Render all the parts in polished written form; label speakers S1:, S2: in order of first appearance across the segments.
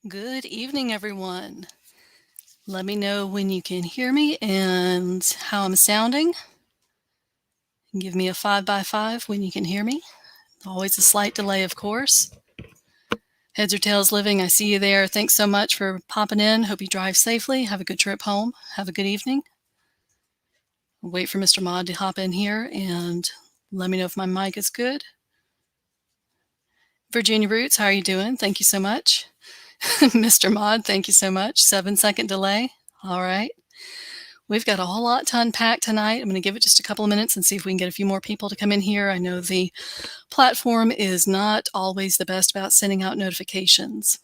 S1: Good evening, everyone. Let me know when you can hear me and how I'm sounding. Give me a 5 by 5 when you can hear me. Always a slight delay, of course. Heads or tails living, I see you there. Thanks so much for popping in. Hope you drive safely. Have a good trip home. Have a good evening. I'll wait for Mr. Mod to hop in here and let me know if my mic is good. Virginia Roots, how are you doing? Thank you so much. Mr. Mod, thank you so much. 7-second delay. All right. We've got a whole lot to unpack tonight. I'm going to give it just a couple of minutes and see if we can get a few more people to come in here. I know the platform is not always the best about sending out notifications.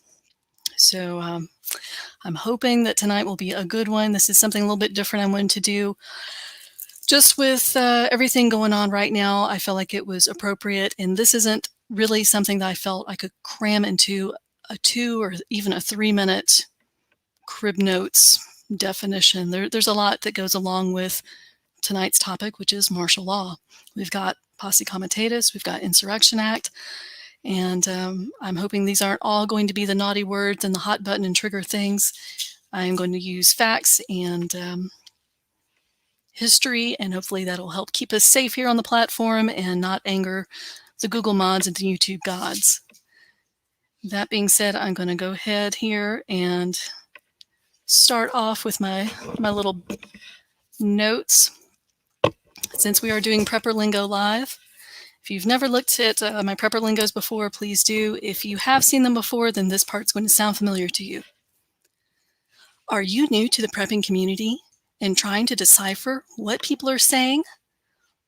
S1: So I'm hoping that tonight will be a good one. This is something a little bit different I wanted to do. Just with everything going on right now, I felt like it was appropriate. And this isn't really something that I felt I could cram into a 2 or even a 3-minute crib notes definition. There's a lot that goes along with tonight's topic, which is martial law. We've got posse comitatus, we've got Insurrection Act, and I'm hoping these aren't all going to be the naughty words and the hot button and trigger things. I am going to use facts and history, and hopefully that'll help keep us safe here on the platform and not anger the Google mods and the YouTube gods. That being said, I'm going to go ahead here and start off with my little notes. Since we are doing Prepper Lingo live, if you've never looked at my Prepper Lingos before, please do. If you have seen them before, then this part's going to sound familiar to you. Are you new to the prepping community and trying to decipher what people are saying?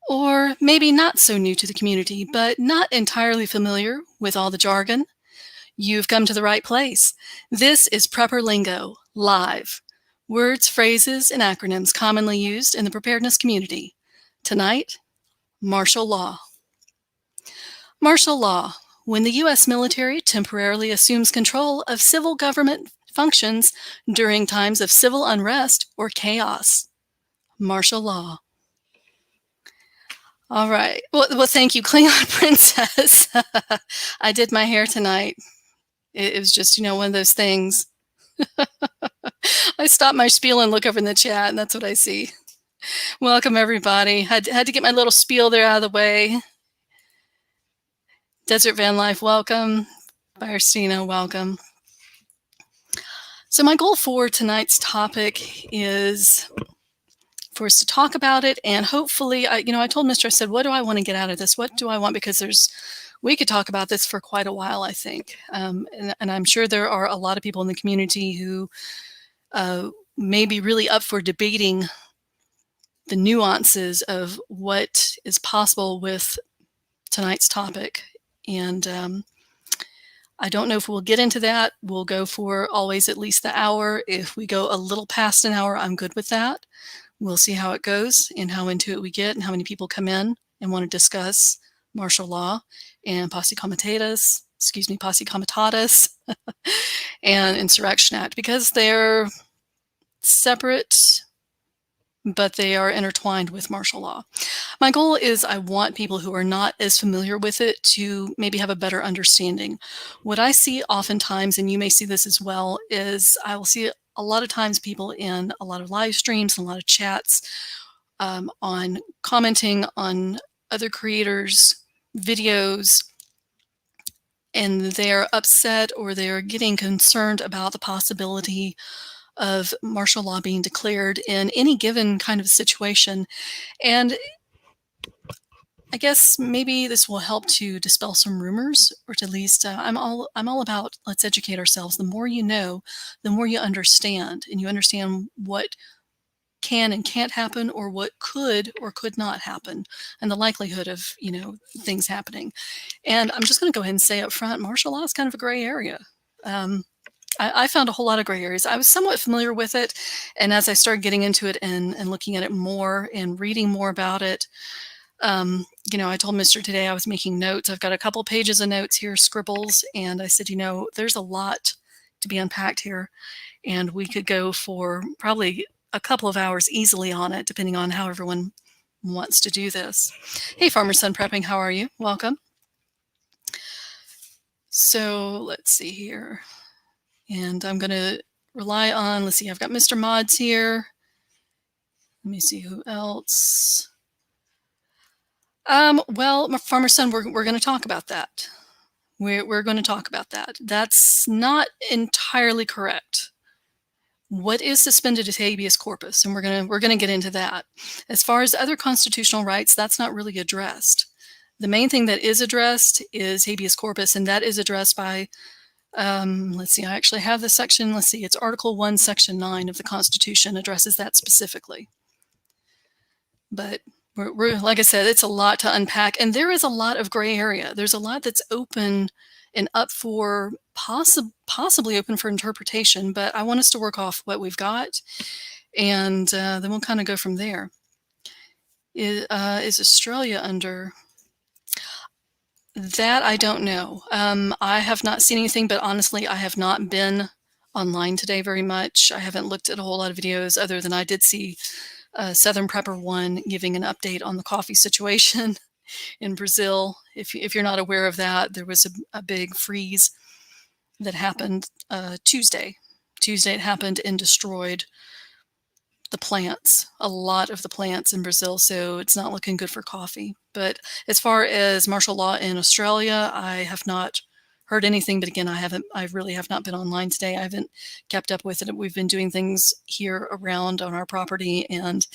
S1: Or maybe not so new to the community, but not entirely familiar with all the jargon? You've come to the right place. This is Prepper Lingo live. Words, phrases, and acronyms commonly used in the preparedness community. Tonight, martial law. Martial law, when the U.S. military temporarily assumes control of civil government functions during times of civil unrest or chaos. Martial law. All right. Well, thank you, Klingon Princess. I did my hair tonight. It was just, one of those things. I stop my spiel and look over in the chat, and that's what I see. Welcome, everybody. Had to get my little spiel there out of the way. Desert Van Life, welcome. Firestina, welcome. So my goal for tonight's topic is for us to talk about it, and hopefully, I told Mr. I said, what do I want to get out of this? What do I want? Because we could talk about this for quite a while, I think. And I'm sure there are a lot of people in the community who may be really up for debating the nuances of what is possible with tonight's topic. And I don't know if we'll get into that. We'll go for always at least the hour. If we go a little past an hour, I'm good with that. We'll see how it goes and how into it we get and how many people come in and want to discuss martial law and posse comitatus, and Insurrection Act, because they're separate, but they are intertwined with martial law. My goal is I want people who are not as familiar with it to maybe have a better understanding. What I see oftentimes, and you may see this as well, is I will see a lot of times people in a lot of live streams and a lot of chats on commenting on other creators' videos, and they're upset or they're getting concerned about the possibility of martial law being declared in any given kind of situation. And I guess maybe this will help to dispel some rumors, or at least I'm all about let's educate ourselves. The more you know, the more you understand, and you understand what can and can't happen, or what could or could not happen, and the likelihood of things happening. And I'm just going to go ahead and say up front, martial law is kind of a gray area. I found a whole lot of gray areas. I was somewhat familiar with it, and as I started getting into it and looking at it more and reading more about it, I told Mr. today I was making notes. I've got a couple pages of notes here, scribbles, and I said, there's a lot to be unpacked here, and we could go for probably a couple of hours easily on it, depending on how everyone wants to do this. Hey, Farmer Son Prepping, how are you? Welcome. So let's see here. And I'm going to rely on, let's see, I've got Mr. Mods here. Let me see who else. Well, Farmer Son, we're going to talk about that. We're going to talk about that. That's not entirely correct. What is suspended is habeas corpus, and we're gonna get into that. As far as other constitutional rights, that's not really addressed. The main thing that is addressed is habeas corpus, and that is addressed by, let's see, I actually have the section. Let's see, it's Article 1, Section 9 of the Constitution addresses that specifically. But we're like I said, it's a lot to unpack, and there is a lot of gray area. There's a lot that's open and up for possibly open for interpretation, but I want us to work off what we've got, and then we'll kind of go from there. Is Australia under that? I don't know. I have not seen anything, but honestly, I have not been online today very much. I haven't looked at a whole lot of videos other than I did see Southern Prepper 1 giving an update on the coffee situation in Brazil. If you're not aware of that, there was a big freeze that happened Tuesday. Tuesday it happened and destroyed the plants, a lot of the plants in Brazil, so it's not looking good for coffee. But as far as martial law in Australia, I have not heard anything, but again, I really have not been online today. I haven't kept up with it. We've been doing things here around on our property, and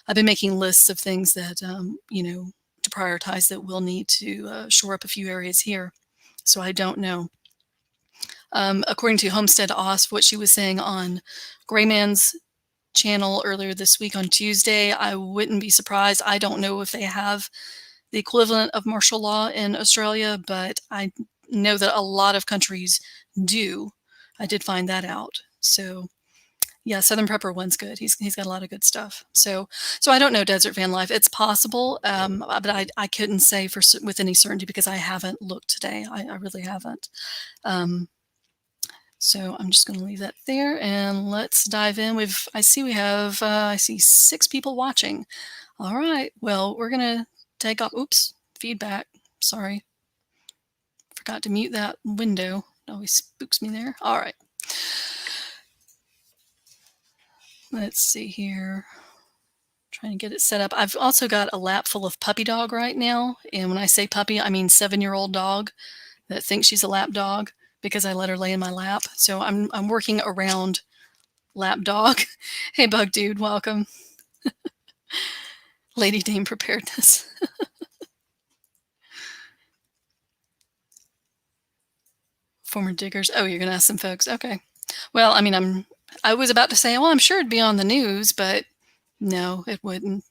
S1: I've been making lists of things that, to prioritize that we'll need to shore up a few areas here. So I don't know. According to Homestead Oz, what she was saying on Grayman's channel earlier this week on Tuesday, I wouldn't be surprised. I don't know if they have the equivalent of martial law in Australia, but I know that a lot of countries do. I did find that out. So yeah, Southern Prepper 1's good. He's got a lot of good stuff. So I don't know Desert Van Life. It's possible, but I couldn't say with any certainty because I haven't looked today. I really haven't. So I'm just going to leave that there and let's dive in. I see 6 people watching. All right. Well, we're going to take off. Oops, feedback. Sorry. Forgot to mute that window. It always spooks me there. All right. Let's see here. Trying to get it set up. I've also got a lap full of puppy dog right now. And when I say puppy, I mean 7-year-old dog that thinks she's a lap dog because I let her lay in my lap. So I'm working around lap dog. Hey, Bug Dude, welcome. Lady Dame Preparedness. Former diggers. Oh, you're going to ask some folks. Okay. Well, I mean, I was about to say, well, I'm sure it'd be on the news, but no, it wouldn't.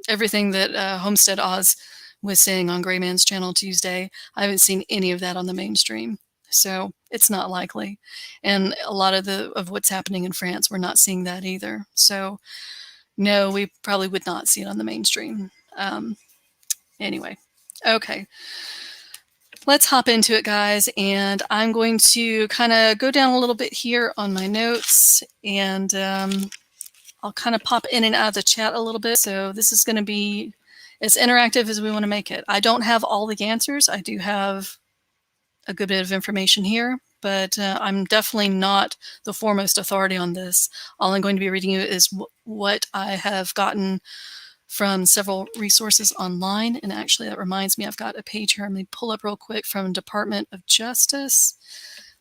S1: Everything that Homestead Oz was saying on Grayman's channel Tuesday, I haven't seen any of that on the mainstream. So it's not likely. And a lot of what's happening in France, we're not seeing that either. So no, we probably would not see it on the mainstream. Anyway, okay. Let's hop into it, guys. And I'm going to kind of go down a little bit here on my notes, and I'll kind of pop in and out of the chat a little bit. So this is going to be as interactive as we want to make it. I don't have all the answers. I do have a good bit of information here, but I'm definitely not the foremost authority on this. All I'm going to be reading you is what I have gotten from several resources online. And actually, that reminds me, I've got a page here. I'm going to pull up real quick from Department of Justice.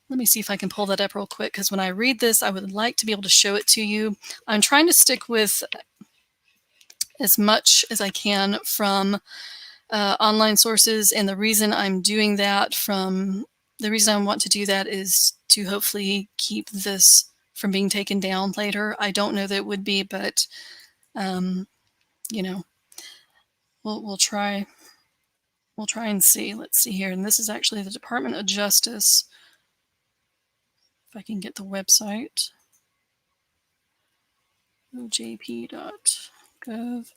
S1: Let me see if I can pull that up real quick, because when I read this, I would like to be able to show it to you. I'm trying to stick with as much as I can from online sources, and the reason I'm doing that the reason I want to do that is to hopefully keep this from being taken down later. I don't know that it would be, but we'll try and see. Let's see here, and this is actually the Department of Justice. If I can get the website, ojp.gov.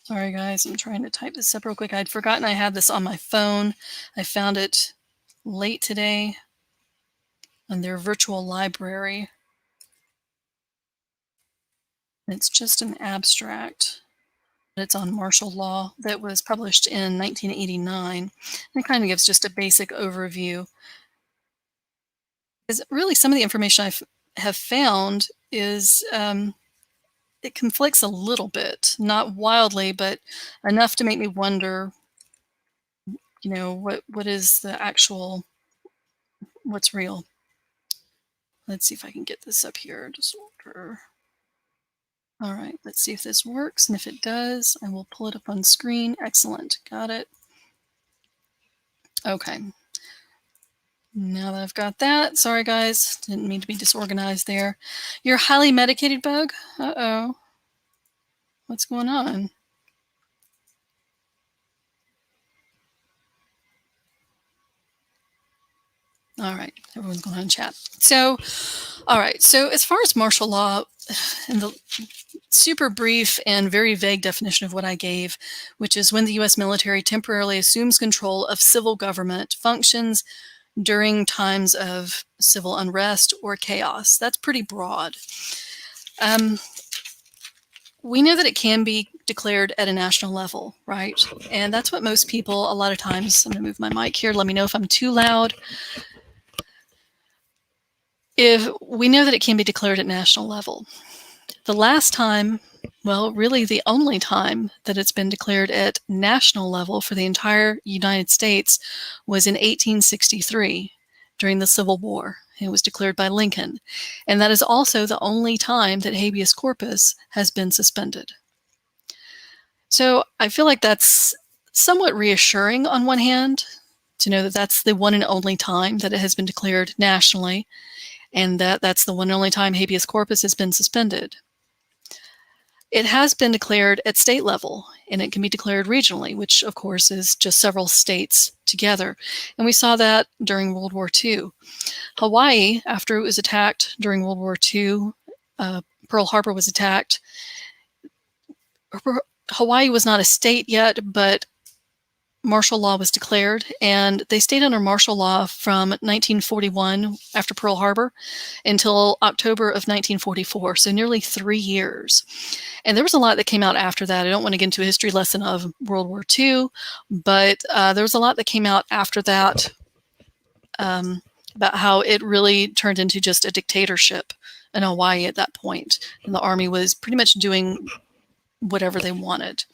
S1: Sorry, guys, I'm trying to type this up real quick. I'd forgotten I had this on my phone. I found it late today on their virtual library. It's just an abstract. It's on martial law that was published in 1989. And it kind of gives just a basic overview. Because really, some of the information have found is it conflicts a little bit, not wildly, but enough to make me wonder, what is the actual, what's real. Let's see if I can get this up here. Disorder. All right, let's see if this works. And if it does, I will pull it up on screen. Excellent. Got it. Okay. Now that I've got that, sorry guys, didn't mean to be disorganized there. You're highly medicated bug? Uh-oh. What's going on? All right, everyone's going on in chat. So, all right, so as far as martial law, in the super brief and very vague definition of what I gave, which is when the U.S. military temporarily assumes control of civil government functions during times of civil unrest or chaos. That's pretty broad. We know that it can be declared at a national level, right? And that's what most people, a lot of times, I'm going to move my mic here. Let me know if I'm too loud. If we know that it can be declared at national level. The last time, well, really the only time that it's been declared at national level for the entire United States was in 1863 during the Civil War. It was declared by Lincoln. And that is also the only time that habeas corpus has been suspended. So I feel like that's somewhat reassuring on one hand, to know that that's the one and only time that it has been declared nationally, and that that's the one and only time habeas corpus has been suspended. It has been declared at state level, and it can be declared regionally, which of course is just several states together. And we saw that during World War II. Hawaii, after it was attacked during World War II, Pearl Harbor was attacked. Hawaii was not a state yet, but martial law was declared, and they stayed under martial law from 1941 after Pearl Harbor until October of 1944, so nearly 3 years. And there was a lot that came out after that. I don't want to get into a history lesson of World War II, but there was a lot that came out after that about how it really turned into just a dictatorship in Hawaii at that point, and the Army was pretty much doing whatever they wanted,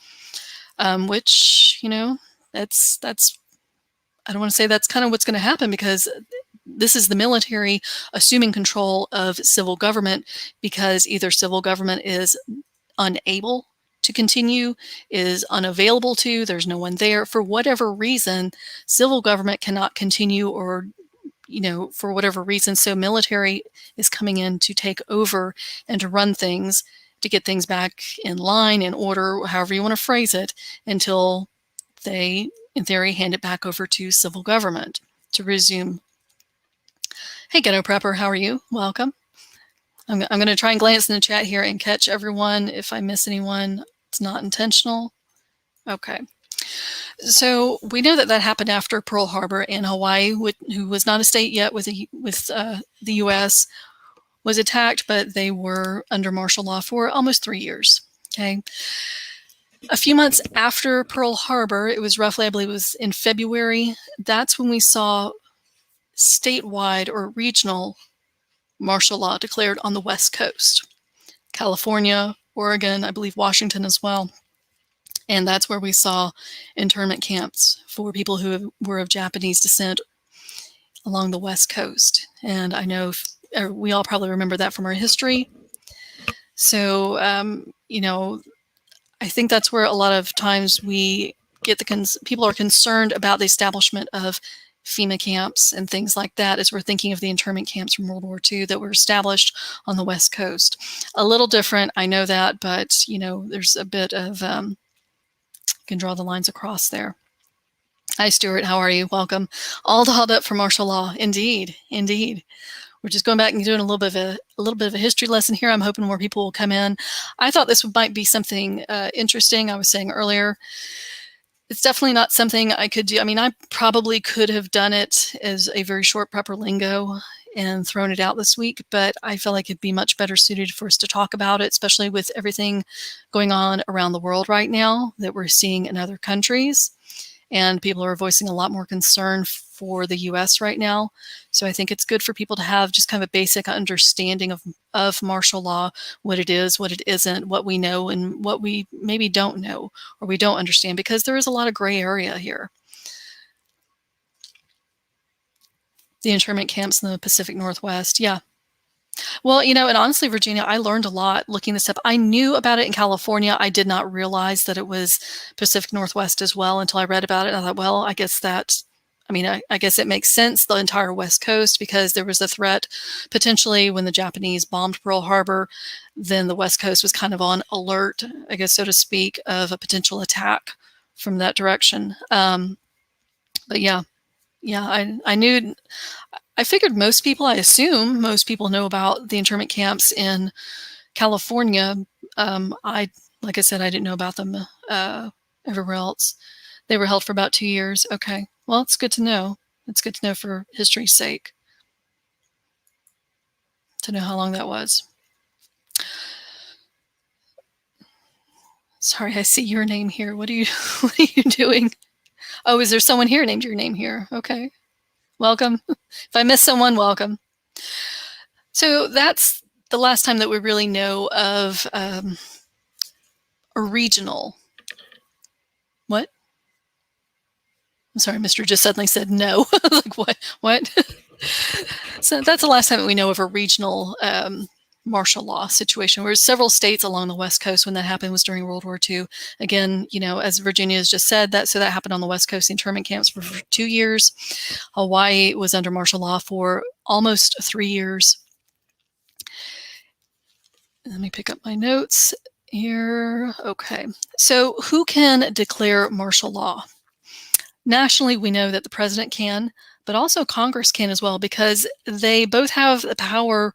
S1: which, that's I don't want to say that's kind of what's going to happen, because this is the military assuming control of civil government because either civil government is unable to continue, is unavailable to, there's no one there. For whatever reason, civil government cannot continue, or, for whatever reason. So military is coming in to take over and to run things, to get things back in line, in order, however you want to phrase it, until they, in theory, hand it back over to civil government to resume. Hey, Ghetto Prepper, how are you? Welcome. I'm going to try and glance in the chat here and catch everyone. If I miss anyone, it's not intentional. Okay. So we know that that happened after Pearl Harbor, and Hawaii, who was not a state yet with the U.S., was attacked, but they were under martial law for almost 3 years. Okay. A few months after Pearl Harbor, it was roughly, I believe it was in February, that's when we saw statewide or regional martial law declared on the West Coast. California, Oregon, I believe Washington as well. And that's where we saw internment camps for people who were of Japanese descent along the West Coast. And I know we all probably remember that from our history. So, I think that's where a lot of times we get people are concerned about the establishment of FEMA camps and things like that, as we're thinking of the internment camps from World War II that were established on the West Coast. A little different, I know that, but, there's a bit of, can draw the lines across there. Hi, Stuart. How are you? Welcome. All dolled up for martial law. Indeed. Indeed. We're just going back and doing a little bit of a history lesson here. I'm hoping more people will come in. I thought this might be something interesting. I was saying earlier, it's definitely not something I could do. I mean, I probably could have done it as a very short prepper lingo and thrown it out this week, but I feel like it'd be much better suited for us to talk about it, especially with everything going on around the world right now that we're seeing in other countries. And people are voicing a lot more concern for the US right now. So I think it's good for people to have just kind of a basic understanding of martial law, what it is, what it isn't, what we know and what we maybe don't know or we don't understand, because there is a lot of gray area here. The internment camps in the Pacific Northwest, yeah. Well, and honestly, Virginia, I learned a lot looking this up. I knew about it in California. I did not realize that it was Pacific Northwest as well until I read about it. And I thought, well, I guess I guess it makes sense, the entire West Coast, because there was a threat potentially when the Japanese bombed Pearl Harbor, then the West Coast was kind of on alert, I guess, so to speak, of a potential attack from that direction. But yeah, I knew. I figured I assume most people know about the internment camps in California. Like I said, I didn't know about them everywhere else. They were held for about 2 years. Okay, well, it's good to know. It's good to know for history's sake, to know how long that was. Sorry, I see your name here. What are you doing? Oh, is there someone here named your name here? Okay. Welcome. If I miss someone, welcome. So that's the last time that we really know of a regional. What? I'm sorry, Mr. just suddenly said no. Like, what? So that's the last time that we know of a regional martial law situation, where several states along the West Coast, when that happened, was during World War II. Again, as Virginia has just said, that happened on the West Coast internment camps for 2 years. Hawaii was under martial law for almost 3 years. Let me pick up my notes here. Okay, so who can declare martial law? Nationally, we know that the president can, but also Congress can as well, because they both have the power.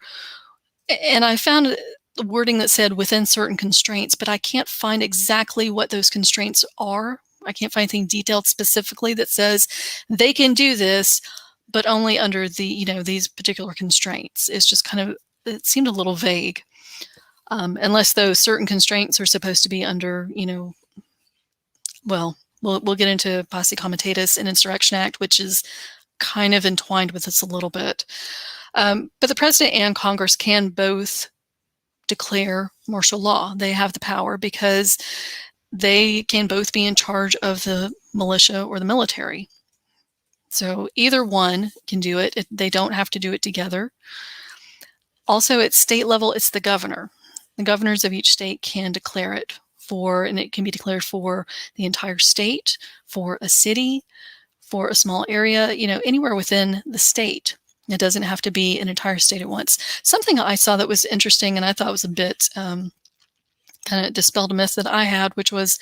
S1: And I found the wording that said within certain constraints, but I can't find exactly what those constraints are. I can't find anything detailed specifically that says they can do this, but only under these particular constraints. It's just it seemed a little vague. Unless those certain constraints are supposed to be under, well, we'll get into Posse Comitatus and Insurrection Act, which is kind of entwined with this a little bit. But the president and Congress can both declare martial law. They have the power because they can both be in charge of the militia or the military. So either one can do it. They don't have to do it together. Also, at state level, it's the governor. The governors of each state can declare it and it can be declared for the entire state, for a city, for a small area, anywhere within the state. It doesn't have to be an entire state at once. Something I saw that was interesting and I thought was a bit kind of dispelled a myth that I had, which was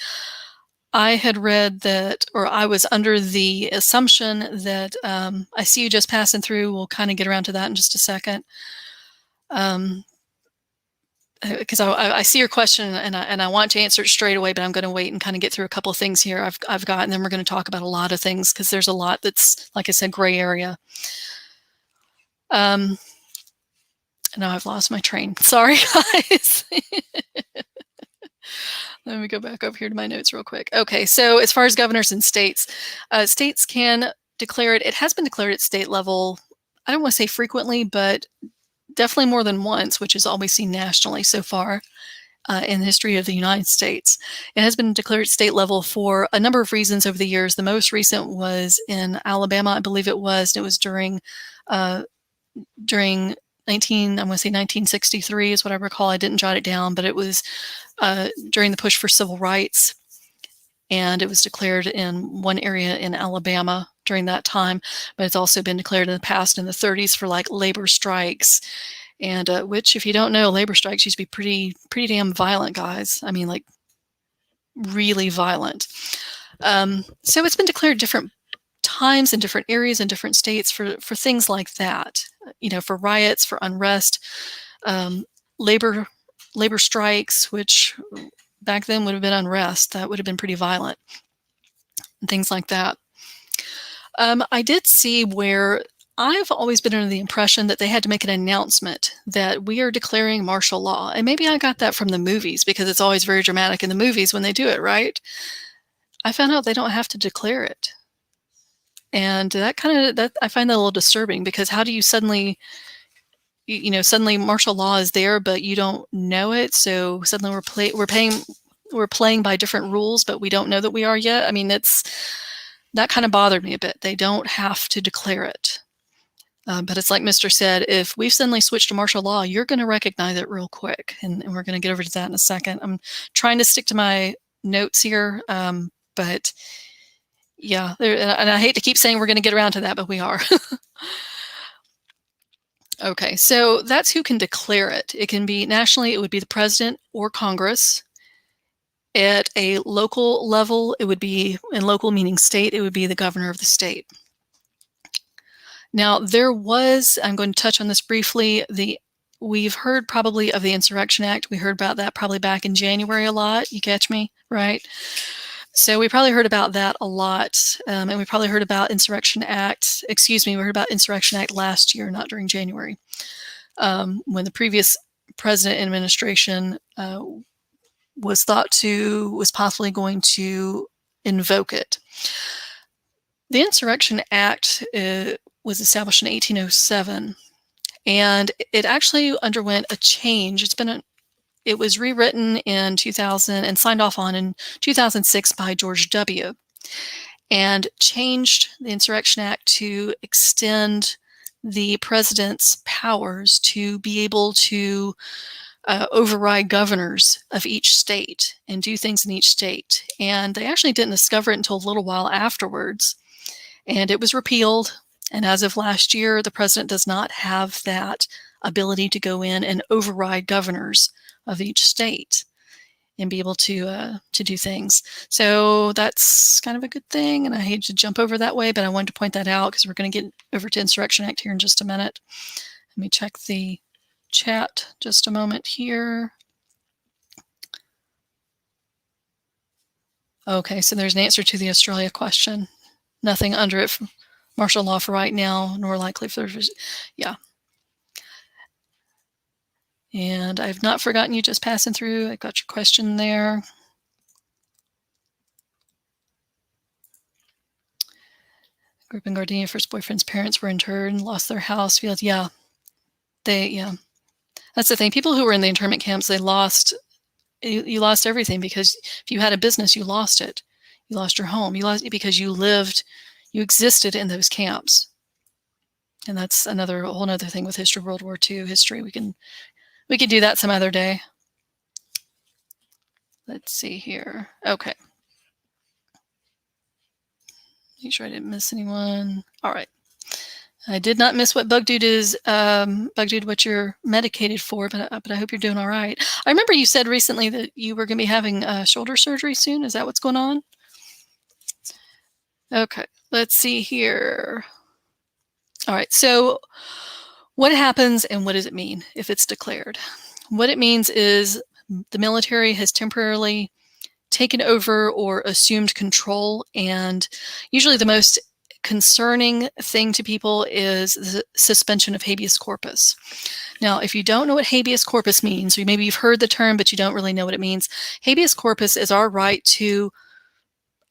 S1: I had read that, or I was under the assumption that I see you just passing through. We'll kind of get around to that in just a second. Because I see your question and I want to answer it straight away, but I'm going to wait and kind of get through a couple of things here I've got, and then we're going to talk about a lot of things because there's a lot that's, like I said, gray area. Now I've lost my train. Sorry, guys. Let me go back over here to my notes real quick. Okay, so as far as governors and states, states can declare it. It has been declared at state level. I don't want to say frequently, but definitely more than once, which is all we've seen nationally so far in the history of the United States. It has been declared at state level for a number of reasons over the years. The most recent was in Alabama, I believe it was. And it was during 1963 is what I recall. I didn't jot it down, but it was during the push for civil rights. And it was declared in one area in Alabama during that time, but it's also been declared in the past in the 30s for like labor strikes, and which, if you don't know, labor strikes used to be pretty damn violent, guys. I mean, like really violent. So it's been declared different times in different areas in different states for things like that, for riots, for unrest, labor strikes, which back then would have been unrest. That would have been pretty violent, and things like that. I did see where I've always been under the impression that they had to make an announcement that we are declaring martial law. And maybe I got that from the movies because it's always very dramatic in the movies when they do it, right? I found out they don't have to declare it. And that I find that a little disturbing because how do you suddenly, suddenly martial law is there, but you don't know it. So suddenly we're playing by different rules, but we don't know that we are yet. I mean, that kind of bothered me a bit. They don't have to declare it. But it's like Mr. said, if we've suddenly switched to martial law, you're going to recognize it real quick. And we're going to get over to that in a second. I'm trying to stick to my notes here. But yeah, and I hate to keep saying we're going to get around to that, but we are. Okay, so that's who can declare it. It can be nationally, it would be the president or Congress. At a local level, it would be, in local meaning state, it would be the governor of the state. Now, I'm going to touch on this briefly, we've heard probably of the Insurrection Act. We heard about that probably back in January a lot. You catch me, right? So we probably heard about that a lot. And we probably heard about Insurrection Act, we heard about Insurrection Act last year, not during January, when the previous president and administration was possibly going to invoke it. The Insurrection Act was established in 1807, and it actually underwent a change. It was rewritten in 2000 and signed off on in 2006 by George W. and changed the Insurrection Act to extend the president's powers to be able to override governors of each state and do things in each state. And they actually didn't discover it until a little while afterwards. And it was repealed. And as of last year, the president does not have that ability to go in and override governors of each state and be able to do things. So that's kind of a good thing. And I hate to jump over that way, but I wanted to point that out because we're going to get over to Insurrection Act here in just a minute. Let me check the chat just a moment here. Okay, so there's an answer to the Australia question. Nothing under it for martial law for right now, nor likely for yeah. And I've not forgotten you, just passing through. I got your question there. Group in Gardenia, first boyfriend's parents were interred and lost their house, field. Yeah, that's the thing. People who were in the internment camps, you lost everything because if you had a business, you lost it. You lost your home. You lost it because you existed in those camps. And that's a whole other thing with history, World War II history. We can do that some other day. Let's see here. Okay. Make sure I didn't miss anyone. All right. I did not miss what bug dude is. Bug dude, what you're medicated for, but I hope you're doing all right. I remember you said recently that you were going to be having shoulder surgery soon. Is that what's going on? Okay. Let's see here. All right. So what happens and what does it mean if it's declared? What it means is the military has temporarily taken over or assumed control, and usually the most concerning thing to people is the suspension of habeas corpus. Now, if you don't know what habeas corpus means, or maybe you've heard the term, but you don't really know what it means, habeas corpus is our right to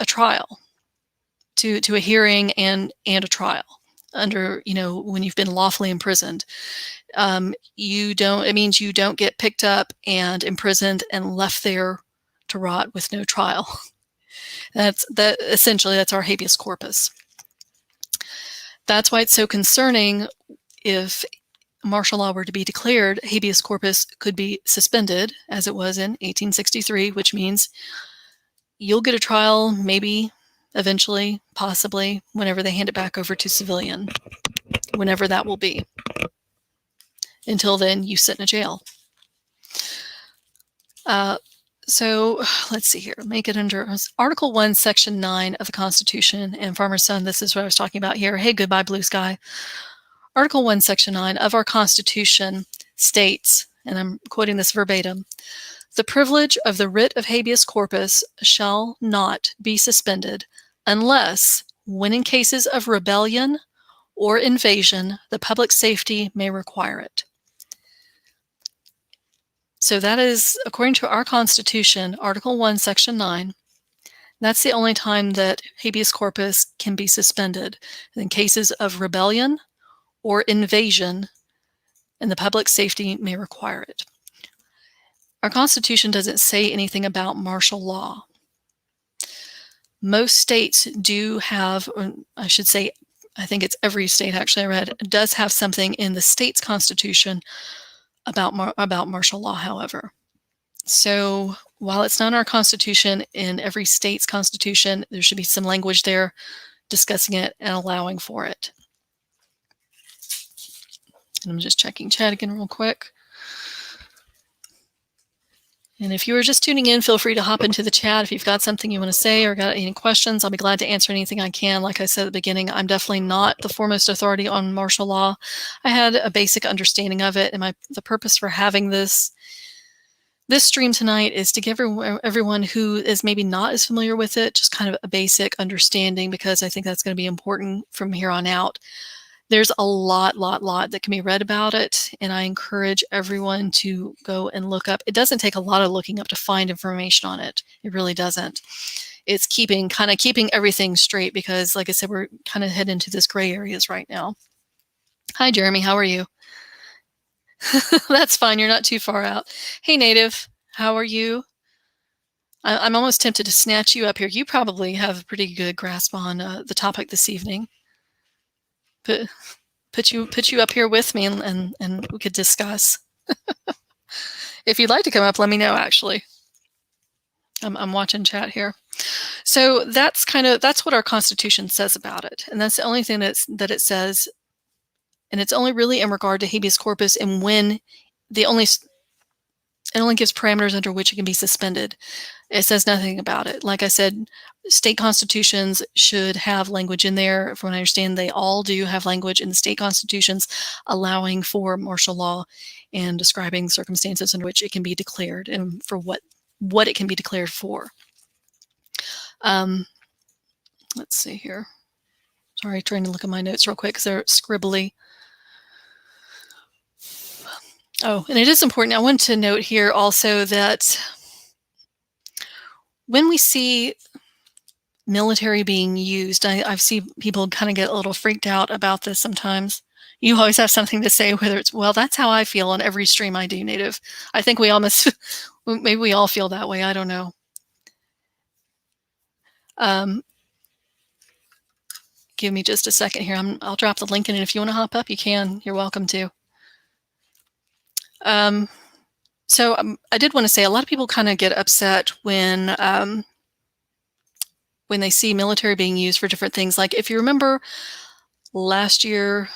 S1: a trial, to a hearing and a trial under, when you've been lawfully imprisoned. It means you don't get picked up and imprisoned and left there to rot with no trial. Essentially, that's our habeas corpus. That's why it's so concerning. If martial law were to be declared, habeas corpus could be suspended, as it was in 1863, which means you'll get a trial, maybe, eventually, possibly, whenever they hand it back over to civilian, whenever that will be. Until then, you sit in a jail. So let's see here. Make it under Article 1, Section 9 of the Constitution. And Farmer's Son, this is what I was talking about here. Hey, goodbye, blue sky. Article 1, Section 9 of our Constitution states, and I'm quoting this verbatim, the privilege of the writ of habeas corpus shall not be suspended unless, when in cases of rebellion or invasion, the public safety may require it. So that is, according to our Constitution, Article 1, Section 9, that's the only time that habeas corpus can be suspended in cases of rebellion or invasion, and the public safety may require it. Our Constitution doesn't say anything about martial law. Most states do have, or I should say, I think it's every state actually I read, does have something in the state's constitution about martial law, however. So while it's not in our constitution, in every state's constitution, there should be some language there discussing it and allowing for it. And I'm just checking chat again real quick. And if you are just tuning in, feel free to hop into the chat. If you've got something you want to say or got any questions, I'll be glad to answer anything I can. Like I said at the beginning, I'm definitely not the foremost authority on martial law. I had a basic understanding of it, and the purpose for having this stream tonight is to give everyone who is maybe not as familiar with it just kind of a basic understanding, because I think that's going to be important from here on out. There's a lot that can be read about it, and I encourage everyone to go and look up. It doesn't take a lot of looking up to find information on it. It really doesn't. It's keeping everything straight, because like I said, we're kind of heading into this gray areas right now. Hi, Jeremy. How are you? That's fine. You're not too far out. Hey, Native. How are you? I'm almost tempted to snatch you up here. You probably have a pretty good grasp on the topic this evening. Put you up here with me, and we could discuss. If you'd like to come up, let me know. Actually, I'm watching chat here. So that's what our Constitution says about it, and that's the only thing that it says, and it's only really in regard to habeas corpus, and when it only gives parameters under which it can be suspended. It says nothing about it. Like I said, state constitutions should have language in there. From what I understand, they all do have language in the state constitutions allowing for martial law and describing circumstances in which it can be declared and for what it can be declared for. Let's see here. Sorry, trying to look at my notes real quick because they're scribbly. Oh, and it is important. I want to note here also that when we see military being used, I see people kind of get a little freaked out about this sometimes. You always have something to say, whether it's, well, that's how I feel on every stream I do, Native. I think we almost, maybe we all feel that way. I don't know. Give me just a second here. I'll drop the link in, and if you want to hop up, you can. You're welcome to. So I did want to say a lot of people kind of get upset when they see military being used for different things. Like if you remember last year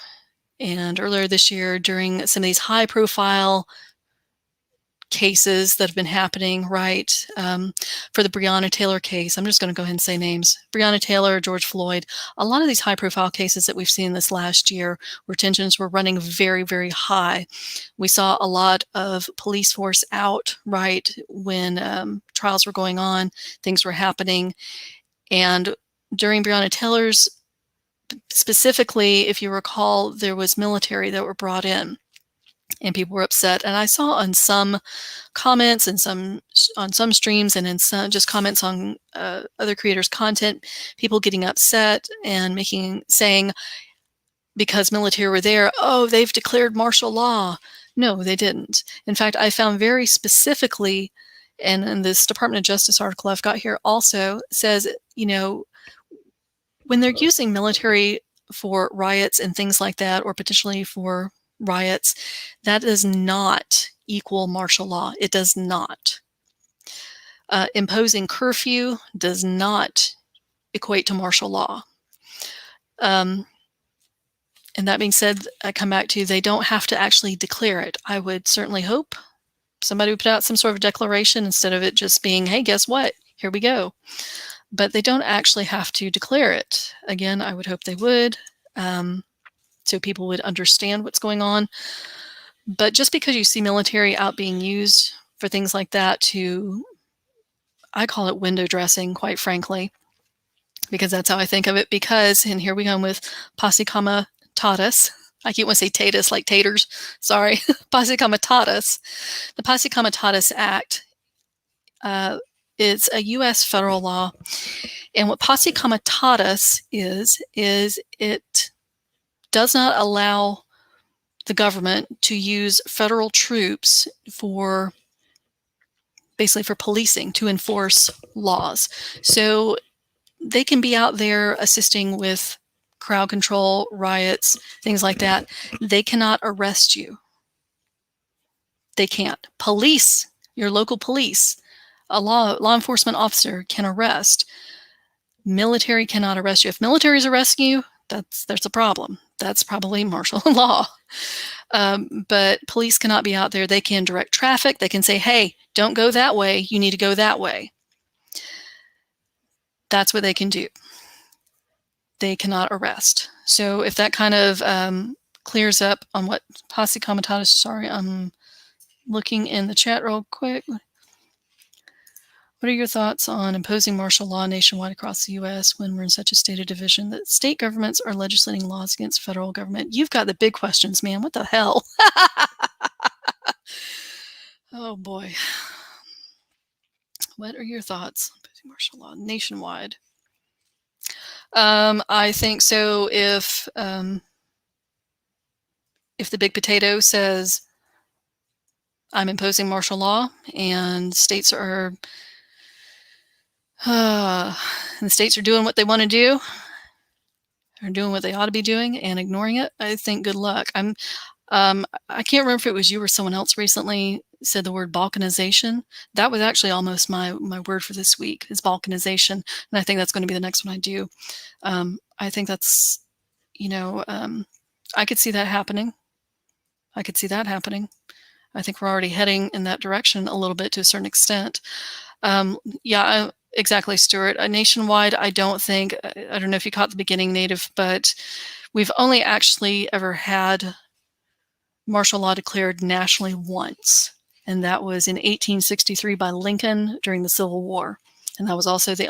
S1: and earlier this year during some of these high profile cases that have been happening, right? For the Breonna Taylor case, I'm just going to go ahead and say names. Breonna Taylor, George Floyd, a lot of these high profile cases that we've seen this last year where tensions were running very, very high. We saw a lot of police force out, right, when trials were going on, things were happening. And during Breonna Taylor's, specifically, if you recall, there was military that were brought in. And people were upset, and I saw on some comments and on some streams and in some just comments on other creators' content, people getting upset and saying because military were there, oh, they've declared martial law. No, they didn't. In fact, I found very specifically, and in this Department of Justice article I've got here also says, when they're using military for riots and things like that, or potentially for riots, that does not equal martial law. It does not. Imposing curfew does not equate to martial law. And that being said, I come back to they don't have to actually declare it. I would certainly hope somebody would put out some sort of declaration instead of it just being, hey, guess what? Here we go. But they don't actually have to declare it. Again, I would hope they would. So people would understand what's going on. But just because you see military out being used for things like that I call it window dressing, quite frankly, because that's how I think of it. Because, and here we go with posse comma Comitatus. I keep want to say tatus like taters. Sorry. Posse Comitatus. The Posse Comitatus Act. It's a U.S. federal law. And what Posse Comitatus is it does not allow the government to use federal troops for basically for policing, to enforce laws. So they can be out there assisting with crowd control, riots, things like that. They cannot arrest you. They can't. Police, your local police, a law enforcement officer can arrest. Military cannot arrest you. If military is arresting you, there's a problem. That's probably martial law. But police cannot be out there. They can direct traffic. They can say, hey, don't go that way. You need to go that way. That's what they can do. They cannot arrest. So if that kind of clears up on what Posse Comitatus, sorry, I'm looking in the chat real quick. What are your thoughts on imposing martial law nationwide across the U.S. when we're in such a state of division that state governments are legislating laws against federal government? You've got the big questions, man. What the hell? Oh, boy. What are your thoughts on imposing martial law nationwide? I think so if the big potato says, I'm imposing martial law, and states are doing what they want to do, or doing what they ought to be doing and ignoring it, I think good luck. I can't remember if it was you or someone else recently said the word balkanization. That was actually almost my word for this week, is balkanization. And I think that's going to be the next one I do. I think that's, I could see that happening. I think we're already heading in that direction a little bit to a certain extent. Yeah, exactly, Stuart. Nationwide, I don't think, I don't know if you caught the beginning, Native, but we've only actually ever had martial law declared nationally once, and that was in 1863 by Lincoln during the Civil War. And that was also the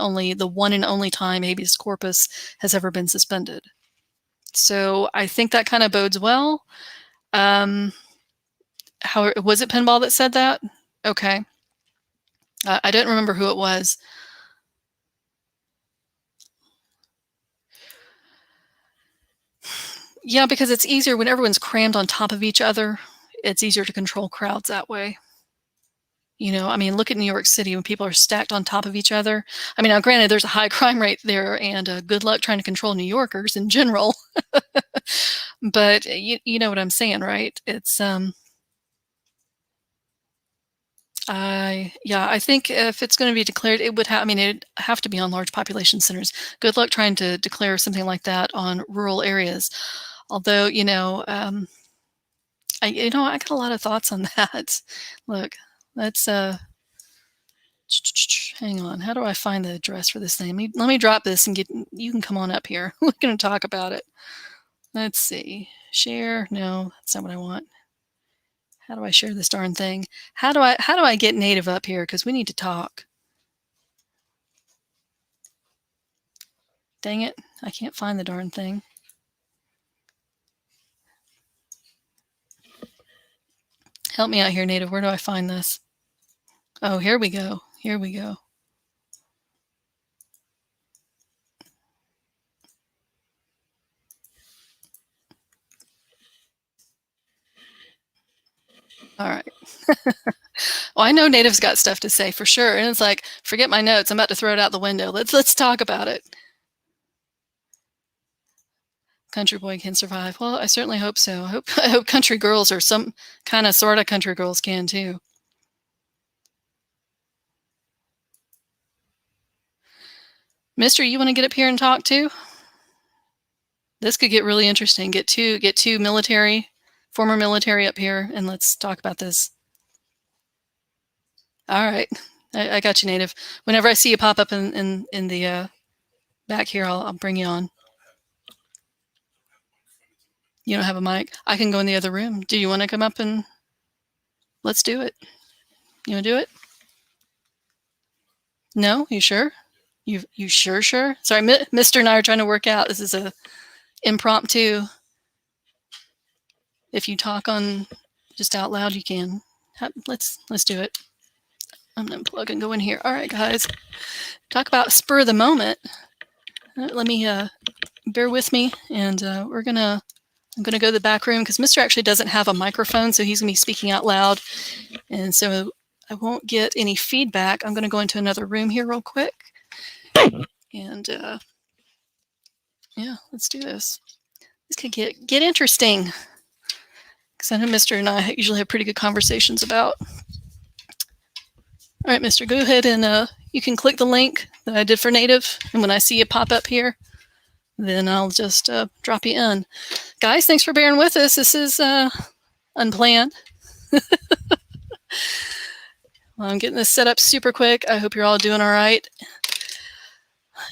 S1: one and only time habeas corpus has ever been suspended. So I think that kind of bodes well. How was it Pinball that said that? Okay. I don't remember who it was. Yeah, because it's easier when everyone's crammed on top of each other. It's easier to control crowds that way. I mean, look at New York City when people are stacked on top of each other. I mean, now granted, there's a high crime rate there, and good luck trying to control New Yorkers in general. But you know what I'm saying, right? It's I think if it's going to be declared, it would it'd have to be on large population centers. Good luck trying to declare something like that on rural areas. Although, I got a lot of thoughts on that. Look, let's hang on. How do I find the address for this thing? Let me drop this and you can come on up here. We're going to talk about it. Let's see. Share. No, that's not what I want. How do I share this darn thing? How do I get Native up here? Because we need to talk. Dang it. I can't find the darn thing. Help me out here, Native. Where do I find this? Oh, here we go. Here we go. All right. Well, I know Native's got stuff to say for sure. And it's like, forget my notes. I'm about to throw it out the window. Let's talk about it. Country boy can survive. Well, I certainly hope so. I hope country girls or some kind of sort of country girls can too. Mister, you want to get up here and talk too? This could get really interesting. Get two former military up here, and let's talk about this. All right. I got you, Native. Whenever I see you pop up in the back here, I'll bring you on. You don't have a mic? I can go in the other room. Do you want to come up and let's do it? You want to do it? No? You sure? You sure? Sorry, Mr. and I are trying to work out. This is a impromptu If you talk on just out loud, you can. Let's do it. I'm gonna unplug and go in here. All right, guys. Talk about spur of the moment. Let me bear with me, and I'm gonna go to the back room because Mr. actually doesn't have a microphone, so he's gonna be speaking out loud, and so I won't get any feedback. I'm gonna go into another room here real quick, and yeah, let's do this. This could get interesting because I know Mr. and I usually have pretty good conversations about. All right, Mr., go ahead and you can click the link that I did for native, and when I see it pop up here, then I'll just drop you in. Guys, thanks for bearing with us. This is unplanned. Well, I'm getting this set up super quick. I hope you're all doing all right.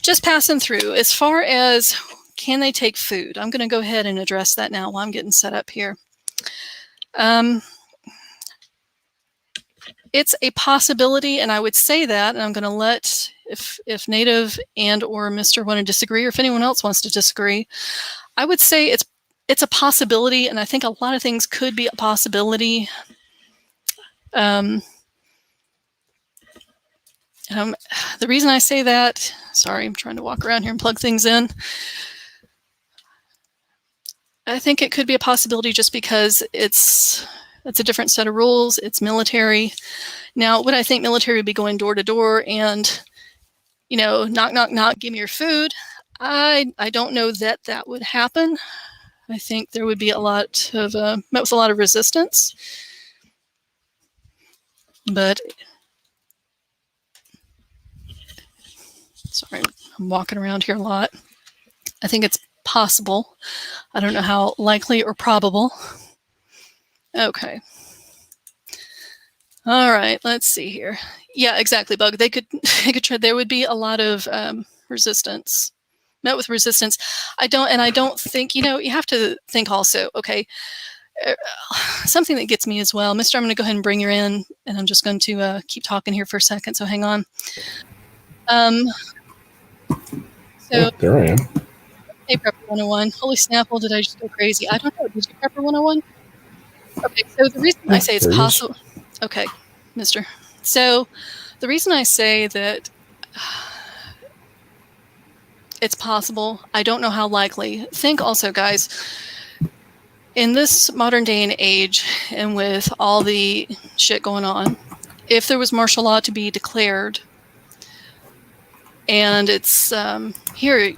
S1: Just passing through. As far as can they take food, I'm going to go ahead and address that now while I'm getting set up here. It's a possibility, and I would say that, and I'm going to let, if Native and or Mr. want to disagree, or if anyone else wants to disagree, I would say it's a possibility, and I think a lot of things could be a possibility. The reason I say that, sorry, I'm trying to walk around here and plug things in. I think it could be a possibility just because it's a different set of rules. It's military. Now, would I think military would be going door to door and, you know, knock, knock, knock, give me your food? I don't know that that would happen. I think there would be a lot of, met with a lot of resistance. But, sorry, I'm walking around here a lot. I think it's possible. I don't know how likely or probable. Okay. All right, let's see here. Yeah, exactly, Bug. They could try. There would be a lot of resistance. Met with resistance. I don't think, you know, you have to think also, okay, something that gets me as well. Mr., I'm going to go ahead and bring you in, and I'm just going to keep talking here for a second, so hang on. So,
S2: there I am.
S1: Hey, Prepper 101. Holy Snapple, did I just go crazy? I don't know. Did you, Prepper 101? Okay, so the reason I say it's possible... Okay, Mr. So the reason I say that it's possible, I don't know how likely. Think also, guys, in this modern day and age, and with all the shit going on, if there was martial law to be declared, and it's here,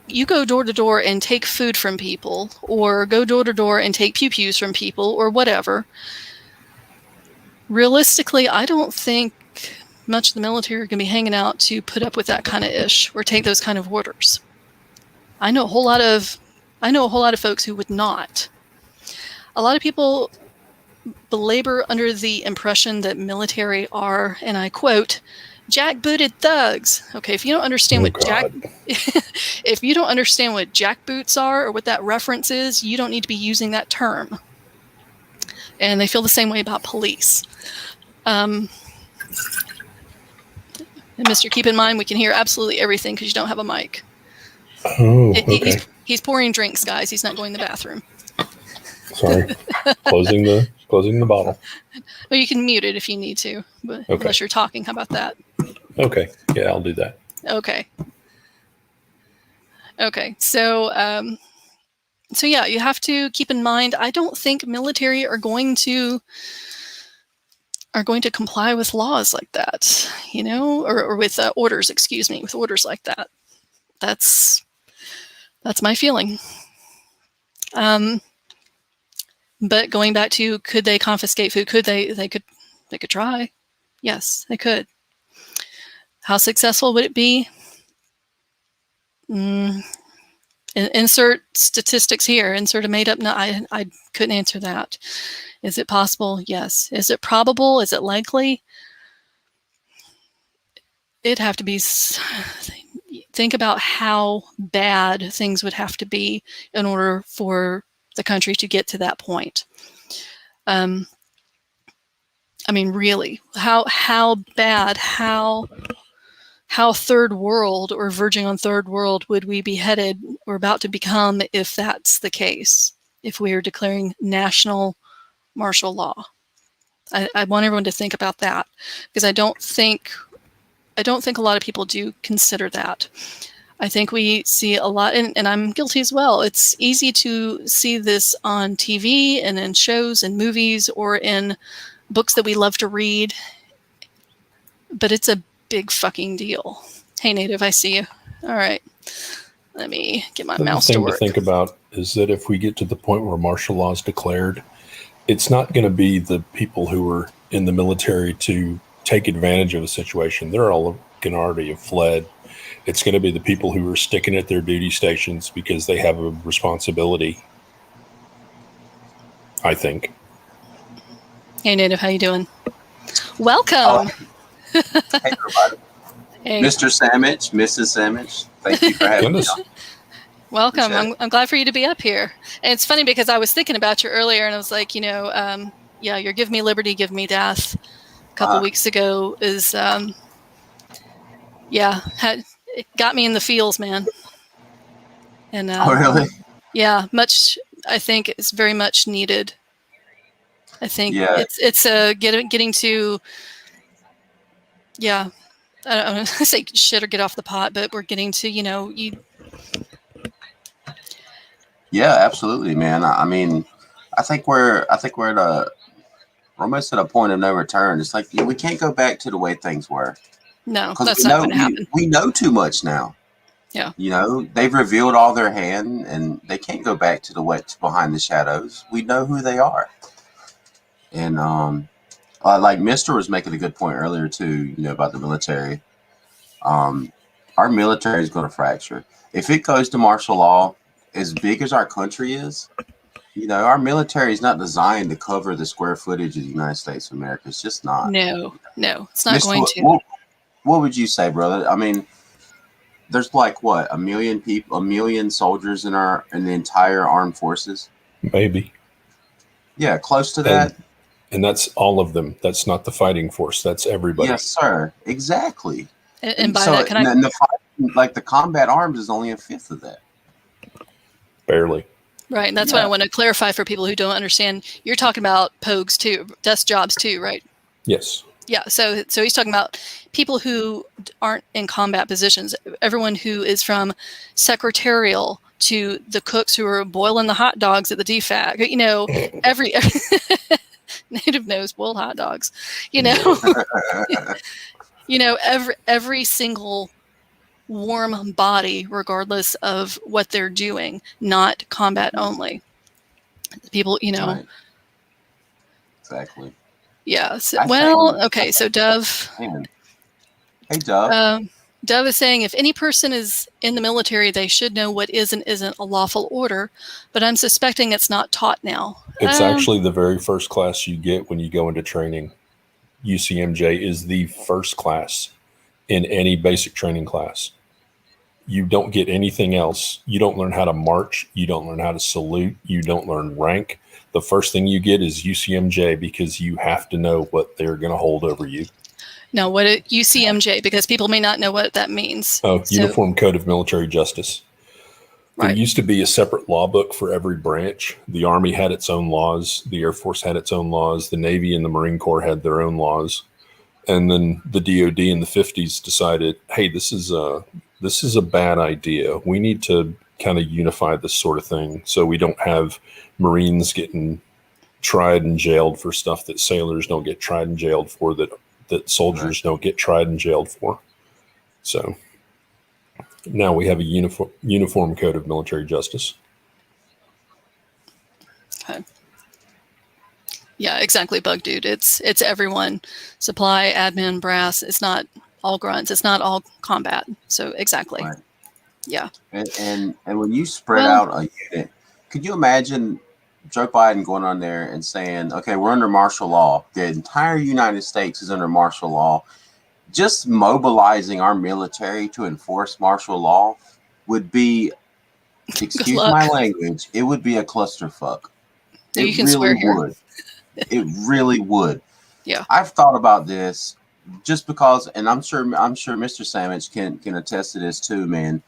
S1: you go door to door and take food from people, or go door to door and take pew-pews from people, or whatever. Realistically, I don't think much of the military are going to be hanging out to put up with that kind of ish or take those kind of orders. I know a whole lot of folks who would not. A lot of people belabor under the impression that military are, and I quote, jackbooted thugs. Okay, if you don't understand if you don't understand what jackboots are or what that reference is, you don't need to be using that term. And they feel the same way about police. And Mr., keep in mind, we can hear absolutely everything because you don't have a mic.
S2: Oh, okay.
S1: He's pouring drinks, guys. He's not going to the bathroom.
S2: Sorry. Closing the bottle.
S1: Well, you can mute it if you need to, but okay. Unless you're talking. How about that?
S2: Okay. Yeah, I'll do that.
S1: Okay. Okay. So yeah, you have to keep in mind, I don't think military are going to comply with laws like that, you know, or with orders, excuse me, with orders like that. That's my feeling. But going back to, could they confiscate food? Could they could try. Yes, they could. How successful would it be? Insert statistics here. Insert a made up. No, I couldn't answer that. Is it possible? Yes. Is it probable? Is it likely? It'd have to be. Think about how bad things would have to be in order for the country to get to that point. I mean, really, how bad, how third world or verging on third world would we be headed or about to become if that's the case? if we are declaring national martial law. I want everyone to think about that, because I don't think a lot of people do consider that. I think we see a lot, and I'm guilty as well. It's easy to see this on TV and in shows and movies or in books that we love to read, but it's a big fucking deal. Hey, Native, I see you. All right. Let me get my mouse to work.
S2: The thing to think about is that if we get to the point where martial law is declared, it's not going to be the people who are in the military to take advantage of a situation. They're all going to already have fled. It's going to be the people who are sticking at their duty stations because they have a responsibility, I think.
S1: Hey, Native, how you doing? Welcome.
S3: Hey, everybody.
S1: Hey.
S3: Mr. Sandwich, Mrs. Sandwich, thank you for having me on.
S1: Welcome. I'm glad for you to be up here. And it's funny because I was thinking about you earlier, and I was like, yeah, you're Give Me Liberty, Give Me Death. A couple weeks ago is, it got me in the feels, man. And
S3: oh, really?
S1: Yeah, I think it's very much needed. I think it's getting to, I don't want to say shit or get off the pot, but we're getting to,
S3: Yeah, absolutely, man. I mean, I think we're almost at a point of no return. It's like we can't go back to the way things were.
S1: No, that's not going to happen.
S3: We know too much now.
S1: Yeah.
S3: They've revealed all their hand, and they can't go back to the what's behind the shadows. We know who they are. And like Mister was making a good point earlier too, about the military. Our military is going to fracture. If it goes to martial law, as big as our country is, our military is not designed to cover the square footage of the United States of America. It's just not.
S1: No, it's not going to.
S3: What would you say, brother? I mean, there's like what, 1 million people, 1 million soldiers in the entire armed forces?
S2: Maybe.
S3: Yeah, close to that.
S2: And that's all of them. That's not the fighting force. That's everybody.
S3: Yes, sir. Exactly.
S1: And by that,
S3: the combat arms is only 1/5 of that.
S2: Barely.
S1: Right, and that's what I want to clarify for people who don't understand. You're talking about POGs too, desk jobs too, right?
S2: Yes.
S1: Yeah, so he's talking about people who aren't in combat positions. Everyone who is from secretarial to the cooks who are boiling the hot dogs at the DFAC. Every Native knows boiled hot dogs. Every single warm body, regardless of what they're doing, not combat only. People,
S3: Right. Exactly.
S1: Yeah. So Dove.
S3: Hey, Dove.
S1: Dove is saying, if any person is in the military, they should know what is and isn't a lawful order, but I'm suspecting it's not taught now.
S2: It's actually the very first class you get when you go into training. UCMJ is the first class in any basic training class. You don't get anything else. You don't learn how to march. You don't learn how to salute. You don't learn rank. The first thing you get is UCMJ because you have to know what they're going to hold over you.
S1: Now, what is UCMJ? Because people may not know what that means.
S2: Uniform Code of Military Justice. There used to be a separate law book for every branch. The Army had its own laws. The Air Force had its own laws. The Navy and the Marine Corps had their own laws. And then the DOD in the 50s decided, hey, this is a bad idea. We need to kind of unify this sort of thing so we don't have Marines getting tried and jailed for stuff that sailors don't get tried and jailed for, that soldiers don't get tried and jailed for. So now we have a uniform code of military justice.
S1: Okay. Yeah, exactly, Bug Dude. It's everyone. Supply, admin, brass. It's not all grunts. It's not all combat. So exactly.
S3: Right.
S1: Yeah.
S3: And when you spread out a unit, could you imagine Joe Biden going on there and saying, okay, we're under martial law. The entire United States is under martial law. Just mobilizing our military to enforce martial law would be, excuse my language, it would be a clusterfuck.
S1: You can swear here.
S3: It really would.
S1: Yeah.
S3: I've thought about this just because, and I'm sure Mr. Sandwich can attest to this too, man.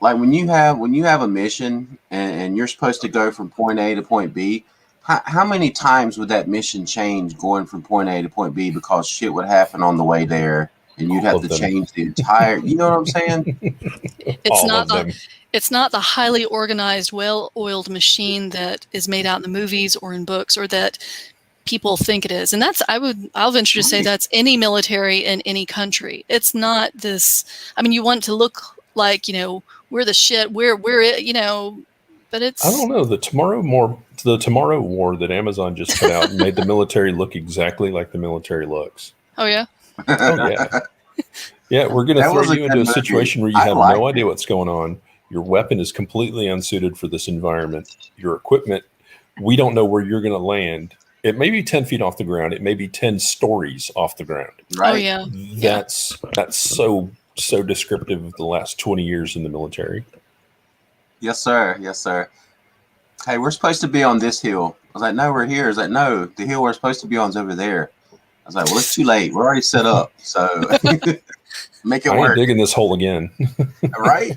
S3: like when you have a mission and you're supposed to go from point A to point B, how many times would that mission change going from point A to point B because shit would happen on the way there and you'd have to change the entire, you know what I'm saying?
S1: It's not the highly organized, well-oiled machine that is made out in the movies or in books or that people think it is. And I'll venture to say that's any military in any country. It's not this, I mean, you want to look like, we're the shit, we're it, but it's...
S2: I don't know. The Tomorrow War that Amazon just put out made the military look exactly like the military looks.
S1: Oh, yeah?
S2: Oh, yeah. Yeah, we're going to throw you into a situation where you have no idea what's going on. Your weapon is completely unsuited for this environment. Your equipment, we don't know where you're going to land. It may be 10 feet off the ground. It may be 10 stories off the ground.
S3: Right.
S1: Oh, yeah.
S2: That's so descriptive of the last 20 years in the military.
S3: Yes, sir. Yes, sir. Hey, we're supposed to be on this hill. I was like, no, we're here. I was like, no, the hill we're supposed to be on is over there. I was like, well, it's too late. We're already set up. So make it work.
S2: I'm digging this hole again.
S3: Right?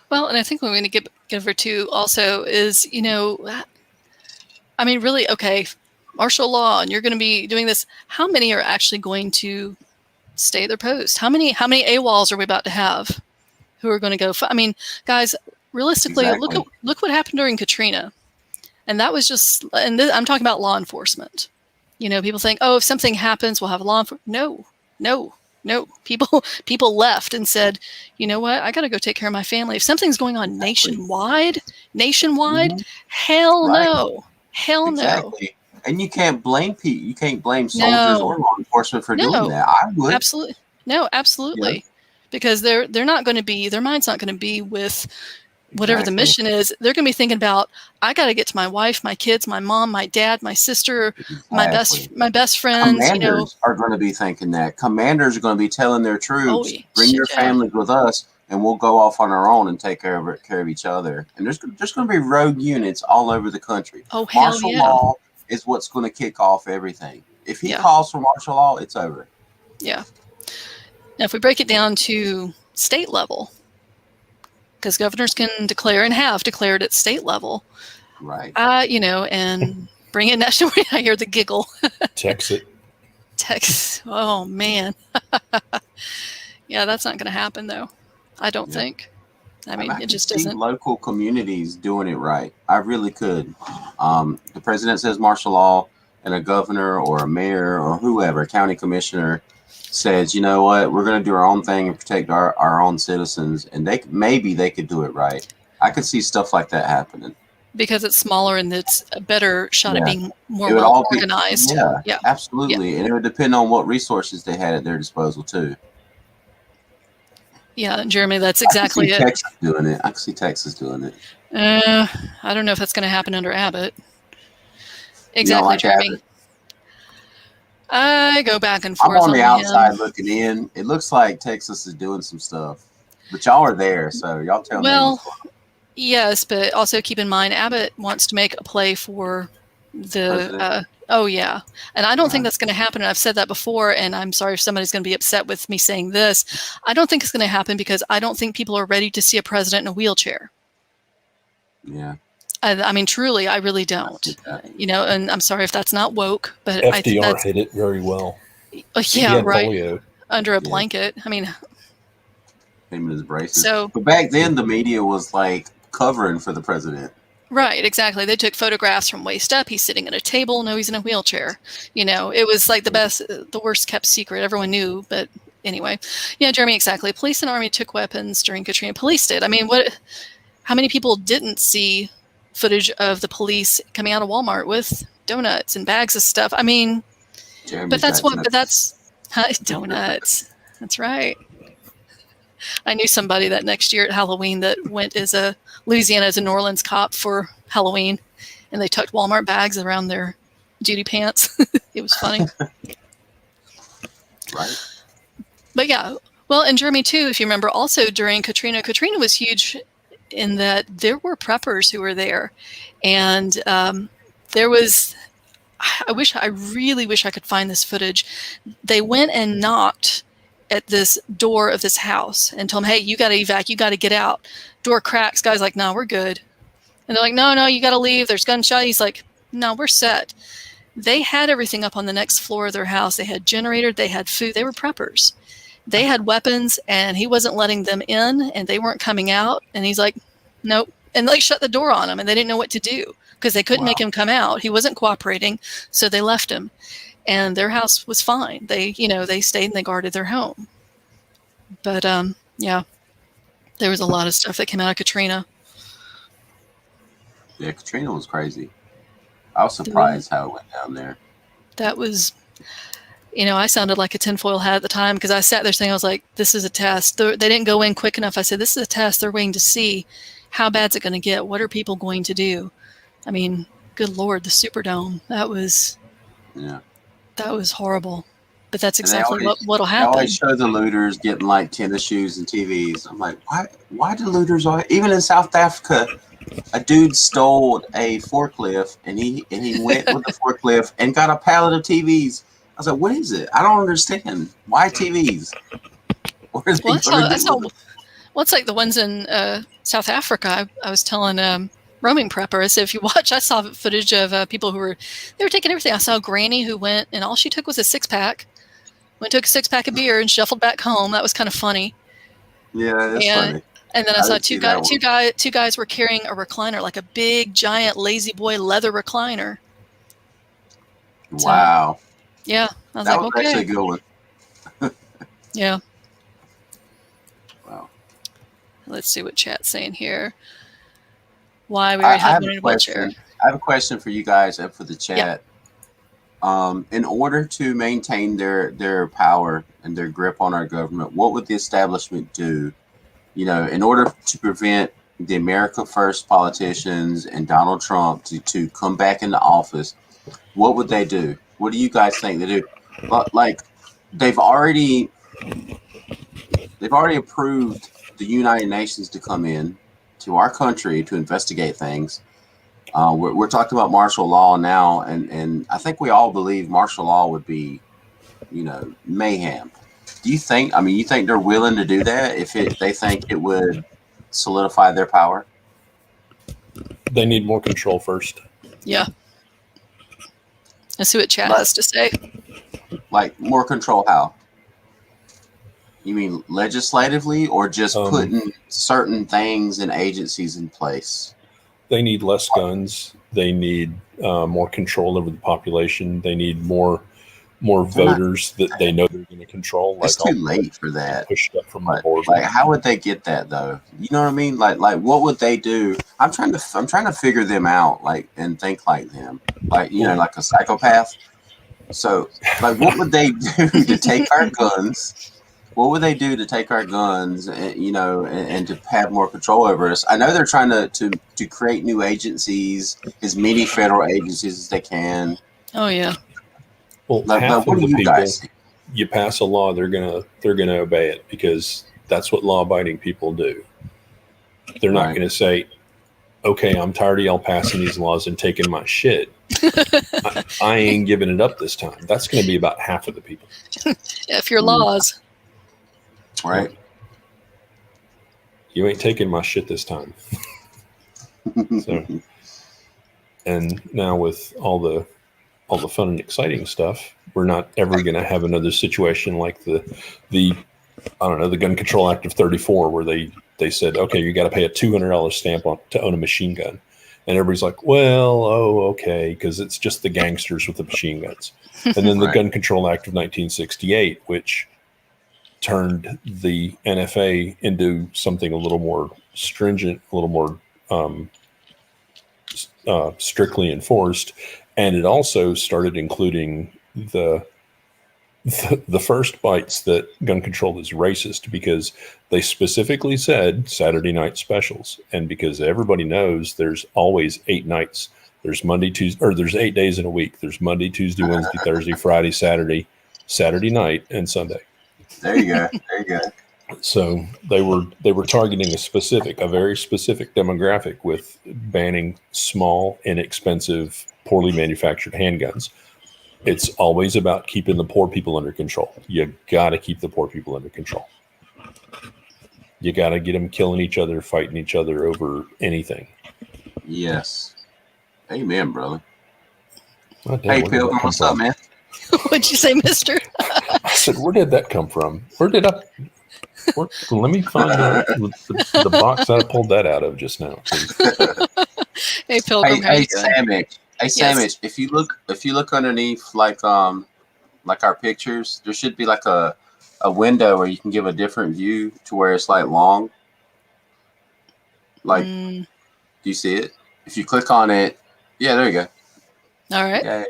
S1: Well, and I think what we're going to get over to also is, I mean, really, okay, martial law, and you're going to be doing this. How many are actually going to stay at their post? How many AWOLs are we about to have who are going to go? I mean, guys, realistically, look what happened during Katrina. And that was just, I'm talking about law enforcement. People think, oh, if something happens, we'll have law enforcement. No. People left and said, you know what? I got to go take care of my family. If something's going on nationwide, hell no. Hell no.
S3: And you can't blame people. You can't blame soldiers or law enforcement for doing that. I would.
S1: Absolutely. No, absolutely. Yeah. Because they're not going to be, their mind's not going to be with whatever the mission is. They're going to be thinking about, I got to get to my wife, my kids, my mom, my dad, my sister, my best friends.
S3: Commanders are going to be thinking that. Commanders are going to be telling their troops, bring your families with us, and we'll go off on our own and take care of each other. And there's going to be rogue units all over the country.
S1: Oh, hell
S3: martial law is what's going to kick off everything. If he calls for martial law, it's over.
S1: Yeah. Now, if we break it down to state level, because governors can declare and have declared at state level,
S3: right?
S1: And bring in national. I hear the giggle. Texas. Oh man. Yeah, that's not going to happen though. I don't think. I mean, it just doesn't.
S3: Local communities doing it right. I really could. The president says martial law, and a governor or a mayor or whoever, county commissioner, says, you know what, we're going to do our own thing and protect our own citizens, and maybe they could do it right. I could see stuff like that happening
S1: because it's smaller and it's a better shot at being more well organized.
S3: Yeah, absolutely, and it would depend on what resources they had at their disposal too.
S1: Yeah, Jeremy, that's exactly it.
S3: I can see Texas doing it.
S1: I don't know if that's going to happen under Abbott. Exactly, Jeremy. Abbott. I go back and forth.
S3: I'm on the outside looking in. It looks like Texas is doing some stuff, but y'all are there, so y'all tell me.
S1: Well, yes, but also keep in mind Abbott wants to make a play for the. And I don't think that's going to happen. And I've said that before, and I'm sorry if somebody's going to be upset with me saying this. I don't think it's going to happen because I don't think people are ready to see a president in a wheelchair.
S3: Yeah.
S1: I mean, truly, I really don't. And I'm sorry if that's not woke, but
S2: FDR
S1: I think that's,
S2: hit it very well.
S1: Yeah, right. Polio. Under a blanket. I mean,
S3: him in his braces.
S1: So,
S3: but back then, the media was like covering for the president.
S1: Right, exactly. They took photographs from waist up. He's sitting at a table. No, he's in a wheelchair. It was like the worst kept secret. Everyone knew, but anyway. Yeah, Jeremy, exactly. Police and Army took weapons during Katrina. Police did. I mean, how many people didn't see footage of the police coming out of Walmart with donuts and bags of stuff? I mean, donuts. That's right. I knew somebody that next year at Halloween that went as a Louisiana as a New Orleans cop for Halloween, and they tucked Walmart bags around their duty pants. It was funny.
S3: Right.
S1: But yeah, well, and Jeremy too, if you remember, also during Katrina was huge in that there were preppers who were there, and there was. I really wish I could find this footage. They went and knocked at this door of this house and told him, hey, you got to evac, you got to get out. Door cracks. Guy's like, no, we're good. And they're like, no, you got to leave. There's gunshot. He's like, no, we're set. They had everything up on the next floor of their house. They had generator. They had food. They were preppers. They had weapons, and he wasn't letting them in, and they weren't coming out. And he's like, nope. And they shut the door on him, and they didn't know what to do because they couldn't make him come out. He wasn't cooperating, so they left him. And their house was fine. They stayed and they guarded their home. But, yeah, there was a lot of stuff that came out of Katrina.
S3: Yeah, Katrina was crazy. I was surprised how it went down there.
S1: That was, I sounded like a tinfoil hat at the time because I sat there saying, I was like, this is a test. They didn't go in quick enough. I said, this is a test. They're waiting to see how bad's it going to get. What are people going to do? I mean, good Lord, the Superdome. That was horrible. But that's exactly what'll happen.
S3: They always show the looters getting like tennis shoes and TVs. I'm like, why do looters even in South Africa? A dude stole a forklift and he went with the forklift and got a pallet of TVs. I was like, what is it? I don't understand. Why TVs?
S1: It's like the ones in South Africa. I was telling roaming prepper, I said, if you watch, I saw footage of people they were taking everything. I saw a granny who went and all she took was a 6-pack. Took a 6-pack of beer and shuffled back home. That was kind of funny.
S3: Yeah, that's funny.
S1: And then I saw two guys were carrying a recliner, like a big, giant Lazy Boy leather recliner.
S3: Wow.
S1: So, yeah. I was
S3: that
S1: like,
S3: was
S1: okay.
S3: actually a good one.
S1: Yeah.
S3: Wow.
S1: Let's see what chat's saying here. Why we already have one in a wheelchair.
S3: I have a question for you guys and for the chat. Yeah. In order to maintain their power and their grip on our government, what would the establishment do? In order to prevent the America First politicians and Donald Trump to come back into office, what would they do? What do you guys think they do? Like, they've already approved the United Nations to come in to our country to investigate things. We're talking about martial law now, and I think we all believe martial law would be, mayhem. Do you think? You think they're willing to do that if they think it would solidify their power?
S2: They need more control first.
S1: Yeah. Let's see what chat has to say.
S3: Like more control? How? You mean legislatively, or just putting certain things and agencies in place?
S2: They need less guns. They need more control over the population. They need more voters that they know they're going to control.
S3: It's too late for that.
S2: Pushed up from the board.
S3: Like, how would they get that though? You know what I mean? Like, what would they do? I'm trying to figure them out, and think like them, like like a psychopath. So, like, what would they do to take our guns? What would they do to take our guns, and to have more control over us? I know they're trying to create new agencies, as many federal agencies as they can.
S1: Oh yeah.
S2: Well, half of the people, you pass a law, they're gonna obey it because that's what law-abiding people do. They're not going to say, "Okay, I'm tired of y'all passing these laws and taking my shit. I ain't giving it up this time." That's going to be about half of the people.
S1: If your laws,
S3: right?
S2: You ain't taking my shit this time. So, and now with all the fun and exciting stuff, we're not ever going to have another situation like the Gun Control Act of 34, where they said, okay, you got to pay a $200 stamp to own a machine gun. And everybody's like, well, okay, because it's just the gangsters with the machine guns. And then the Gun Control Act of 1968, which turned the NFA into something a little more stringent, a little more strictly enforced. And it also started including the first bites that gun control is racist, because they specifically said Saturday night specials. And because everybody knows there's always 8 nights. There's Monday, Tuesday, or there's 8 days in a week. There's Monday, Tuesday, Wednesday, Thursday, Friday, Saturday night, and Sunday.
S3: There you go.
S2: So they were targeting a very specific demographic with banning small, inexpensive, poorly manufactured handguns. It's always about keeping the poor people under control. You got to keep the poor people under control. You got to get them killing each other, fighting each other over anything.
S3: Yes. Amen, brother.
S2: Oh, damn,
S3: Hey, Pilgrim, what's up, man?
S1: What'd you say, mister?
S2: I said, where did that come from? Let me find the box I pulled that out of just now.
S1: Hey, Pilgrim, how you doing?
S3: Sandwich. Hey,
S1: Yes.
S3: Sandwich. If you look underneath, like our pictures, there should be like a window where you can give a different view to where it's like long. Like, do you see it? If you click on it, yeah, there you go.
S1: All right.
S3: Yeah.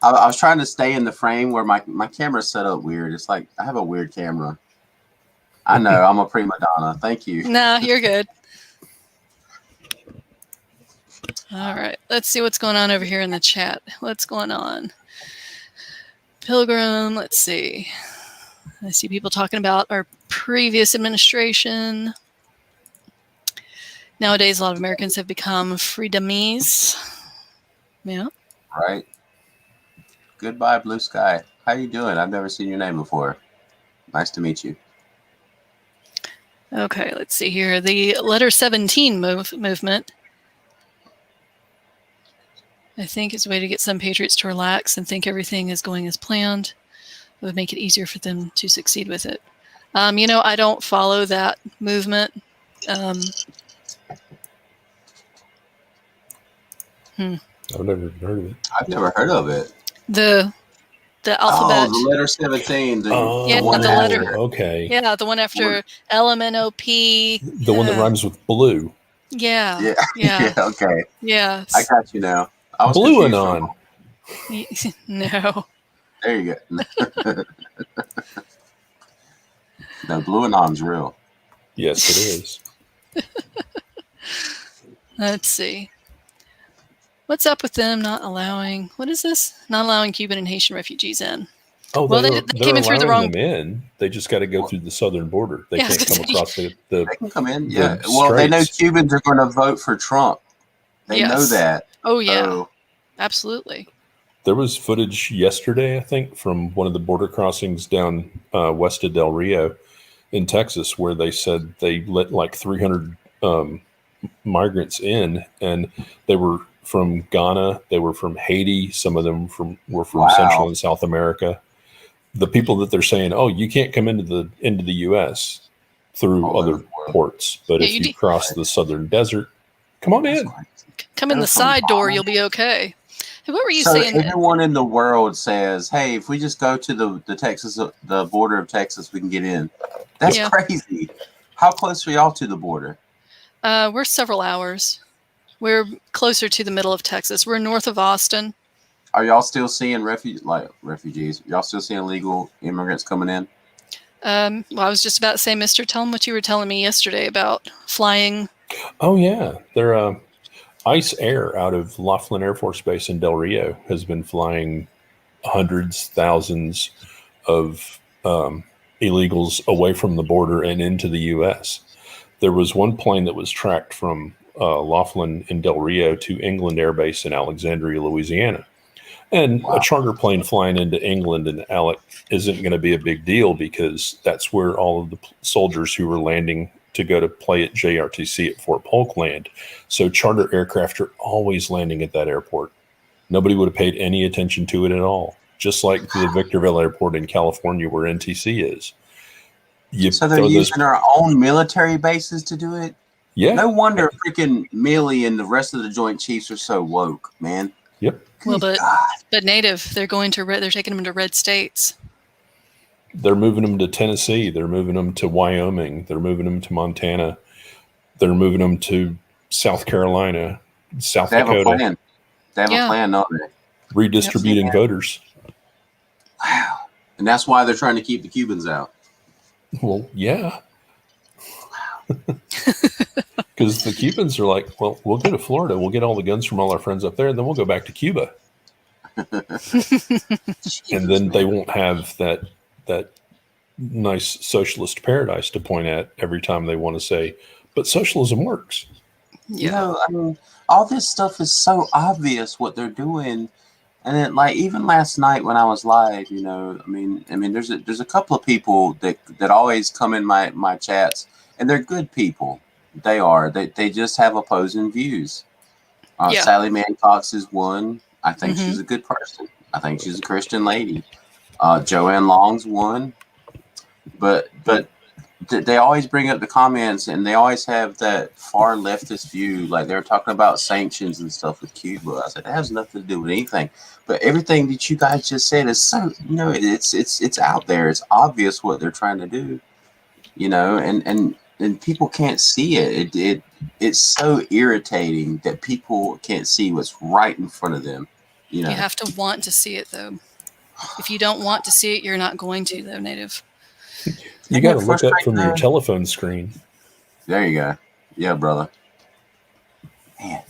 S3: I was trying to stay in the frame where my camera's set up weird. It's like I have a weird camera. I know, I'm a prima donna. Thank you.
S1: No, you're good. All right. Let's see what's going on over here in the chat. What's going on? Pilgrim, let's see. I see people talking about our previous administration. Nowadays, a lot of Americans have become freedomies. Yeah.
S3: Right. Goodbye, blue sky. How you doing? I've never seen your name before. Nice to meet you.
S1: Okay, let's see here. The letter 17 movement, I think, is a way to get some patriots to relax and think everything is going as planned. It would make it easier for them to succeed with it. I don't follow that movement.
S2: I've never heard of it.
S3: I've never heard of it.
S1: The alphabet.
S3: Oh, the letter 17.
S1: The letter.
S2: Okay.
S1: Yeah, the one after LMNOP.
S2: The one that rhymes with blue.
S1: Yeah.
S3: Yeah. Okay.
S1: Yeah.
S3: I got you now. I was
S2: Blue Anon.
S1: No.
S3: There you go. No, Blue Anon's real.
S2: Yes, it is.
S1: Let's see. What's up with them not allowing? What is this? Not allowing Cuban and Haitian refugees in.
S2: Oh,
S1: well, they came in through the wrong.
S2: Them in. They just got to go through the southern border. They can't come across the.
S3: They can come in. Yeah. Well, they know Cubans are going to vote for Trump. They know that.
S1: Oh yeah. Absolutely.
S2: There was footage yesterday, I think, from one of the border crossings down west of Del Rio in Texas, where they said they let like 300 migrants in, and they were from Ghana, they were from Haiti, some of them were from Central and South America. The people that they're saying, oh, you can't come into the U.S. through other ports, but if you cross the southern desert, come on in.
S1: Come in the side door, you'll be okay. Hey, what were you saying?
S3: Everyone in the world says, hey, if we just go to the border of Texas, we can get in. That's crazy. How close are y'all to the border?
S1: We're several hours. We're closer to the middle of Texas. We're north of Austin.
S3: Are y'all still seeing refugees? Y'all still seeing illegal immigrants coming in?
S1: Well, I was just about to say, mister, tell them what you were telling me yesterday about flying.
S2: Oh, yeah. They're ICE Air out of Laughlin Air Force Base in Del Rio has been flying hundreds, thousands of illegals away from the border and into the U.S. There was one plane that was tracked from Laughlin in Del Rio to England Air Base in Alexandria, Louisiana. And a charter plane flying into England and Alec isn't going to be a big deal because that's where all of the soldiers who were landing to go to play at JRTC at Fort Polk land. So charter aircraft are always landing at that airport. Nobody would have paid any attention to it at all. Just like the Victorville Airport in California where NTC is.
S3: So they're using our own military bases to do it?
S2: Yeah.
S3: No wonder freaking Milley and the rest of the Joint Chiefs are so woke, man.
S2: Yep.
S1: Well, but native, they're taking them to red states.
S2: They're moving them to Tennessee. They're moving them to Wyoming. They're moving them to Montana. They're moving them to South Carolina, South Dakota.
S3: They have a plan, don't they?
S2: Redistributing voters.
S3: Wow. And that's why they're trying to keep the Cubans out.
S2: Well, yeah. Because the Cubans are like, well, we'll go to Florida. We'll get all the guns from all our friends up there, and then we'll go back to Cuba. And then they won't have that nice socialist paradise to point at every time they want to say, but socialism works.
S3: Yeah. I mean, all this stuff is so obvious what they're doing. And then, like, even last night when I was live, I mean, there's a couple of people that always come in my chats, and they're good people. They are. They just have opposing views.
S1: Yeah.
S3: Sally Mancox is one. I think
S1: Mm-hmm.
S3: she's a good person. I think she's a Christian lady. Joanne Long's one. But they always bring up the comments, and they always have that far leftist view. Like, they're talking about sanctions and stuff with Cuba. I said, that has nothing to do with anything. But everything that you guys just said is so, it's out there. It's obvious what they're trying to do, and people can't see it. It's so irritating that people can't see what's right in front of them.
S1: You have to want to see it, though. If you don't want to see it, you're not going to, though, Native.
S2: You got to look up from your telephone screen.
S3: There you go. Yeah, brother. Man,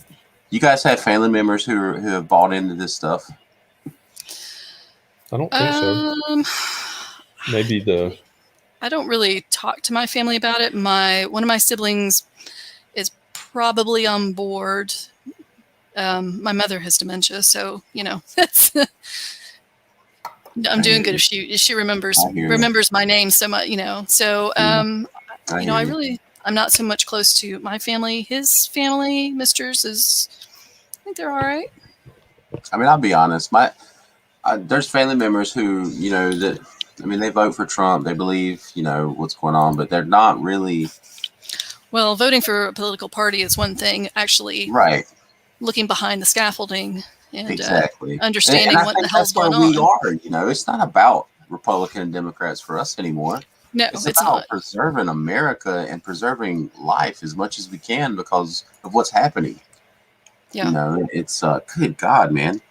S3: you guys have family members who have bought into this stuff?
S2: I don't think so. Maybe
S1: I don't really talk to my family about it. One of my siblings is probably on board. My mother has dementia, so that's. I'm doing good if she remembers my name so much, So I'm not so much close to my family. His family, Mister's, I think they're all right.
S3: I mean, I'll be honest. There's family members who they vote for Trump. They believe what's going on, but they're not really.
S1: Well, voting for a political party is one thing. Actually,
S3: right.
S1: Looking behind the scaffolding. And,
S3: exactly.
S1: Understanding what the hell's going on.
S3: We are. It's not about Republican and Democrats for us anymore.
S1: No,
S3: it's about preserving America and preserving life as much as we can because of what's happening.
S1: Yeah.
S3: It's good God, man.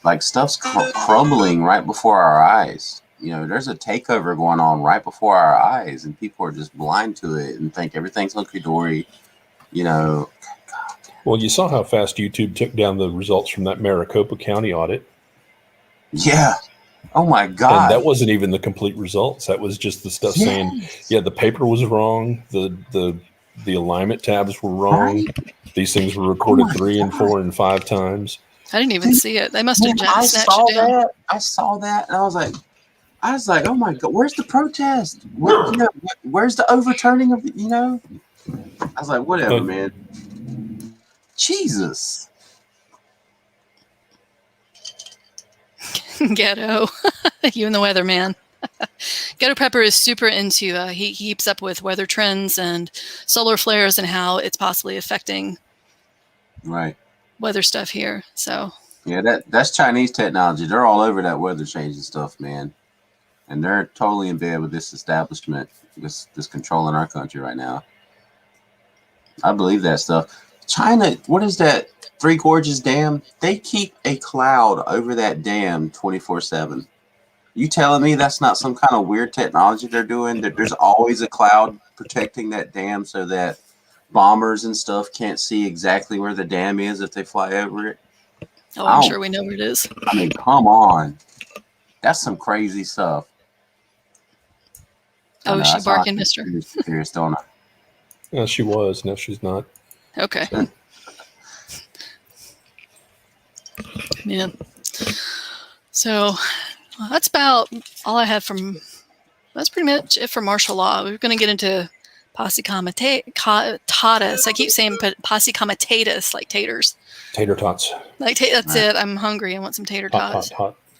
S3: Like, stuff's crumbling right before our eyes. There's a takeover going on right before our eyes, and people are just blind to it and think everything's hunky-dory.
S2: Well, you saw how fast YouTube took down the results from that Maricopa County audit.
S3: Yeah. Oh, my God.
S2: And that wasn't even the complete results. That was just the stuff saying, the paper was wrong. The alignment tabs were wrong. Right. These things were recorded 3 and 4 and 5 times.
S1: I didn't even see it. They must have snatched it down.
S3: I saw that, and I was like, oh, my God, where's the protest? Where's the overturning of the, I was like, whatever, man. Jesus.
S1: Ghetto. You and the weather, man. Ghetto Prepper is super into, he keeps up with weather trends and solar flares and how it's possibly affecting weather stuff here. So
S3: yeah, that's Chinese technology. They're all over that weather changing stuff, man. And they're totally in bed with this establishment, this controlling our country right now. I believe that stuff. China, what is that? Three Gorges Dam? They keep a cloud over that dam 24/7. You telling me that's not some kind of weird technology they're doing? That there's always a cloud protecting that dam so that bombers and stuff can't see exactly where the dam is if they fly over it?
S1: Oh, I'm sure we know where it is.
S3: I mean, come on. That's some crazy stuff.
S1: Oh, is she barking, Mister?
S3: Serious, don't I?
S2: Yeah, she was. No, she's not.
S1: Okay. Yeah. So that's about all I have that's pretty much it for martial law. We're going to get into posse comitatus. I keep saying posse comitatus, like taters.
S2: Tater tots.
S1: Like, that's it. I'm hungry. I want some tater tots.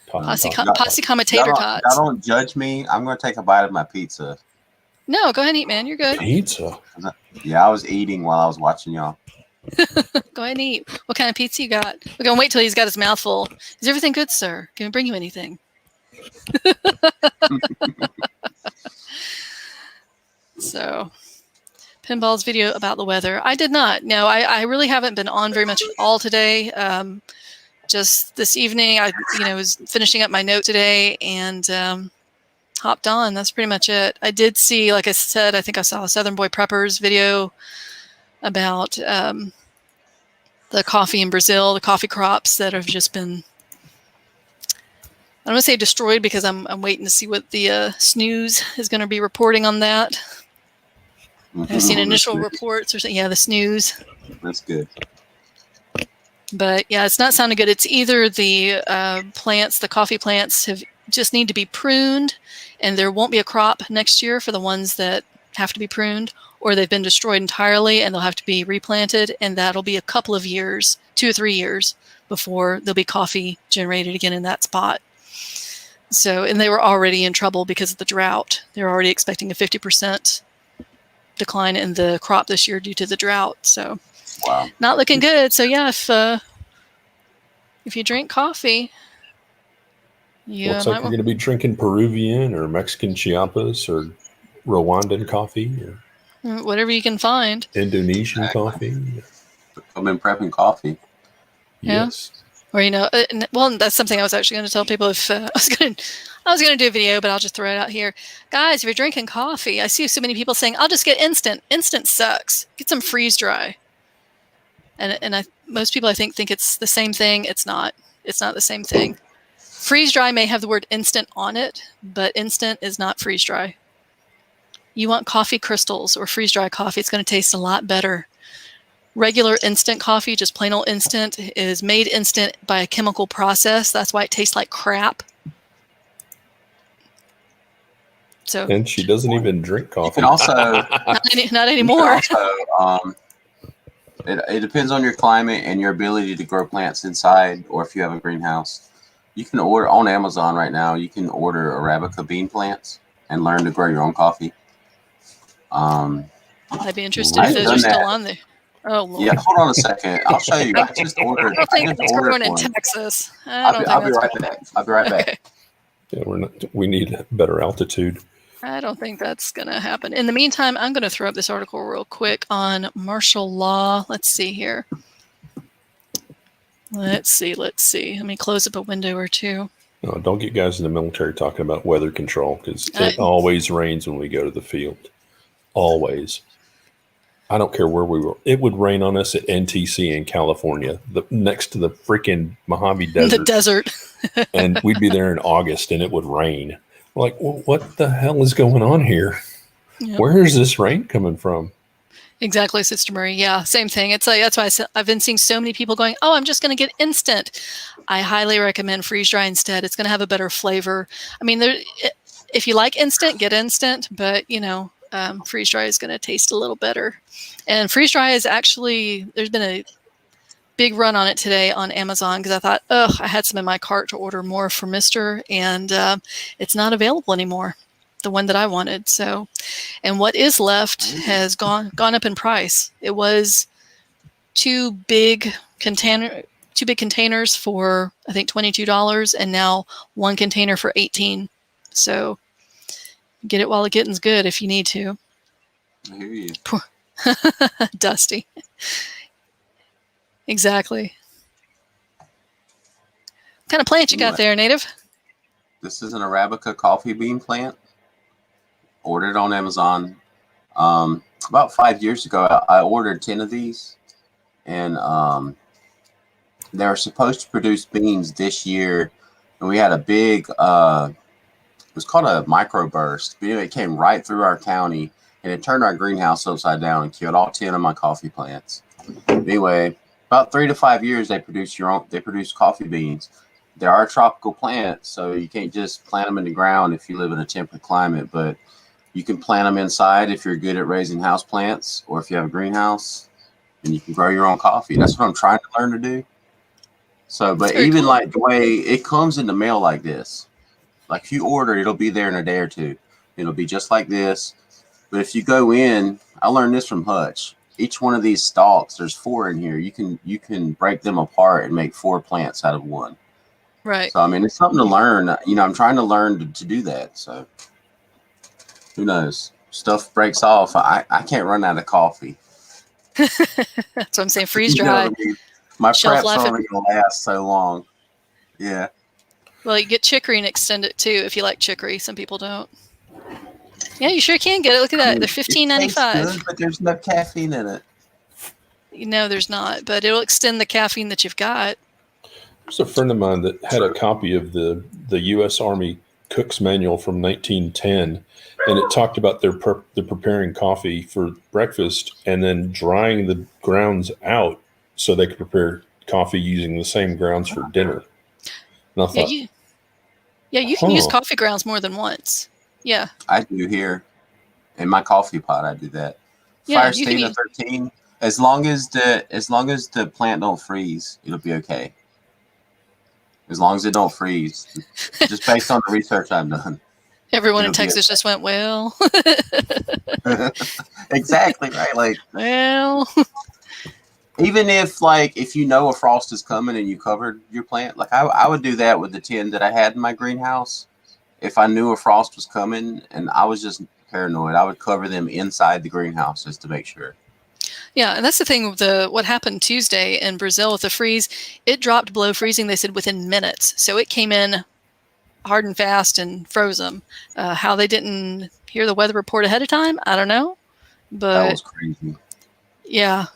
S1: Posse comitator tots.
S3: Y'all don't judge me. I'm going to take a bite of my pizza.
S1: No, go ahead and eat, man. You're good.
S2: Pizza?
S3: Yeah, I was eating while I was watching y'all.
S1: Go ahead and eat. What kind of pizza you got? We're going to wait till he's got his mouth full. Is everything good, sir? Can we bring you anything? So, Pinball's video about the weather. I did not. No, I really haven't been on very much at all today. Just this evening, I was finishing up my note today and hopped on. That's pretty much it. I did see, like I said, I think I saw a Southern Boy Preppers video about the coffee in Brazil, the coffee crops that have just been, I don't want to say destroyed because I'm waiting to see what the snooze is going to be reporting on that. I've seen initial reports or something. Yeah, the snooze.
S3: That's good.
S1: But yeah, it's not sounding good. It's either the plants, the coffee plants just need to be pruned, and there won't be a crop next year for the ones that have to be pruned, or they've been destroyed entirely and they'll have to be replanted, and that'll be a couple of years, 2 or 3 years, before there'll be coffee generated again in that spot. So, and they were already in trouble because of the drought. They're already expecting a 50% decline in the crop this year due to the drought. So,
S3: wow,
S1: not looking good. So yeah, if you drink coffee,
S2: looks like you're going to be drinking Peruvian or Mexican Chiapas or Rwandan coffee or
S1: whatever you can find.
S2: Indonesian coffee.
S3: I've been prepping coffee.
S2: Yes.
S1: Or well, that's something I was actually going to tell people. If I was going to do a video, but I'll just throw it out here, guys. If you're drinking coffee, I see so many people saying, "I'll just get instant." Instant sucks. Get some freeze dry. And most people I think it's the same thing. It's not. It's not the same thing. Freeze dry may have the word instant on it, but instant is not freeze dry. You want coffee crystals or freeze dry coffee. It's going to taste a lot better. Regular instant coffee, just plain old instant, is made instant by a chemical process. That's why it tastes like crap. So,
S2: and she doesn't even drink coffee.
S3: You can also
S1: not anymore.
S3: It depends on your climate and your ability to grow plants inside, or if you have a greenhouse. You can order on Amazon right now. You can order Arabica bean plants and learn to grow your own coffee.
S1: I'd be interested if those are still on there. Oh, Lord.
S3: Yeah, hold on a second. I'll show you. I just ordered.
S1: I don't think it's growing in Texas.
S3: I'll be right back. I'll be right back.
S2: Yeah, we need better altitude.
S1: I don't think that's going to happen. In the meantime, I'm going to throw up this article real quick on martial law. Let's see here. Let's see. Let me close up a window or two.
S2: No, don't get guys in the military talking about weather control, because it always rains when we go to the field. Always. I don't care where we were. It would rain on us at NTC in California, next to the freaking Mojave Desert.
S1: The desert.
S2: And we'd be there in August and it would rain. We're like, well, what the hell is going on here? Yep. Where is this rain coming from?
S1: Exactly, Sister Marie. Yeah, same thing. It's like, that's why I've been seeing so many people going, "Oh, I'm just going to get instant." I highly recommend freeze dry instead. It's going to have a better flavor. I mean, if you like instant, get instant, but freeze dry is going to taste a little better. And freeze dry is actually, there's been a big run on it today on Amazon, because I thought, I had some in my cart to order more for Mr. And it's not available anymore, the one that I wanted. So, and what is left has gone up in price. It was two big containers for, I think, $22, and now one container for $18. So get it while the getting's good if you need to.
S3: I hear you.
S1: Dusty. Exactly. What kind of plant you got there, Native?
S3: This is an Arabica coffee bean plant. Ordered on Amazon. About 5 years ago, I ordered 10 of these. And they're supposed to produce beans this year. And we had a big, it was called a microburst. But anyway, it came right through our county. And it turned our greenhouse upside down and killed all 10 of my coffee plants. Anyway, about 3 to 5 years, they produce coffee beans. They are tropical plants, so you can't just plant them in the ground if you live in a temperate climate, but you can plant them inside if you're good at raising house plants, or if you have a greenhouse, and you can grow your own coffee. That's what I'm trying to learn to do. So, but even cool. Like the way it comes in the mail like this, like if you order, it'll be there in a day or two. It'll be just like this. But if you go in, I learned this from Hutch. Each one of these stalks, there's 4 in here. You can break them apart and make 4 plants out of one.
S1: Right.
S3: So, I mean, it's something to learn. I'm trying to learn to do that. So, who knows? Stuff breaks off. I can't run out of coffee.
S1: That's what I'm saying. Freeze dry.
S3: I mean? My prep's only going to last so long. Yeah.
S1: Well, you get chicory and extend it, too, if you like chicory. Some people don't. Yeah, you sure can get it. Look at that. They're $15.95.
S3: But there's no caffeine in it.
S1: No, there's not. But it'll extend the caffeine that you've got.
S2: There's a friend of mine that had a copy of the U.S. Army Cook's Manual from 1910, and it talked about their preparing coffee for breakfast and then drying the grounds out so they could prepare coffee using the same grounds for dinner. And I thought,
S1: you can use coffee grounds more than once. Yeah.
S3: I do here. In my coffee pot, I do that.
S1: Yeah,
S3: Fire state of 13. As long as the plant don't freeze, it'll be okay. As long as it don't freeze, just based on the research I've done.
S1: Everyone in Texas just went, well.
S3: Exactly right. Like,
S1: well,
S3: even if you know a frost is coming and you covered your plant, like I would do that with the tin that I had in my greenhouse. If I knew a frost was coming and I was just paranoid, I would cover them inside the greenhouse just to make sure.
S1: Yeah, and that's the thing with what happened Tuesday in Brazil with the freeze. It dropped below freezing, they said, within minutes. So it came in hard and fast and froze them. How they didn't hear the weather report ahead of time, I don't know. But
S3: that was crazy.
S1: Yeah,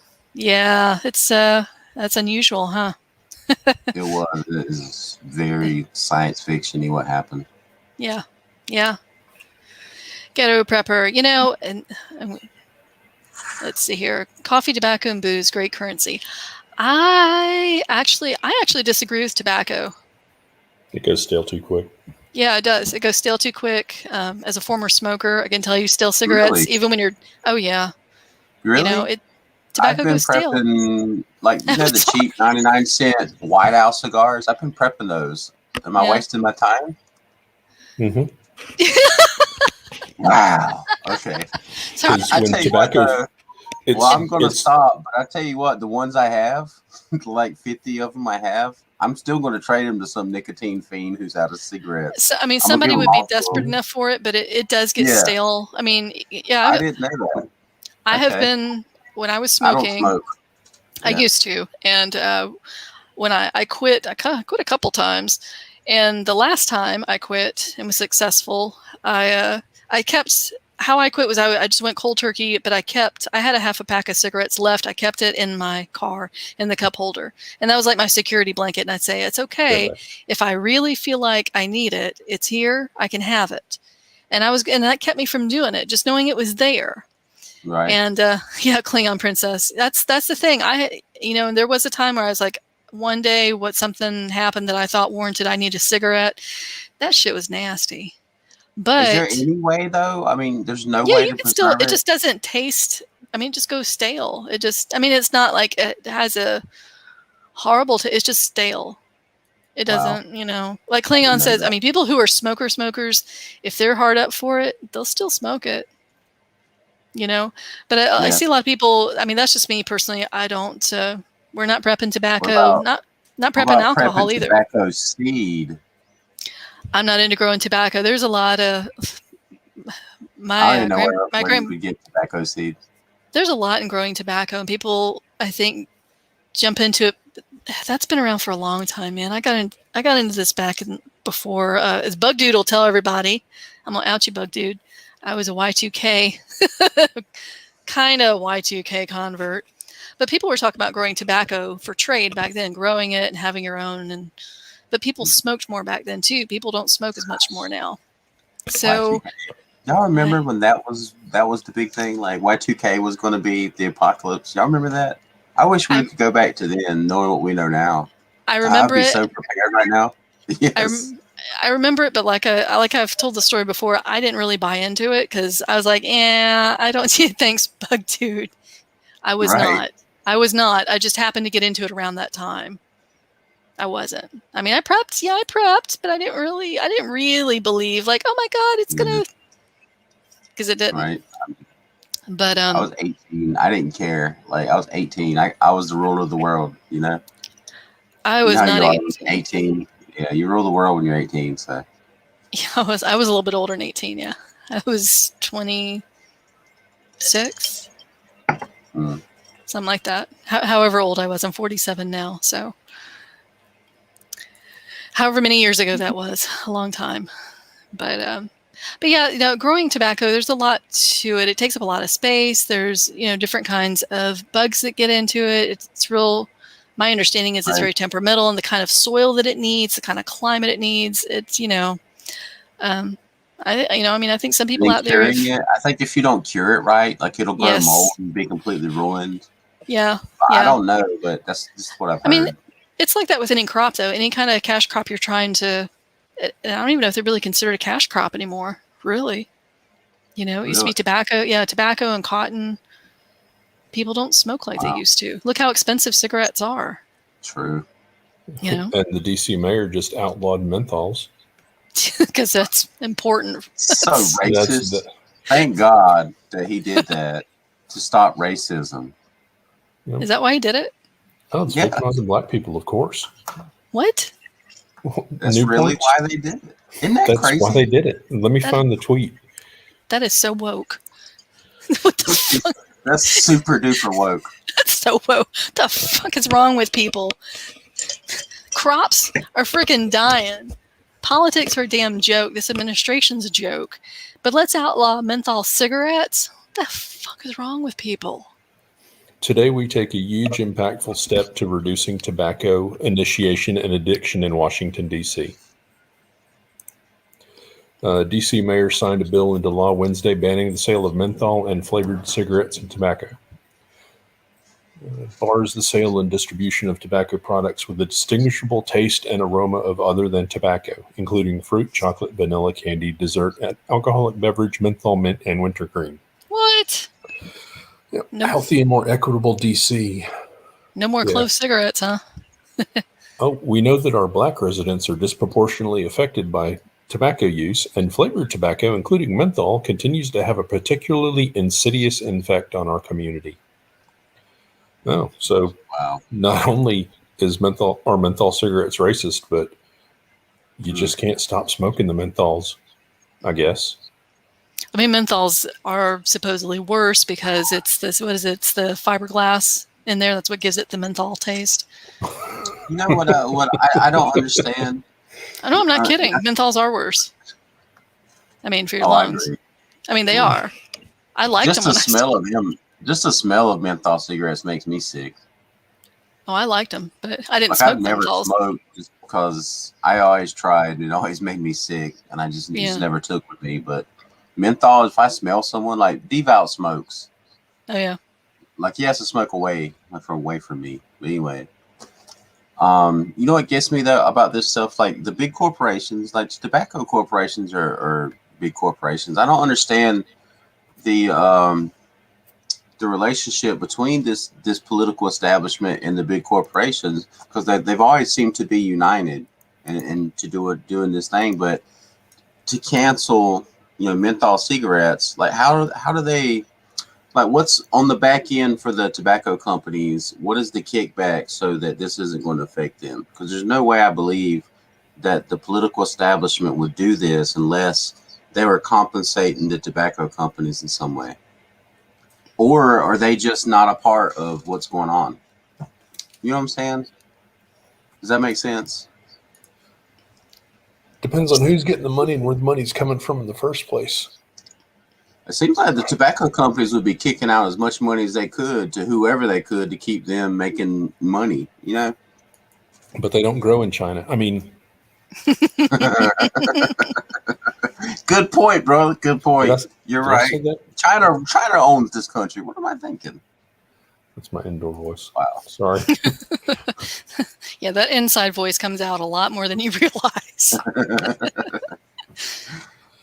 S1: it's that's unusual, huh?
S3: It was. It is very science fiction-y what happened.
S1: Yeah. Ghetto prepper, and let's see here. Coffee, tobacco, and booze, great currency. I actually disagree with tobacco.
S2: It goes stale too quick.
S1: Yeah, it does. It goes stale too quick. As a former smoker, I can tell you, stale cigarettes, even when you're. Oh yeah.
S3: Really?
S1: Tobacco
S3: I've been
S1: goes stale.
S3: prepping, the cheap 99-cent White Owl cigars. I've been prepping those. Am I wasting my time?
S2: Mm-hmm.
S3: Wow. Okay.
S1: So
S3: I tell you what, I'm going to stop. But I tell you what, the ones I have, like 50 of them I have, I'm still going to trade them to some nicotine fiend who's out of cigarettes.
S1: So, I mean, somebody would be desperate enough for it, but it does get stale. I mean, yeah.
S3: I didn't know that.
S1: I have been, when I was smoking,
S3: I don't smoke.
S1: I used to. And when I quit a couple times. And the last time I quit and was successful, I kept, how I quit was I just went cold turkey, but I had a half a pack of cigarettes left. I kept it in my car in the cup holder. And that was like my security blanket. And I'd say, it's okay. If I really feel like I need it, it's here, I can have it. And that kept me from doing it, just knowing it was there.
S3: Right.
S1: And Klingon princess. That's the thing. And there was a time where I was like, one day something happened that I thought warranted I need a cigarette. That shit was nasty. But
S3: is there any way though? I mean, there's no way
S1: you
S3: to
S1: can still.
S3: it.
S1: It just doesn't taste. I mean, it just goes stale. It's not like it has a horrible taste. It's just stale. It doesn't, like Klingon says. I mean, people who are smokers, if they're hard up for it, they'll still smoke it. But I see a lot of people. I mean, that's just me personally. I don't. We're not prepping tobacco. Not prepping alcohol
S3: prepping
S1: either.
S3: Tobacco seed.
S1: I'm not into growing tobacco. There's a lot of
S3: I don't know where we get tobacco seed.
S1: There's a lot in growing tobacco, and people, I think, jump into it. That's been around for a long time, man. I got into this before. As Bug Dude will tell everybody, I'm gonna out you, Bug Dude. I was a Y2K, kind of Y2K convert. But people were talking about growing tobacco for trade back then, growing it and having your own. But people smoked more back then too. People don't smoke as much more now. So,
S3: y'all remember when that was the big thing? Like Y2K was going to be the apocalypse. Y'all remember that? I wish we could go back to then, knowing what we know now.
S1: I remember it.
S3: I'd be so prepared right now. Yes.
S1: I remember it, but like I've told the story before, I didn't really buy into it because I was like, I don't see it. Thanks, Bug Dude. I was not. I just happened to get into it around that time. I wasn't. I mean, I prepped. Yeah, I prepped, but I didn't really believe like, oh my God, it's gonna, because it didn't.
S3: Right.
S1: But
S3: I was 18. I didn't care. Like I was 18. I was the ruler of the world.
S1: I was not
S3: 18. Yeah, you rule the world when you're 18. So.
S1: Yeah, I was a little bit older than 18. Yeah, I was 26. Something like that. However old I was, I'm 47 now. So, however many years ago that was, a long time. But yeah, growing tobacco, there's a lot to it. It takes up a lot of space. There's different kinds of bugs that get into it. It's real. My understanding is it's very temperamental, and the kind of soil that it needs, the kind of climate it needs. It's I think some people out there.
S3: I think if you don't cure it right, like it'll go mold and be completely ruined.
S1: Yeah.
S3: I don't know, but that's just what I've heard.
S1: I mean, it's like that with any crop, though. Any kind of cash crop you're trying to, I don't even know if they're really considered a cash crop anymore, really. You know, it used to be tobacco. Yeah, tobacco and cotton. People don't smoke like they used to. Look how expensive cigarettes are.
S3: True.
S1: You know?
S2: And the DC mayor just outlawed menthols.
S1: Because that's important.
S3: So racist. Thank God that he did that to stop racism.
S1: Yep. Is that why he did it?
S2: Oh, it's victimizing black people, of course.
S1: What?
S3: That's really why they did it. Isn't that crazy?
S2: That's why they did it. Let me find the tweet.
S1: That is so woke. What the fuck?
S3: That's super duper woke.
S1: That's so woke. What the fuck is wrong with people? Crops are freaking dying. Politics are a damn joke. This administration's a joke. But let's outlaw menthol cigarettes? What the fuck is wrong with people?
S2: Today, we take a huge, impactful step to reducing tobacco initiation and addiction in Washington, D.C. D.C. mayor signed a bill into law Wednesday banning the sale of menthol and flavored cigarettes and tobacco. Bars the sale and distribution of tobacco products with a distinguishable taste and aroma of other than tobacco, including fruit, chocolate, vanilla, candy, dessert, alcoholic beverage, menthol, mint, and wintergreen.
S1: What?
S2: Yep. No. Healthy and more equitable DC.
S1: No more clove cigarettes, huh?
S2: Oh, we know that our black residents are disproportionately affected by tobacco use, and flavored tobacco, including menthol, continues to have a particularly insidious effect on our community. Oh, so not only is menthol cigarettes racist, but you just can't stop smoking the menthols, I guess.
S1: I mean, menthols are supposedly worse because it's this, what is it? It's the fiberglass in there. That's what gives it the menthol taste.
S3: You know what I don't understand?
S1: I know, I'm not kidding. Menthols are worse. I mean, for your lungs. I mean, they are. I like them.
S3: Just the smell of menthol cigarettes makes me sick.
S1: Oh, I liked them, but I didn't smoke
S3: I've never smoked just because I always tried and it always made me sick, and I just never took with me. But menthol, if I smell someone, like Devout smokes.
S1: Oh yeah.
S3: Like he has to smoke away from me. But anyway, you know what gets me though about this stuff? Like the big corporations, like tobacco corporations are big corporations. I don't understand the relationship between this political establishment and the big corporations, because they've always seemed to be united and to doing this thing. But to cancel, menthol cigarettes, like how do they, like what's on the back end for the tobacco companies? What is the kickback so that this isn't going to affect them? Because there's no way I believe that the political establishment would do this unless they were compensating the tobacco companies in some way. Or are they just not a part of what's going on? You know what I'm saying? Does that make sense?
S2: Depends on who's getting the money and where the money's coming from in the first place.
S3: It seems like the tobacco companies would be kicking out as much money as they could to whoever they could to keep them making money, But
S2: they don't grow in China. I mean...
S3: Good point, bro. Good point. You're right. China owns this country. What am I thinking?
S2: That's my indoor voice.
S3: Wow.
S2: Sorry.
S1: Yeah, that inside voice comes out a lot more than you realize.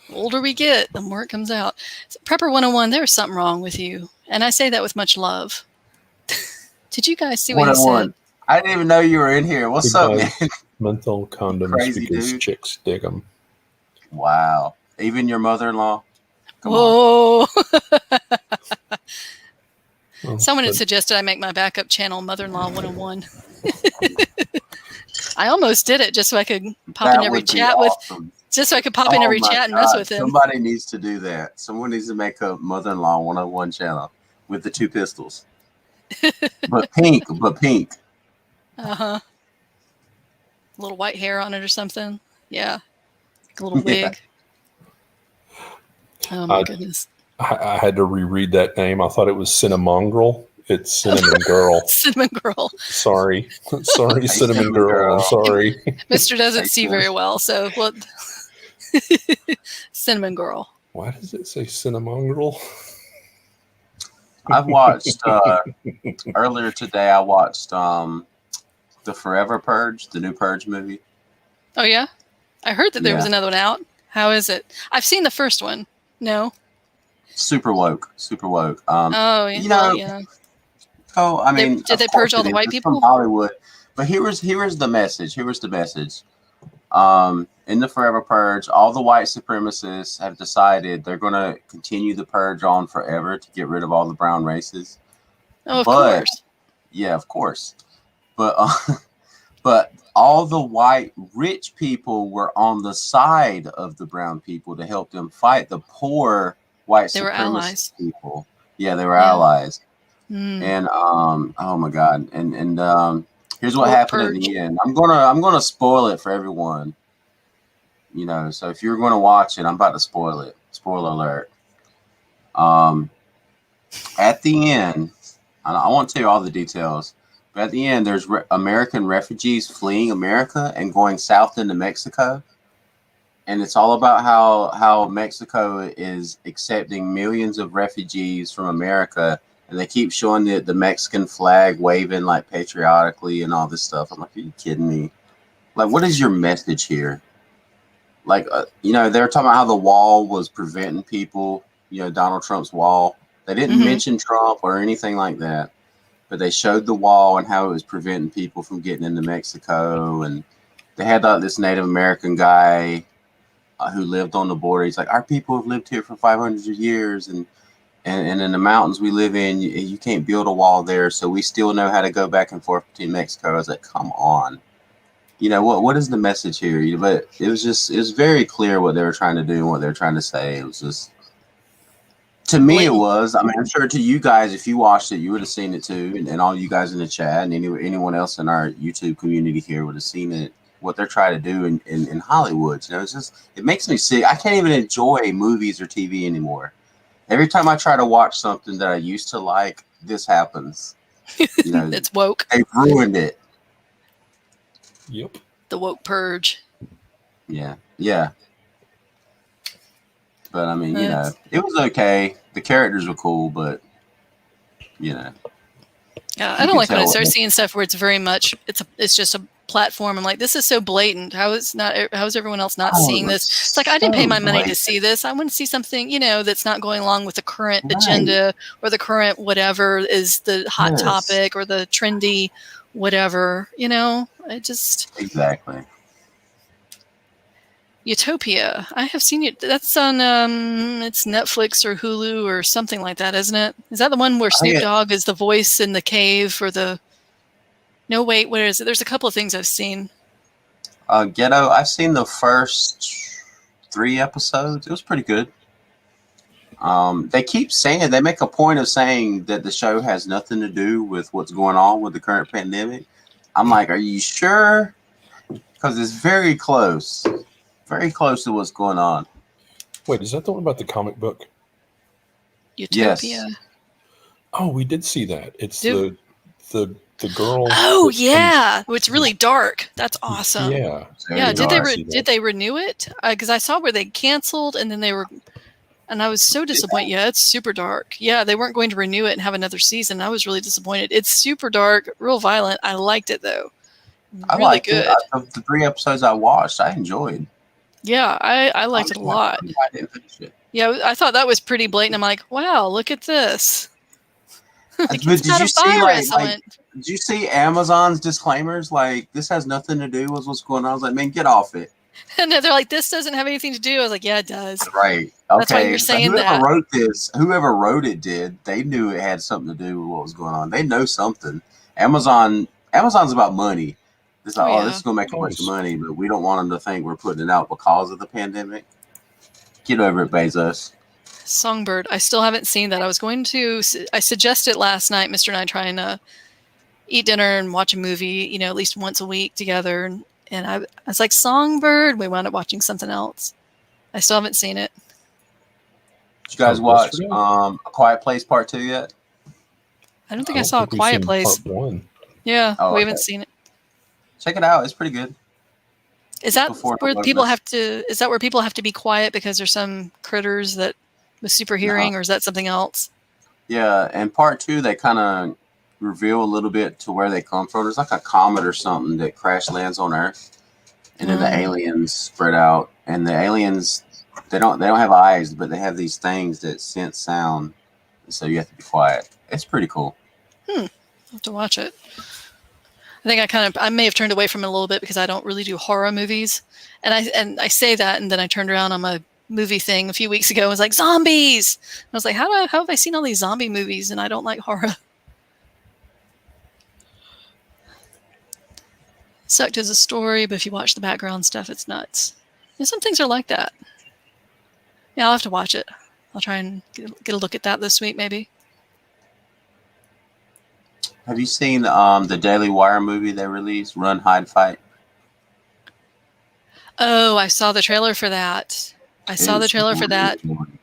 S1: The older we get, the more it comes out. So, Prepper 101, there's something wrong with you. And I say that with much love. Did you guys see what he said?
S3: I didn't even know you were in here. What's up, man?
S2: Menthol condoms
S3: Crazy
S2: because
S3: dude.
S2: Chicks dig them.
S3: Wow. Even your mother-in-law?
S1: Whoa. Someone had suggested I make my backup channel Mother-in-Law 101. I almost did it just so I could pop in every chat
S3: awesome.
S1: Just so I could pop in every chat and mess with him.
S3: Somebody needs to do that. Someone needs to make a Mother-in-Law 101 channel with the two pistols. but pink.
S1: Uh-huh. A little white hair on it or something. Yeah. Like a little wig. Oh my goodness.
S2: I had to reread that name. I thought it was Cinnamongrel. It's Cinnamon Girl.
S1: Cinnamon Girl.
S2: Sorry, Cinnamon Girl. I'm sorry.
S1: Mr. doesn't see very well, so what? Cinnamon Girl.
S2: Why does it say Cinnamongrel?
S3: I've watched earlier today. I watched the Forever Purge, the new Purge movie.
S1: Oh yeah, I heard that there was
S3: Yeah.
S1: another one out. How is it? I've seen the first one. No.
S3: Super woke, super woke.
S1: Oh
S3: You
S1: well,
S3: know,
S1: yeah.
S3: so I mean,
S1: Did they
S3: of course
S1: purge all
S3: it
S1: the
S3: is.
S1: white
S3: It's from
S1: people?
S3: Hollywood, but here's the message. Here's the message. In the Forever Purge, all the white supremacists have decided they're going to continue the purge on forever to get rid of all the brown races.
S1: Oh, of
S3: But
S1: course.
S3: yeah, of course. But but all the white rich people were on the side of the brown people to help them fight the poor white
S1: They were allies.
S3: supremacist people. Yeah, they were
S1: Yeah.
S3: allies.
S1: Mm.
S3: And oh my god. And here's what
S1: Woke
S3: happened at
S1: purge.
S3: the end. I'm gonna spoil it for everyone. You know, so if you're gonna watch it, I'm about to spoil it. Spoiler alert. At the end, I won't tell you all the details, but at the end, there's American refugees fleeing America and going south into Mexico. And it's all about how Mexico is accepting millions of refugees from America, and they keep showing the Mexican flag waving like patriotically and all this stuff. I'm like, are you kidding me? Like, what is your message here? Like, you know, they're talking about how the wall was preventing people, you know, Donald Trump's wall. They didn't mention Trump or anything like that, but they showed the wall and how it was preventing people from getting into Mexico. And they had this Native American guy who lived on the border. He's like, our people have lived here for 500 years. And in the mountains we live in, you can't build a wall there. So we still know how to go back and forth between Mexico. I was like, come on. You know, what is the message here? But it was very clear what they were trying to do and what they were trying to say. It was just, to me, it was. I mean, I'm sure to you guys, if you watched it, you would have seen it too, and all you guys in the chat and anyone else in our YouTube community here would have seen it. What they're trying to do in Hollywood, you know, it's just, it makes me sick. I can't even enjoy movies or TV anymore. Every time I try to watch something that I used to like, this happens. You know,
S1: it's woke.
S3: They've ruined it.
S2: Yep.
S1: The woke purge.
S3: Yeah. But I mean, you know, it was okay. The characters were cool, but you know.
S1: Yeah, I don't like when I start seeing stuff where it's very much it's just a platform. I'm like, this is so blatant. How is everyone else not seeing this? It's like, I didn't pay my money to see this. I want to see something, you know, that's not going along with the current agenda or the current whatever is the hot topic or the trendy whatever, you know. I just
S3: exactly.
S1: Utopia. I have seen it. That's on it's Netflix or Hulu or something like that, isn't it? Is that the one where Snoop Dogg is the voice in the cave or the? No, wait. Where is it? There's a couple of things I've seen.
S3: Ghetto. I've seen the first 3 episodes. It was pretty good. They keep saying, they make a point of saying that the show has nothing to do with what's going on with the current pandemic. I'm like, are you sure? Because it's very close to what's going on.
S2: Wait, is that the one about the comic book?
S1: Utopia.
S3: Yes.
S2: Oh, we did see that. It's the girl.
S1: Oh yeah, it's really dark. That's awesome.
S2: Yeah.
S1: Yeah. Did they renew it? Because I saw where they canceled and then they were, and I was so disappointed. Yeah, it's super dark. Yeah, they weren't going to renew it and have another season. I was really disappointed. It's super dark, real violent. I liked it though.
S3: I
S1: really
S3: liked
S1: good.
S3: It. Of the 3 episodes I watched, I enjoyed.
S1: Yeah, I liked it a lot.
S3: I didn't finish it.
S1: Yeah, I thought that was pretty blatant. I'm like, wow, look at this.
S3: Like, did you see Amazon's disclaimers? Like, this has nothing to do with what's going on. I was like, man, get off it.
S1: And they're like, this doesn't have anything to do. I was like, yeah, it does.
S3: Right. Okay.
S1: That's why you're saying
S3: Whoever wrote it did. They knew it had something to do with what was going on. They know something. Amazon's about money. It's like, this is going to make a bunch of money, but we don't want them to think we're putting it out because of the pandemic. Get over it, Bezos.
S1: Songbird. I still haven't seen that. I suggested last night, Mr. and I try and eat dinner and watch a movie, you know, at least once a week together. And I was like, Songbird. We wound up watching something else. I still haven't seen it.
S3: Did you guys watch A Quiet Place Part 2 yet?
S1: I don't think I saw A Quiet Place.
S2: Part 1.
S1: Yeah, we haven't seen it.
S3: Check it out. It's pretty good.
S1: Is that where people have to be quiet because there's some critters that with super hearing, or is that something else?
S3: Yeah, and part two, they kind of reveal a little bit to where they come from. There's like a comet or something that crash lands on Earth, and then the aliens spread out, and the aliens they don't have eyes, but they have these things that sense sound, so you have to be quiet. It's pretty cool.
S1: I'll have to watch it. I think I may have turned away from it a little bit because I don't really do horror movies, and I say that, and then I turned around on my movie thing a few weeks ago and was like, zombies. I was like, how have I seen all these zombie movies and I don't like horror? Sucked as a story, but if you watch the background stuff, it's nuts. And some things are like that. Yeah, I'll have to watch it. I'll try and get a look at that this week, maybe.
S3: Have you seen the Daily Wire movie they released, Run, Hide, Fight?
S1: Oh, I saw the trailer for that.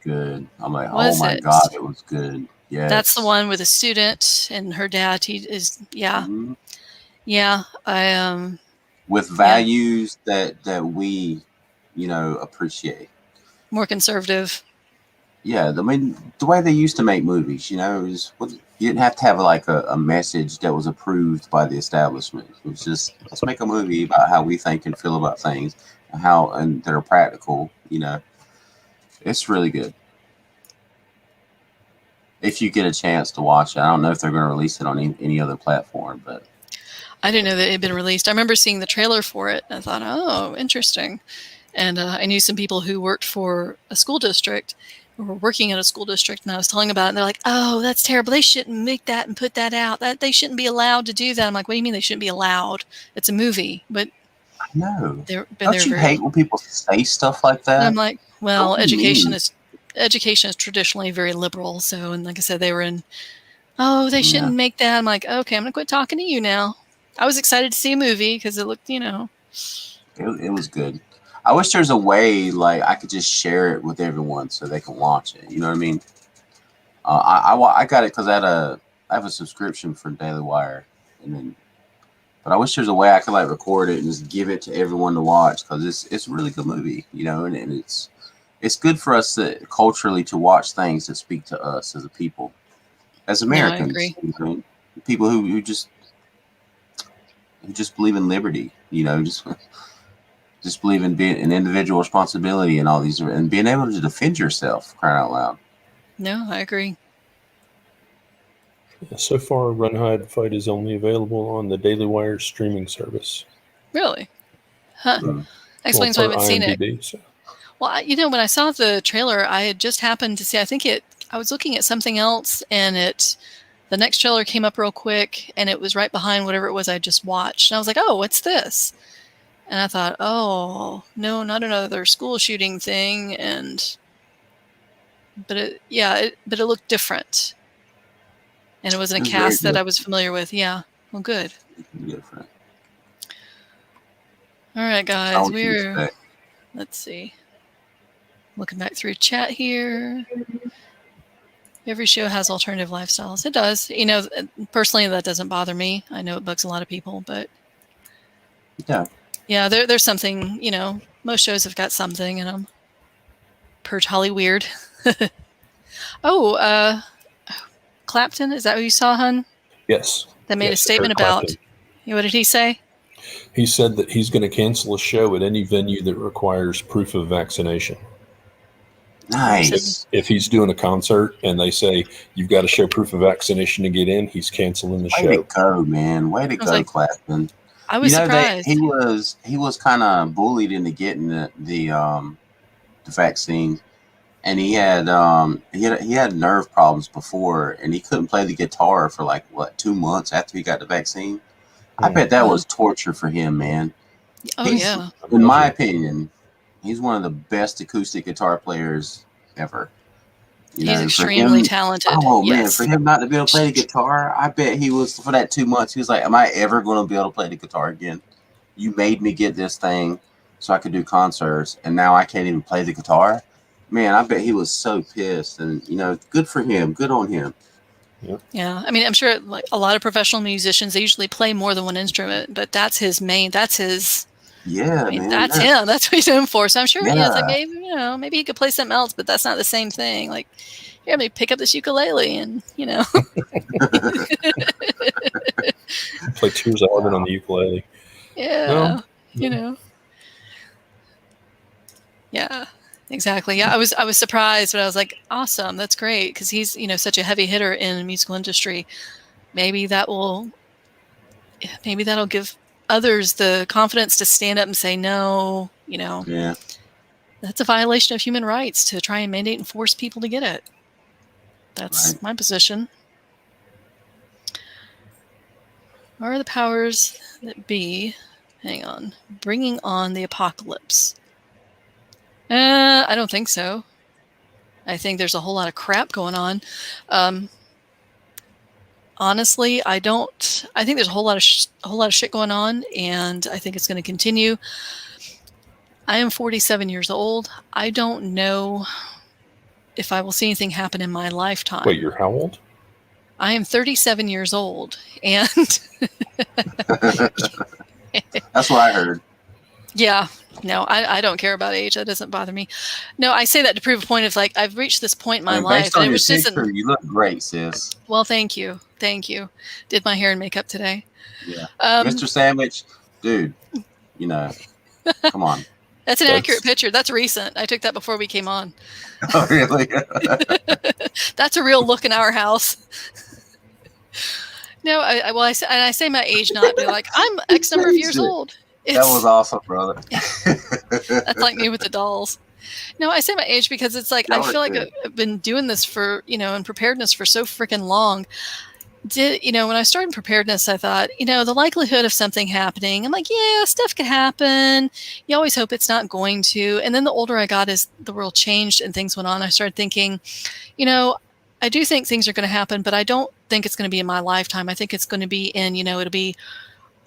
S3: Good. I'm like,
S1: Was
S3: oh my
S1: it?
S3: God, it was good. Yes.
S1: That's the one with a student and her dad. He is, yeah.
S3: Mhm.
S1: Yeah, I
S3: With values that we, appreciate.
S1: more conservative.
S3: Yeah, I mean, the way they used to make movies, you didn't have to have like a message that was approved by the establishment. It was just, let's make a movie about how we think and feel about things, and that are practical. It's really good. If you get a chance to watch it, I don't know if they're going to release it on any other platform, but
S1: I didn't know that it had been released. I remember seeing the trailer for it, and I thought, oh, interesting. And I knew some people who worked for a school district, or were working at a school district, and I was telling about it, and they're like, oh, that's terrible. They shouldn't make that and put that out. They shouldn't be allowed to do that. I'm like, what do you mean they shouldn't be allowed? It's a movie. But
S3: I know.
S1: don't
S3: you hate when people say stuff like that?
S1: And I'm like, well,
S3: What do you mean?
S1: education is traditionally very liberal. So, and like I said, they were in, oh, they shouldn't make that. I'm like, okay, I'm going to quit talking to you now. I was excited to see a movie because it looked,
S3: It was good. I wish there's a way like I could just share it with everyone so they can watch it. You know what I mean? I got it because I have a subscription for Daily Wire, but I wish there's a way I could like record it and just give it to everyone to watch because it's a really good movie, and it's good for us culturally to watch things that speak to us as a people, as Americans.
S1: I agree.
S3: People who just believe in liberty, just believe in being an individual responsibility and all these, and being able to defend yourself, crying out loud.
S1: No, I agree.
S2: So far, Run, Hide, Fight is only available on the Daily Wire streaming service.
S1: Really? Huh.
S3: Mm.
S1: Explains why I haven't seen it.
S2: IMDb, so.
S1: Well, when I saw the trailer, I had just happened to see, I was looking at something else, and the next trailer came up real quick, and it was right behind whatever it was I just watched. And I was like, oh, what's this? And I thought, oh, no, not another school shooting thing. But it looked different. And it wasn't a cast that I was familiar with. Yeah. Well, good.
S3: Different.
S1: All right, guys. Let's see. Looking back through chat here. Every show has alternative lifestyles. It does. Personally, that doesn't bother me. I know it bugs a lot of people, but
S3: yeah.
S1: Yeah, there's something, most shows have got something in them. Per Holly weird. Oh, Clapton, is that who you saw, hun?
S2: Yes.
S1: That made a statement about, what did he say?
S2: He said that he's going to cancel a show at any venue that requires proof of vaccination.
S3: Nice.
S2: If he's doing a concert and they say you've got to show proof of vaccination to get in, he's canceling the show.
S3: Way to go, man. Way to go, Clapton.
S1: I was surprised.
S3: He was kind of bullied into getting the vaccine, and he had nerve problems before, and he couldn't play the guitar for 2 months after he got the vaccine. I bet that was torture for him, man.
S1: Oh, yeah.
S3: In my opinion, he's one of the best acoustic guitar players ever.
S1: He's extremely talented.
S3: Oh, yes. Man, for him not to be able to play the guitar, I bet he was, for that 2 months, he was like, am I ever going to be able to play the guitar again? You made me get this thing so I could do concerts, and now I can't even play the guitar? Man, I bet he was so pissed, and, good for him. Good on him.
S1: Yeah. I mean, I'm sure a lot of professional musicians, they usually play more than one instrument, but that's his.
S3: Yeah, man.
S1: That's him. That's what he's known for. So I'm sure maybe he could play something else, but that's not the same thing. Here, let me pick up this ukulele and,
S2: Play Tears of Heaven on the ukulele.
S1: Yeah. Yeah, exactly. Yeah, I was surprised, but I was like, awesome, that's great, because he's, such a heavy hitter in the musical industry. Maybe that'll give others the confidence to stand up and say no.
S3: Yeah.
S1: That's a violation of human rights to try and mandate and force people to get it. That's my position. Are the powers that be, bringing on the apocalypse? I don't think so. I think there's a whole lot of crap going on. Honestly, I don't. I think there's a whole lot of shit going on, and I think it's going to continue. I am 47 years old. I don't know if I will see anything happen in my lifetime.
S2: Wait, you're how old?
S1: I am 37 years old, and
S3: that's what I heard.
S1: Yeah, no, I don't care about age. That doesn't bother me. No, I say that to prove a point of, like, I've reached this point in my life.
S3: Based on your picture, you look great, sis.
S1: Well, thank you. Did my hair and makeup today.
S3: Yeah. Mr. Sandwich, dude, come on.
S1: That's an accurate picture. That's recent. I took that before we came on.
S3: Oh, really?
S1: That's a real look in our house. No, I say my age, not be like, I'm X number of years old.
S3: That was awesome, brother.
S1: That's like me with the dolls. No, I say my age because it's like, I feel like I've been doing this for, in preparedness for so freaking long. When I started preparedness, I thought, the likelihood of something happening, I'm like, yeah, stuff could happen. You always hope it's not going to. And then the older I got, as the world changed and things went on, I started thinking, I do think things are going to happen, but I don't think it's going to be in my lifetime. I think it's going to be in, it'll be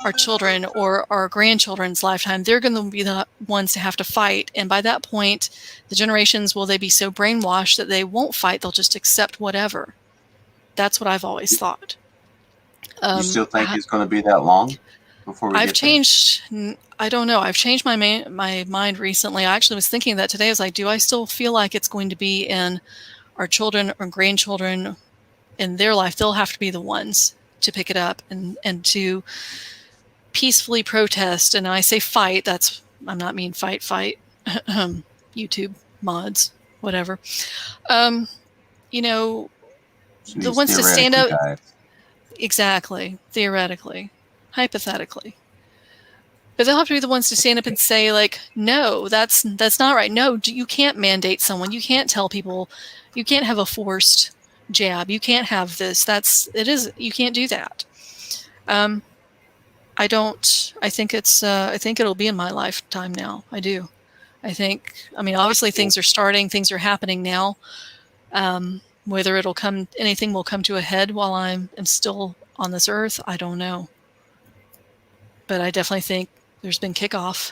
S1: our children or our grandchildren's lifetime. They're going to be the ones to have to fight. And by that point, the generations, will they be so brainwashed that they won't fight? They'll just accept whatever. That's what I've always thought.
S3: You still think it's going to be that long before we
S1: I've changed. I don't know. I've changed my mind recently. I actually was thinking that today. I was like, do I still feel like it's going to be in our children or grandchildren in their life? They'll have to be the ones to pick it up and to peacefully protest. And I say fight. I'm not mean fight. YouTube mods, whatever. The ones to stand up. Exactly. Theoretically. Hypothetically. But they'll have to be the ones to stand up and say, like, no, that's not right. No, you can't mandate someone. You can't tell people. You can't have a forced jab. You can't have this. You can't do that. I think it'll be in my lifetime now. I do. Obviously things are starting, things are happening now. Whether anything will come to a head while I'm still on this earth, I don't know. But I definitely think there's been kickoff.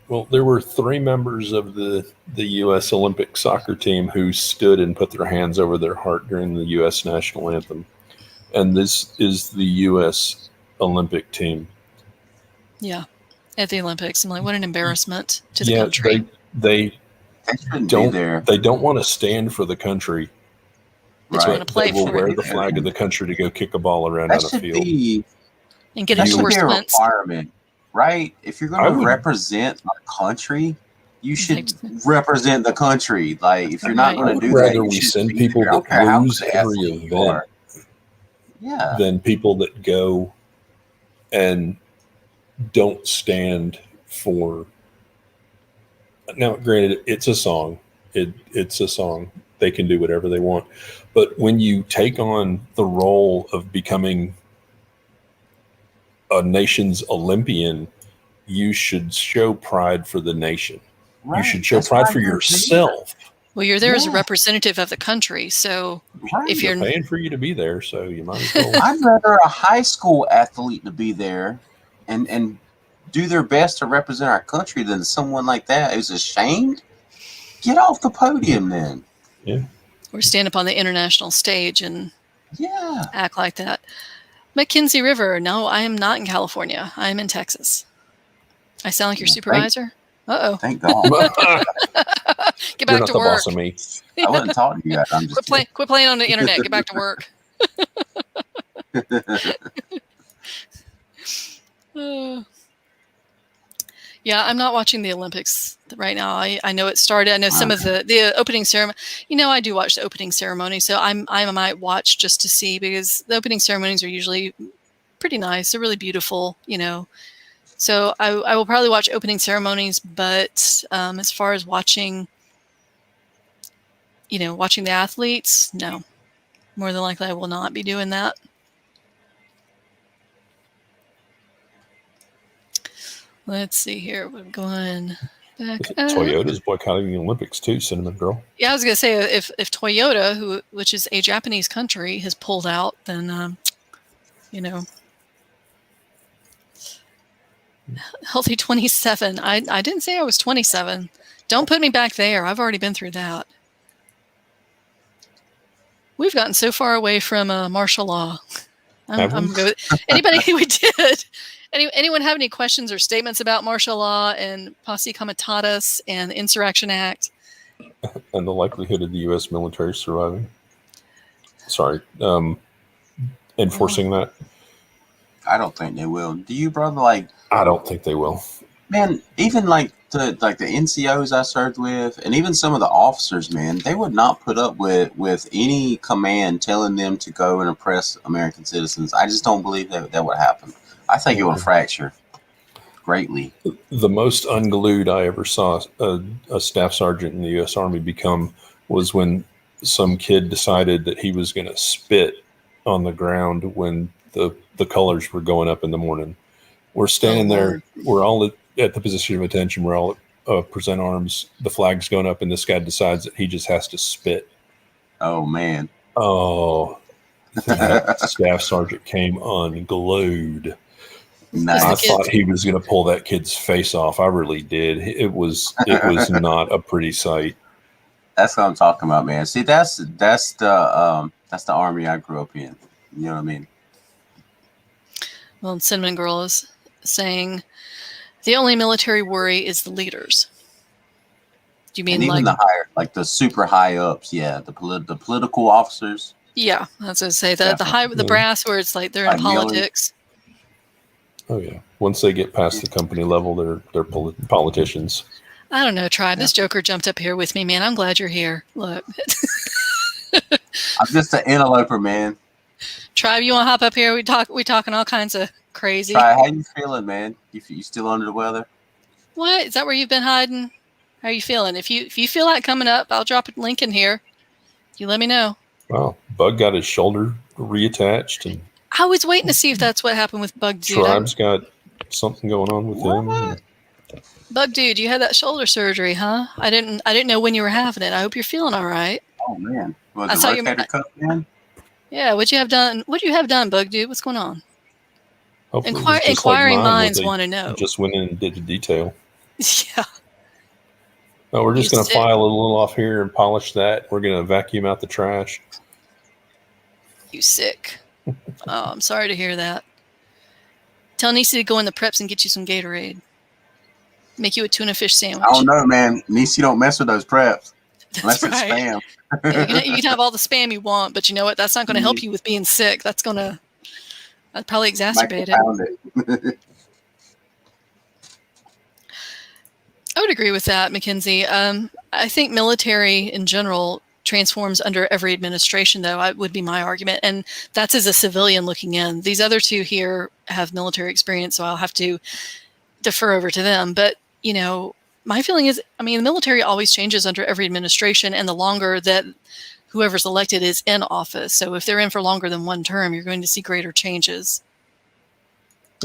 S2: Well, there were 3 members of the U.S. Olympic soccer team who stood and put their hands over their heart during the U.S. national anthem. And this is the U.S. Olympic team.
S1: Yeah, at the Olympics. I'm like, what an embarrassment to the country.
S2: They don't want to stand for the country.
S1: Right.
S2: They will wear the flag of the country to go kick a ball around on a field.
S1: And get endorsements.
S3: That should be a requirement, right? If you're going to represent our country, you should represent the country. Like, if you're not going to do that,
S2: rather we send people that lose every event than people that go and don't stand for. Now, granted, it's a song. It's a song. They can do whatever they want. But when you take on the role of becoming a nation's Olympian, you should show pride for the nation. Right. You should show pride for yourself.
S1: Well, you're there as a representative of the country, so if
S2: they're paying for you to be there, so you might as well.
S3: I'd rather a high school athlete to be there and do their best to represent our country than someone like that who's ashamed. Get off the podium then.
S2: Yeah.
S1: Or stand up on the international stage and act like that. McKinsey River. No, I am not in California. I am in Texas. I sound like your supervisor? Uh-oh.
S3: Thank God.
S1: Get back to
S2: the
S1: work.
S2: boss of me.
S3: I wasn't talking to you guys. I'm just
S1: Quit playing on the internet. Get back to work. Yeah, I'm not watching the Olympics right now. I know it started. I know some of the opening ceremony. I do watch the opening ceremony, so I might watch just to see, because the opening ceremonies are usually pretty nice. They're really beautiful, So I will probably watch opening ceremonies, but as far as watching the athletes, no. More than likely, I will not be doing that. Let's see here. We're going back up.
S2: Toyota's boycotting the Olympics too, Cinnamon Girl.
S1: Yeah, I was going to say, if Toyota, which is a Japanese country, has pulled out, then, Healthy 27. I didn't say I was 27. Don't put me back there. I've already been through that. We've gotten so far away from martial law. I'm good. Anybody we did. Anyone have any questions or statements about martial law and posse comitatus and the Insurrection Act?
S2: And the likelihood of the U.S. military surviving. Enforcing that.
S3: I don't think they will. Do you, brother?
S2: I don't think they will.
S3: Man, even the NCOs I served with, and even some of the officers, man, they would not put up with any command telling them to go and oppress American citizens. I just don't believe that would happen. I think it would fracture greatly.
S2: The most unglued I ever saw a staff sergeant in the U.S. Army become was when some kid decided that he was going to spit on the ground when the colors were going up in the morning. We're standing there. We're all at the position of attention. We're all present arms. The flag's going up, and this guy decides that he just has to spit.
S3: Oh, man.
S2: Oh, that staff sergeant came unglued.
S3: Nice.
S2: I thought he was going to pull that kid's face off. I really did. It was not a pretty sight.
S3: That's what I'm talking about, man. See, that's the Army I grew up in. You know what I mean?
S1: Well, Cinnamon Girl is saying the only military worry is the leaders. Do you mean,
S3: and even the higher, the super high ups? Yeah, the political officers.
S1: Yeah, I was going to say the brass, where it's like they're in politics.
S2: Oh yeah, once they get past the company level, they're politicians.
S1: I don't know, Tribe. Yeah. This Joker jumped up here with me, man. I'm glad you're here. Look,
S3: I'm just an interloper, man.
S1: Tribe, you want to hop up here? We talking all kinds of crazy.
S3: Tribe, how you feeling, man? You still under the weather?
S1: What? Is that where you've been hiding? How are you feeling? If you feel like coming up, I'll drop a link in here. You let me know.
S2: Wow, Bug got his shoulder reattached, and
S1: I was waiting to see if that's what happened with Bug Dude.
S2: Tribe's got something going on with him.
S1: Bug Dude, you had that shoulder surgery, huh? I didn't know when you were having it. I hope you're feeling all right.
S3: Oh man, was it rotator cuff, man?
S1: Yeah, what'd you have done? What'd you have done, Bug Dude? What's going on?
S2: Inquiring
S1: minds want to know.
S2: Just went in and did the detail.
S1: Yeah.
S2: No, we're just going to file a little off here and polish that. We're going to vacuum out the trash.
S1: You sick. Oh, I'm sorry to hear that. Tell Niecy to go in the preps and get you some Gatorade. Make you a tuna fish sandwich.
S3: I don't know, man. Niecy don't mess with those preps. Unless it's spam.
S1: Yeah, you can have all the spam you want, but you know what? That's not going to help you with being sick. That'd probably exacerbate it. I would agree with that, Mackenzie. I think military in general transforms under every administration, though, would be my argument. And that's as a civilian looking in. These other two here have military experience, so I'll have to defer over to them. But, my feeling is, the military always changes under every administration, and the longer that whoever's elected is in office. So if they're in for longer than one term, you're going to see greater changes.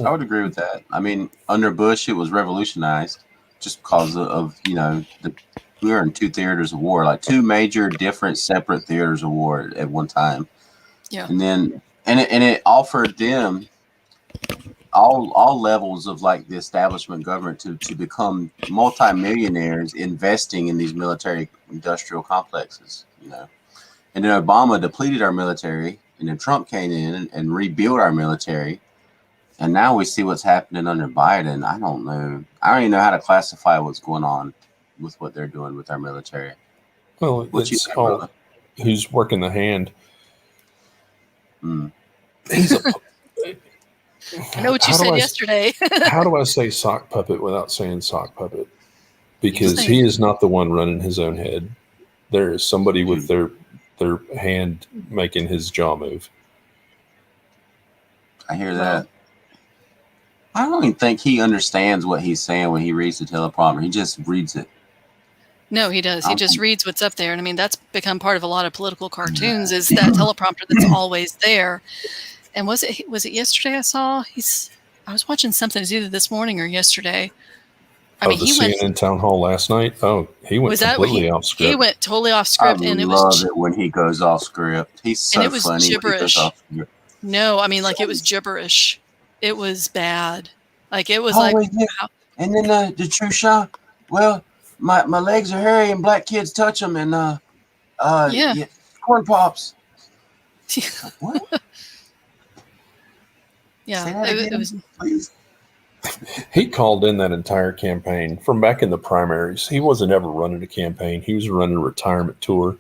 S3: I would agree with that. Under Bush, it was revolutionized just because of we were in two theaters of war, like two major different separate theaters of war at one time.
S1: Yeah.
S3: And then, it offered them all levels of the establishment government to become multimillionaires investing in these military industrial complexes, And then Obama depleted our military, and then Trump came in and rebuilt our military. And now we see what's happening under Biden. I don't know. I don't even know how to classify what's going on with what they're doing with our military.
S2: Well,
S3: What you
S2: it's
S3: got,
S2: all
S3: brother?
S2: who's working the hand.
S3: Mm.
S2: He's a.
S1: I know what you
S2: How do
S1: said
S2: I
S1: yesterday.
S2: how do I say sock puppet without saying sock puppet?
S1: You just
S2: Because
S1: say,
S2: he is not the one running his own head. There is somebody with their hand making his jaw move.
S3: I hear
S1: well,
S3: that. I don't even think he understands what he's saying when he reads the teleprompter. He just reads it.
S1: no, he does.
S3: I
S1: He
S3: don't
S1: just
S3: think,
S1: reads what's up there. And I mean, that's become part of a lot of political cartoons is that teleprompter that's always there. And was it yesterday I saw? I was watching something. It was either this morning or yesterday. I
S2: Oh,
S1: mean,
S2: the
S1: he went.
S2: CNN town hall last night. Oh, he went
S1: Was that what
S2: completely off
S1: he
S2: script.
S1: went totally off
S3: I
S1: script, and
S3: love it when he goes off script. He's so
S1: it was
S3: funny when he goes
S1: gibberish.
S3: off script.
S1: No, I mean, like it was gibberish. It was bad. Like it was
S3: Oh,
S1: like,
S3: wait, yeah.
S1: how,
S3: And then the true shot. Well, my legs are hairy and black kids touch them and
S1: yeah.
S3: yeah, corn pops. Like, what?
S1: Yeah,
S3: Say that
S1: it
S3: again,
S1: was.
S3: please.
S2: He called in that entire campaign from back in the primaries. He wasn't ever running a campaign. He was running a retirement tour.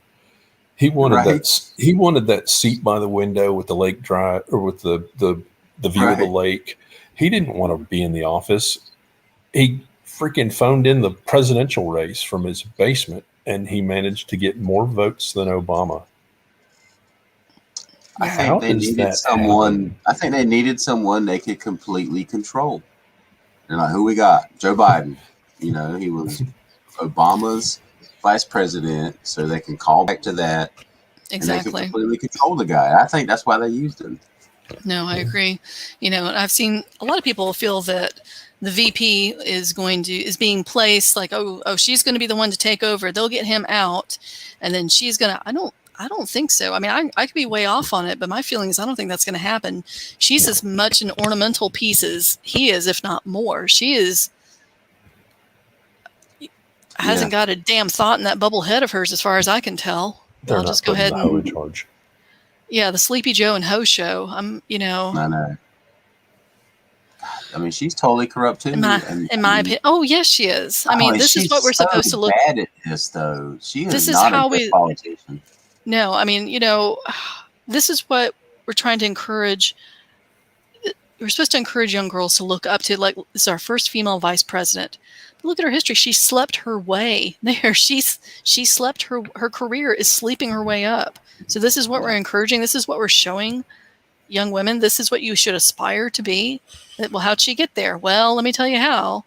S2: He wanted
S3: Right,
S2: that. He wanted that seat by the window with the lake drive or with the view of the
S3: right.
S2: lake. He didn't want to be in the office. He freaking phoned in the presidential race from his basement, and he managed to get more votes than Obama.
S3: I
S1: Yeah.
S2: How
S3: think they
S2: does
S3: needed
S2: that
S3: someone.
S2: happen?
S3: I think they needed someone they could completely control. They're like, who we got? Joe Biden. You know, he was Obama's vice president, so they can call back to that, and they can
S1: Exactly.
S3: completely control the guy. I think that's why they used him.
S1: No, I agree. And I've seen a lot of people feel that the VP is being placed like, oh, she's going to be the one to take over. They'll get him out, and then she's going to. I don't think so. I mean, I could be way off on it, but my feeling is I don't think that's going to happen. She's as much an ornamental piece as he is, if not more. She hasn't got a damn thought in that bubble head of hers, as far as I can tell.
S2: They're
S1: I'll
S2: not
S1: just go
S2: putting
S1: ahead
S2: the hoe in
S1: and
S2: charge.
S1: yeah, the Sleepy Joe and Ho show.
S3: I know. I mean, she's totally corrupt too.
S1: In my
S3: And
S1: in
S3: I
S1: my
S3: mean,
S1: opinion, oh yes, she is. I mean, this is
S3: she's
S1: what we're
S3: so
S1: supposed to look.
S3: bad at this, though. She is
S1: This is
S3: not a
S1: how
S3: good politician.
S1: No, I mean, this is what we're trying to encourage. We're supposed to encourage young girls to look up to. Like, this is our first female vice president. But look at her history. She slept her way there. She slept her career is sleeping her way up. So this is what we're encouraging. This is what we're showing young women. This is what you should aspire to be. Well, how'd she get there? Well, let me tell you how.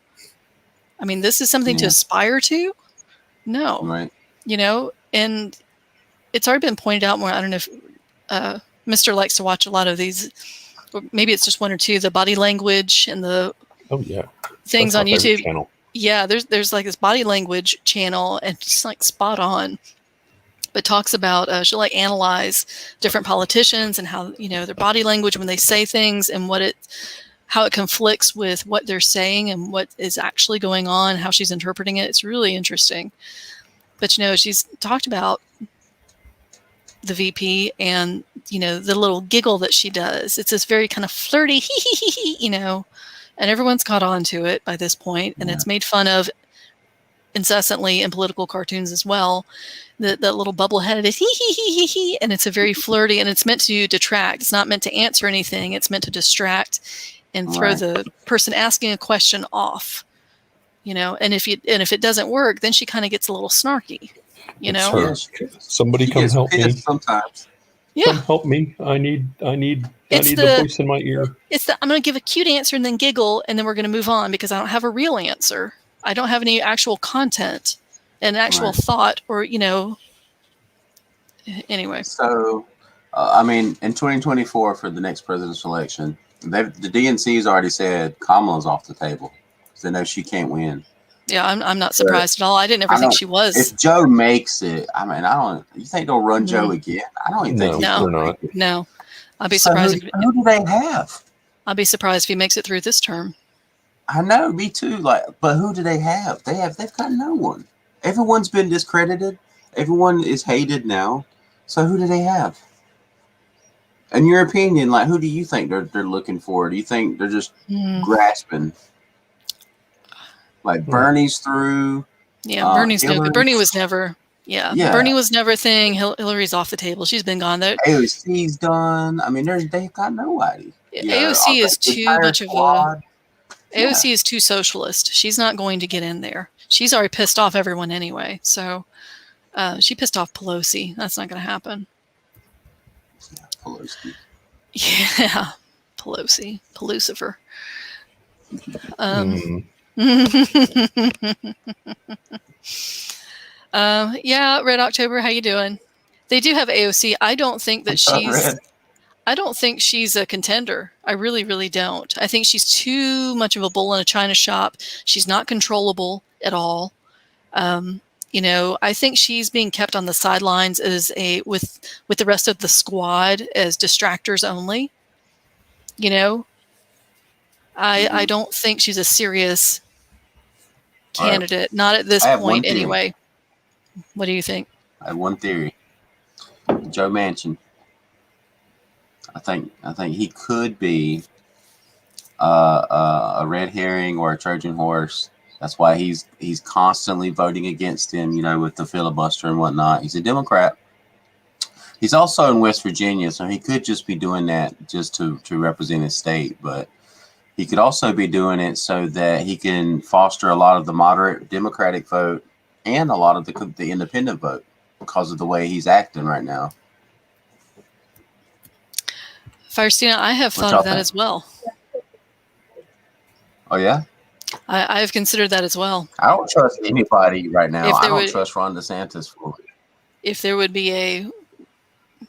S1: I mean, this is something to aspire to. No,
S3: Right.
S1: And it's already been pointed out more. I don't know if Mr. likes to watch a lot of these, or maybe it's just one or two, the body language and the things on YouTube.
S2: Channel.
S1: Yeah, there's like this body language channel, and it's like spot on. But talks about she'll like analyze different politicians and how their body language when they say things and how it conflicts with what they're saying and what is actually going on, how she's interpreting it. It's really interesting. But she's talked about the VP and the little giggle that she does. It's this very kind of flirty and everyone's caught on to it by this point, and it's made fun of incessantly in political cartoons as well. That little bubble-headed he, and it's a very flirty, and it's meant to detract. It's not meant to answer anything. It's meant to distract and throw the person asking a question off. And if it doesn't work, then she kind of gets a little snarky.
S2: Somebody come help me.
S3: Sometimes.
S1: Yeah.
S2: Come help me. I need the voice in my ear.
S1: I'm going to give a cute answer and then giggle, and then we're going to move on because I don't have a real answer. I don't have any actual content and actual thought or, anyway.
S3: So, I mean, in 2024 for the next presidential election, the DNC's already said Kamala's off the table because they know she can't win.
S1: Yeah, I'm not surprised at all. I didn't ever think she was.
S3: If Joe makes it, I mean, you think they'll run Joe again? I don't even think
S2: they're not.
S1: No, I'd be surprised.
S3: Who do they have?
S1: I'd be surprised if he makes it through this term.
S3: I know, me too. But who do they have? They've got no one. Everyone's been discredited. Everyone is hated now. So who do they have? In your opinion, who do you think they're looking for? Do you think they're just grasping? Bernie's through.
S1: Yeah, Bernie's no good. Bernie was never. Yeah.
S3: Yeah.
S1: Bernie was never a thing. Hillary's off the table. She's been gone.
S3: AOC's done. I mean, they've got nobody.
S1: AOC is
S3: the
S1: too
S3: entire
S1: much of a
S3: squad.
S1: AOC is too socialist. She's not going to get in there. She's already pissed off everyone anyway. So she pissed off Pelosi. That's not going to happen.
S3: Yeah, Pelosi.
S1: Yeah, Pelosi, Pelucifer. Yeah, Red October, how you doing? They do have AOC. I don't think that I don't think she's a contender. I really, really don't. I think she's too much of a bull in a china shop. She's not controllable at all. I think she's being kept on the sidelines as with the rest of the squad as distractors only. I don't think she's a serious candidate. Not at this point, anyway. What do you think?
S3: I have one theory. Joe Manchin. I think he could be a red herring or a Trojan horse. That's why he's constantly voting against him, with the filibuster and whatnot. He's a Democrat. He's also in West Virginia, so he could just be doing that just to represent his state. But he could also be doing it so that he can foster a lot of the moderate Democratic vote and a lot of the independent vote because of the way he's acting right now.
S1: Firestina, I have thought of that as well.
S3: Oh, yeah?
S1: I have considered that as well.
S3: I don't trust anybody right now. I don't trust Ron DeSantis fully.
S1: If there would be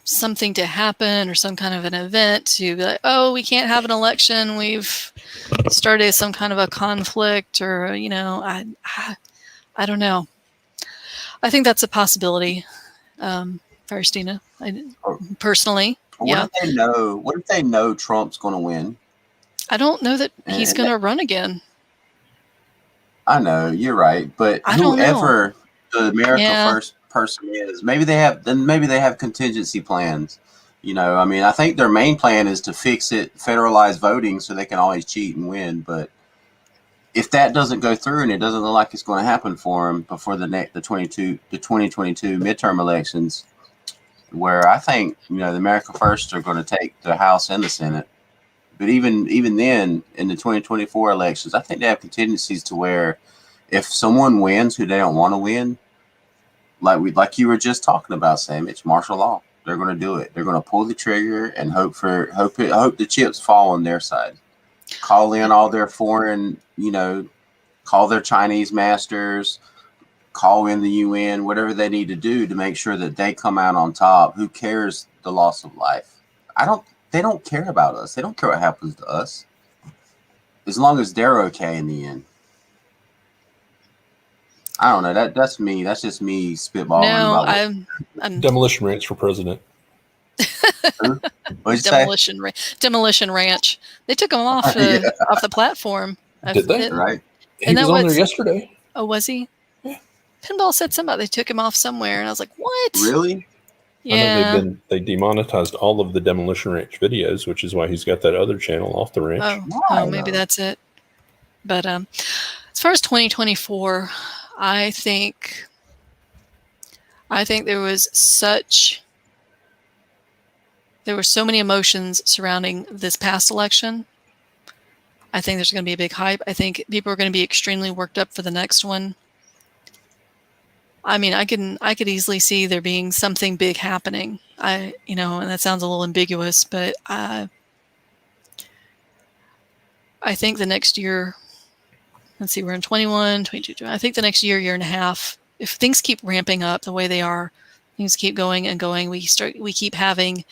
S1: something to happen or some kind of an event to be like, oh, we can't have an election, we've started some kind of a conflict, or I don't know. I think that's a possibility, Firestina. Personally.
S3: What if they know Trump's going to win?
S1: I don't know that he's going to run again.
S3: I know, you're right, but whoever the America First person is, maybe they have contingency plans. I think their main plan is to fix it, federalize voting so they can always cheat and win. But if that doesn't go through, and it doesn't look like it's going to happen for them before the 2022 midterm elections, where I think the America First are going to take the House and the Senate. But even then, in the 2024 elections, I think they have contingencies to where if someone wins who they don't want to win, like you were just talking about, Sam, it's martial law. They're going to do it. They're going to pull the trigger and hope the chips fall on their side. Call in all their foreign, call their Chinese masters, call in the UN, whatever they need to do to make sure that they come out on top. Who cares the loss of life? They don't care about us. They don't care what happens to us. As long as they're okay in the end. I don't know. That's me. That's just me spitballing.
S1: I'm
S2: Demolition Ranch for president.
S3: What'd you say?
S1: Demolition Ranch. They took him off off the platform.
S2: Did they?
S3: Right.
S2: He was on there yesterday.
S1: Oh, was he? Yeah. Pinball said something about they took him off somewhere, and I was like, what?
S3: Really?
S1: Yeah.
S2: I know they demonetized all of the Demolition Ranch videos, which is why he's got that other channel off the ranch.
S1: Oh, maybe that's it. But as far as 2024, I think there were so many emotions surrounding this past election. I think there's going to be a big hype. I think people are going to be extremely worked up for the next one. I mean, I could easily see there being something big happening. And that sounds a little ambiguous, but I think the next year, let's see, we're in 21, 22. I think the next year and a half, if things keep ramping up the way they are, things keep going and going, we keep having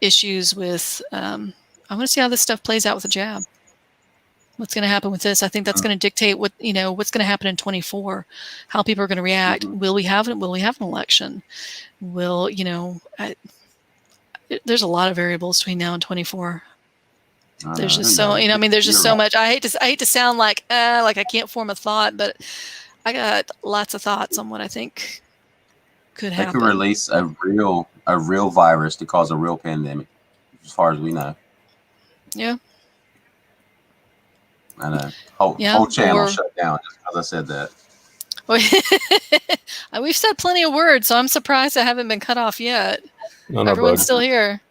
S1: issues with, I want to see how this stuff plays out with the jab. What's going to happen with this? I think that's going to dictate what's going to happen in 24, how people are going to react. Mm-hmm. Will we have an election? There's a lot of variables between now and 24. There's just there's just so much. I hate to sound like I can't form a thought, but I got lots of thoughts on what I think could happen.
S3: They could release a real virus to cause a real pandemic, as far as we know.
S1: Yeah.
S3: I know. Whole channel shut down just because I said that.
S1: We've said plenty of words, so I'm surprised I haven't been cut off yet.
S2: No,
S1: Everyone's
S2: bud.
S1: still here.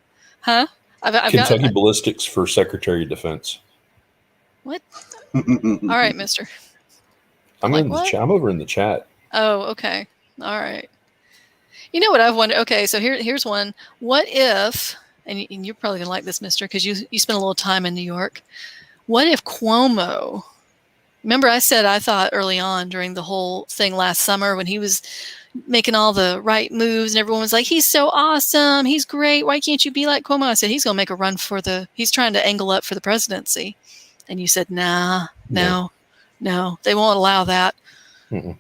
S1: Huh? I've
S2: Kentucky
S1: got
S2: ballistics for Secretary of Defense.
S1: what? All right, mister.
S2: I'm
S1: Like
S2: in the
S1: what?
S2: chat. I'm over in the chat.
S1: Oh, okay. All right. You know what I've wondered? Okay, so here's one. What if, and you're probably going to like this, mister, because you spent a little time in New York. What if Cuomo, remember I said I thought early on during the whole thing last summer when he was making all the right moves and everyone was like, he's so awesome, he's great, why can't you be like Cuomo? I said, he's going to make a run he's trying to angle up for the presidency. And you said, no, they won't allow that.
S2: Mm-mm.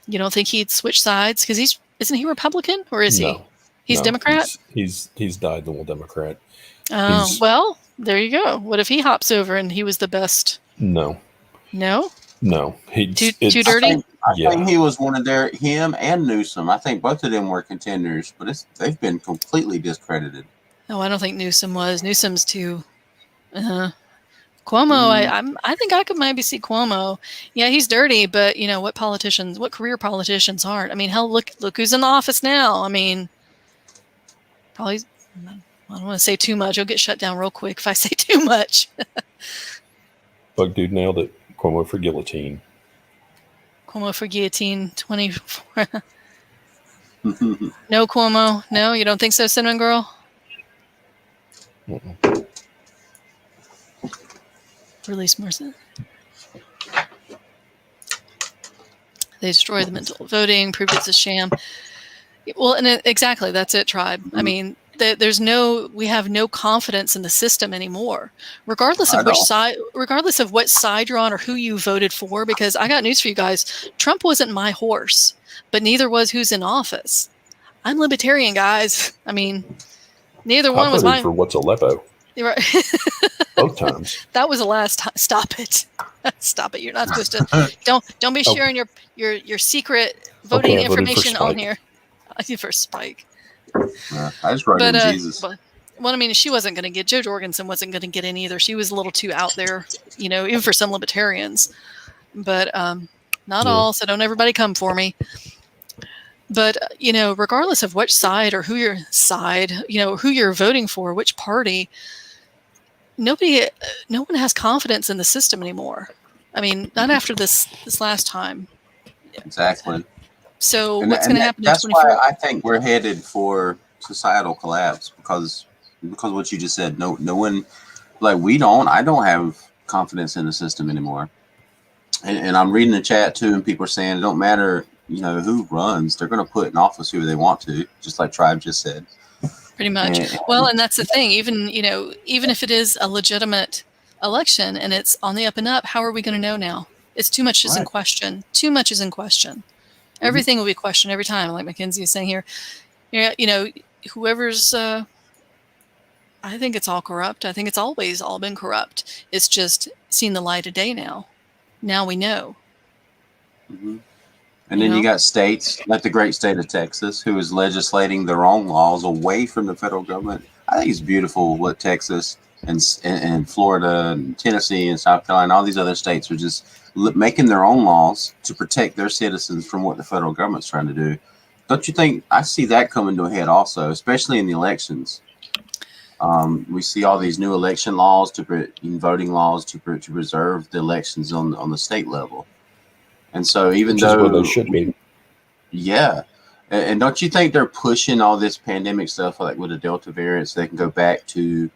S1: You don't think he'd switch sides? Because isn't he Republican or is he? He's
S2: no,
S1: Democrat?
S2: He's died the Democrat.
S1: Oh, well, there you go. What if he hops over and he was the best?
S2: No.
S1: No?
S2: No.
S1: Too dirty?
S3: I think he was one of him and Newsom. I think both of them were contenders, but they've been completely discredited.
S1: Oh, I don't think Newsom was. Newsom's too. Cuomo, I think I could maybe see Cuomo. Yeah, he's dirty, but you know what career politicians aren't? I mean, hell, look who's in the office now. I mean, probably. I don't want to say too much. I'll get shut down real quick if I say too much.
S2: Bug Dude nailed it. Cuomo for guillotine.
S1: Cuomo for guillotine 24. No, Cuomo. No, you don't think so, Cinnamon Girl?
S2: Mm-mm.
S1: Release Mercer. They destroy the mental voting, prove it's a sham. Well, and exactly, that's it, Tribe. I mean, we have no confidence in the system anymore, regardless of what side you're on or who you voted for. Because I got news for you guys: Trump wasn't my horse, but neither was who's in office. I'm libertarian, guys. I mean, neither one was mine.
S2: For what's Aleppo?
S1: You're right.
S2: Both times.
S1: That was the last time. Stop it. Stop it. You're not supposed to. Don't be sharing your secret voting information on here. I did for Spike.
S3: I just wrote in Jesus.
S1: Well, I mean, she wasn't going to get, Jo Jorgensen wasn't going to get in either. She was a little too out there, you know, even for some libertarians. But not all, so don't everybody come for me. But, you know, regardless of which side or who you're voting for, which party, no one has confidence in the system anymore. I mean, not after this last time.
S3: Exactly.
S1: So what's going to happen in 2024?
S3: That's why I think we're headed for societal collapse because what you just said. No one, like I don't have confidence in the system anymore. And I'm reading the chat too, and people are saying it don't matter, you know, who runs. They're going to put in office who they want to, just like Tribe just said.
S1: Pretty much. Well, and that's the thing. Even if it is a legitimate election and it's on the up and up, how are we going to know now? It's too much is in question. Too much is in question. Everything will be questioned every time, like Mackenzie is saying here. You know, whoever's. I think it's all corrupt. I think it's always all been corrupt. It's just seen the light of day now. Now we know.
S3: Mm-hmm. And then you got states like the great state of Texas, who is legislating their own laws away from the federal government. I think it's beautiful what Texas and Florida and Tennessee and South Carolina, all these other states are just making their own laws to protect their citizens from what the federal government's trying to do. Don't you think? I see that coming to a head also, especially in the elections. We see all these new election laws voting laws to preserve the elections on the state level. And so which is where they should be. Yeah. And don't you think they're pushing all this pandemic stuff like with the Delta variant so they can go back to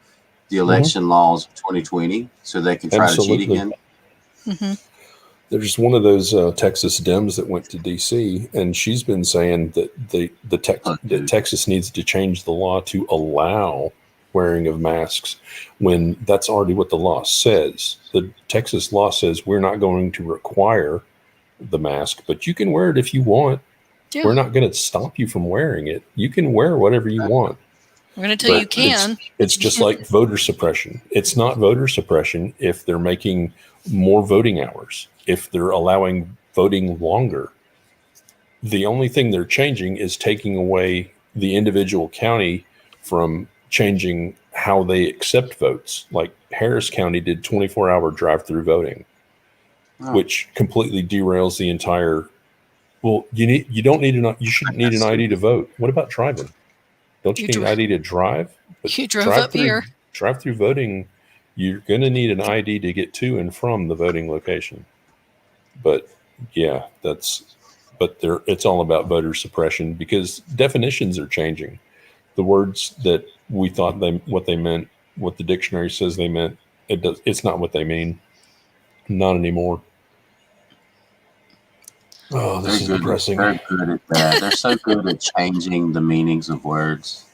S3: the election laws of 2020 so they can try to cheat again?
S1: Mm-hmm.
S2: There's one of those Texas Dems that went to D.C. and she's been saying that Texas needs to change the law to allow wearing of masks when that's already what the law says. The Texas law says we're not going to require the mask, but you can wear it if you want. Yeah. We're not going to stop you from wearing it. You can wear whatever you want.
S1: We're going to tell you can.
S2: It's just like voter suppression. It's not voter suppression if they're making more voting hours, if they're allowing voting longer. The only thing they're changing is taking away the individual county from changing how they accept votes. Like Harris County did 24-hour drive-through voting, which completely derails the entire Well, you don't need you shouldn't need an ID to vote. What about driving? Don't you need an ID to drive?
S1: But you drove up here.
S2: Drive-through voting, you're going to need an ID to get to and from the voting location. But yeah, it's all about voter suppression because definitions are changing. The words that we thought what they meant, what the dictionary says they meant, it's not what they mean. Not anymore. Oh, this is depressing.
S3: They're good at that. They're so good at changing the meanings of words.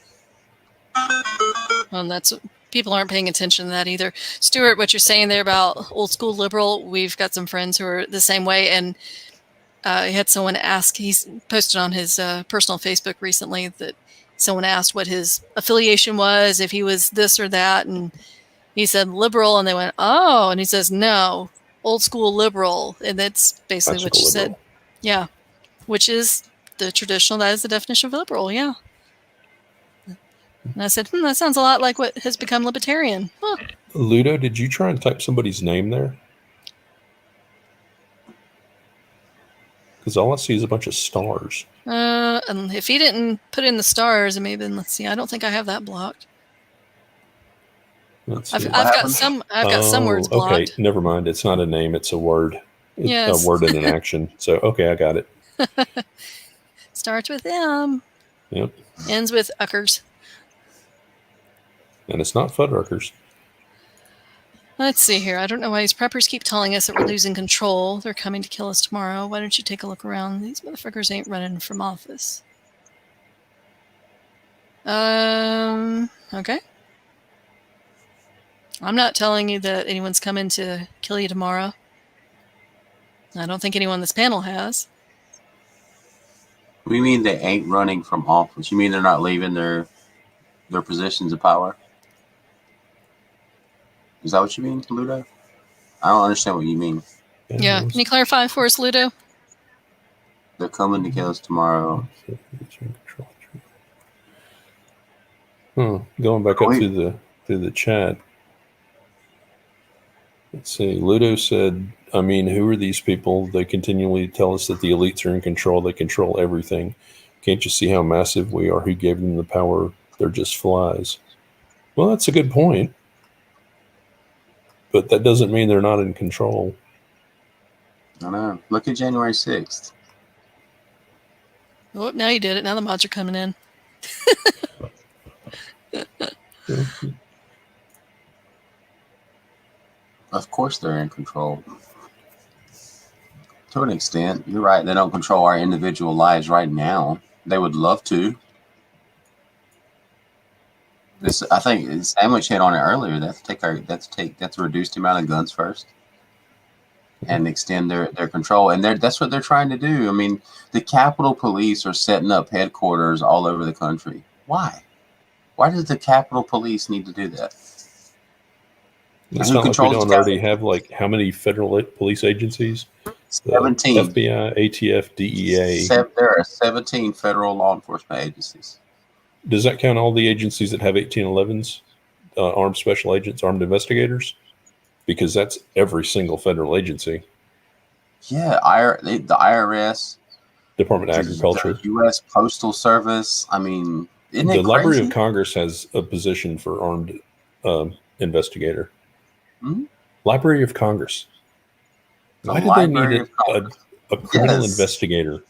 S1: Well, people aren't paying attention to that either. Stuart, what you're saying there about old school liberal, we've got some friends who are the same way. And he had someone ask, he's posted on his personal Facebook recently that someone asked what his affiliation was, if he was this or that. And he said liberal. And they went, oh, and he says, no, old school liberal. And that's basically what you said. Yeah. Which is the traditional, that is the definition of liberal. Yeah. And I said, that sounds a lot like what has become libertarian. Huh.
S2: Ludo, did you try and type somebody's name there? Because all I see is a bunch of stars.
S1: And if he didn't put in the stars, it may have been, let's see, I don't think I have that blocked. I've got some words blocked.
S2: Okay, never mind. It's not a name, it's a word. It's a word and an action. So, okay, I got it.
S1: Starts with M.
S2: Yep.
S1: Ends with Uckers.
S2: And it's not Fuddruckers.
S1: Let's see here. I don't know why these preppers keep telling us that we're losing control. They're coming to kill us tomorrow. Why don't you take a look around? These motherfuckers ain't running from office. Okay. I'm not telling you that anyone's coming to kill you tomorrow. I don't think anyone on this panel has.
S3: What do you mean they ain't running from office? You mean they're not leaving their positions of power? Is that what you mean, Ludo? I don't understand what you mean.
S1: Yeah. Can you clarify for us, Ludo?
S3: They're coming to kill us tomorrow.
S2: Going back up through the chat. Let's see. Ludo said, I mean, who are these people? They continually tell us that the elites are in control. They control everything. Can't you see how massive we are? Who gave them the power? They're just flies. Well, that's a good point. But that doesn't mean they're not in control.
S3: I know. Look at January 6th.
S1: Oh, now you did it. Now the mods are coming in.
S3: Of course they're in control. To an extent. You're right. They don't control our individual lives right now. They would love to. I think Sandwich hit on it earlier. That's a reduced amount of guns first, and extend their control. And that's what they're trying to do. I mean, the Capitol Police are setting up headquarters all over the country. Why? Why does the Capitol Police need to do that?
S2: It's not like we don't already have how many federal police agencies?
S3: 17.
S2: FBI, ATF, DEA.
S3: There are 17 federal law enforcement agencies.
S2: Does that count all the agencies that have 1811s, armed special agents, armed investigators? Because that's every single federal agency.
S3: Yeah, the IRS,
S2: Department of Agriculture,
S3: the U.S. Postal Service. I mean, isn't it crazy?
S2: Library of Congress has a position for armed investigator. Mm-hmm. Library of Congress. Why do they need a criminal investigator?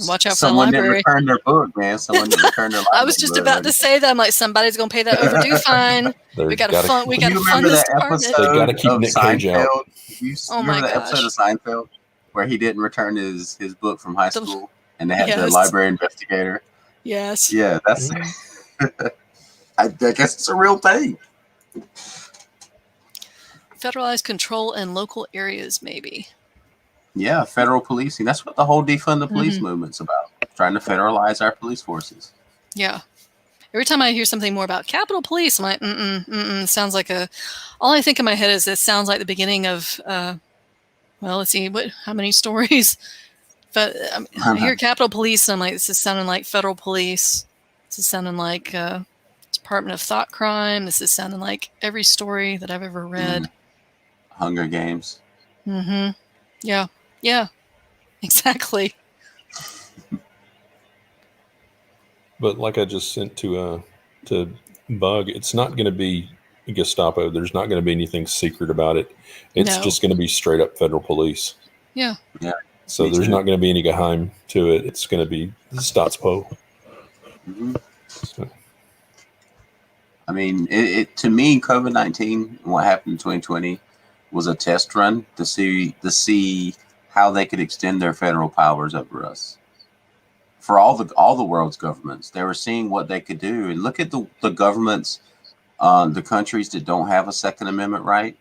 S1: Watch out for
S3: Someone
S1: the library.
S3: Didn't return their book, man. Someone didn't return their library.
S1: I was just about to say that. I'm like, somebody's going to pay that overdue fine. We got to fund this department.
S2: They got to keep Nick Cage out.
S3: Remember the episode of Seinfeld where he didn't return his book from high school and they had the library investigator?
S1: Yes.
S3: Yeah, that's. I guess it's a real thing.
S1: Federalized control in local areas, maybe.
S3: Yeah, federal policing. That's what the whole defund the police movement's about. Trying to federalize our police forces.
S1: Yeah. Every time I hear something more about Capitol Police, I'm like, sounds like all I think in my head is this sounds like the beginning of, well, let's see, how many stories? But I hear Capitol Police, and I'm like, this is sounding like federal police. This is sounding like Department of Thought Crime. This is sounding like every story that I've ever read.
S3: Hunger Games.
S1: Mm-hmm. Yeah. Yeah. Exactly.
S2: But like I just sent to Bug, it's not going to be Gestapo. There's not going to be anything secret about it. It's
S1: No.
S2: just going to be straight up federal police.
S1: Yeah.
S3: Yeah.
S2: So there's not going to be any geheim to it. It's going to be Statspo.
S3: Mm-hmm.
S2: So.
S3: I mean, to me, COVID-19, what happened in 2020, was a test run to see how they could extend their federal powers over us. For all the world's governments, they were seeing what they could do. And look at the governments, the countries that don't have a Second Amendment right,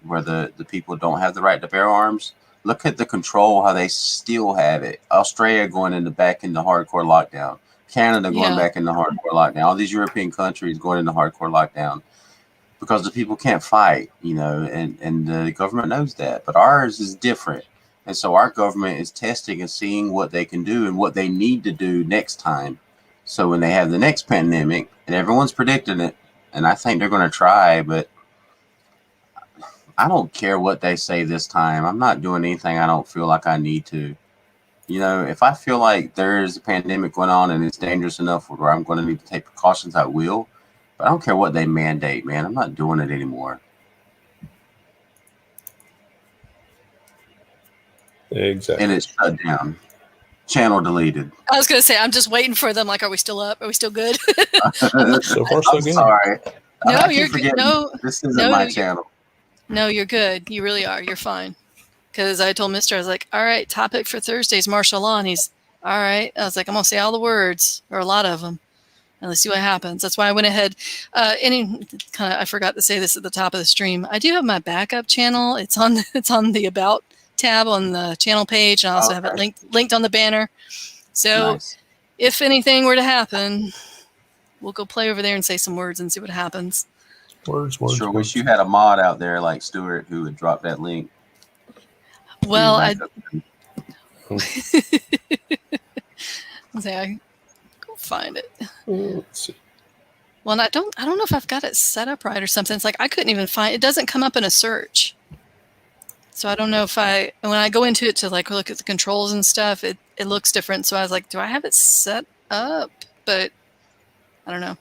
S3: where the people don't have the right to bear arms. Look at the control, how they still have it. Australia going back into hardcore lockdown. Canada going back into hardcore lockdown. All these European countries going into hardcore lockdown because the people can't fight, and the government knows that. But ours is different. And so our government is testing and seeing what they can do and what they need to do next time. So when they have the next pandemic, and everyone's predicting it, and I think they're going to try, but I don't care what they say this time. I'm not doing anything I don't feel like I need to. If I feel like there's a pandemic going on and it's dangerous enough where I'm going to need to take precautions, I will. But I don't care what they mandate, man. I'm not doing it anymore.
S2: Exactly.
S3: And it's shut down. Channel deleted.
S1: I was going to say, I'm just waiting for them. Like, are we still up? Are we still good?
S2: So far, so
S3: I'm
S2: good.
S3: sorry.
S1: No, you're good. No,
S3: this isn't my channel.
S1: No, you're good. You really are. You're fine. Because I told Mister, I was like, all right, topic for Thursday's martial law. And he's, all right. I was like, I'm going to say all the words, or a lot of them, and let's see what happens. That's why I went ahead. I forgot to say this at the top of the stream. I do have my backup channel. It's on the About tab on the channel page. And I also have it linked on the banner. So if anything were to happen, we'll go play over there and say some words and see what happens.
S2: Words.
S3: Wish you had a mod out there like Stuart who would drop that link.
S1: Well, I go find it.
S2: Let's see.
S1: Well, and I don't know if I've got it set up right or something. It's like I couldn't even find it. Doesn't come up in a search. So I don't know if when I go into it to like look at the controls and stuff, it looks different. So I was like, do I have it set up? But I don't know.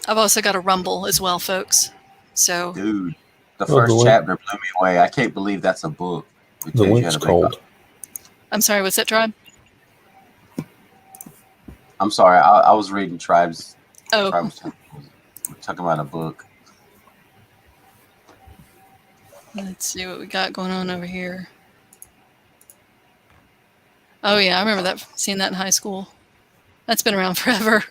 S1: I've also got a Rumble as well, folks. So,
S3: dude, the first chapter blew me away. I can't believe that's a book.
S2: The link's cold.
S1: I'm sorry, what's that, Tribe?
S3: I'm sorry, I was reading Tribe's.
S1: Oh,
S3: Tribe was talking about a book.
S1: Let's see what we got going on over here. Oh yeah, I remember seeing that in high school. That's been around forever.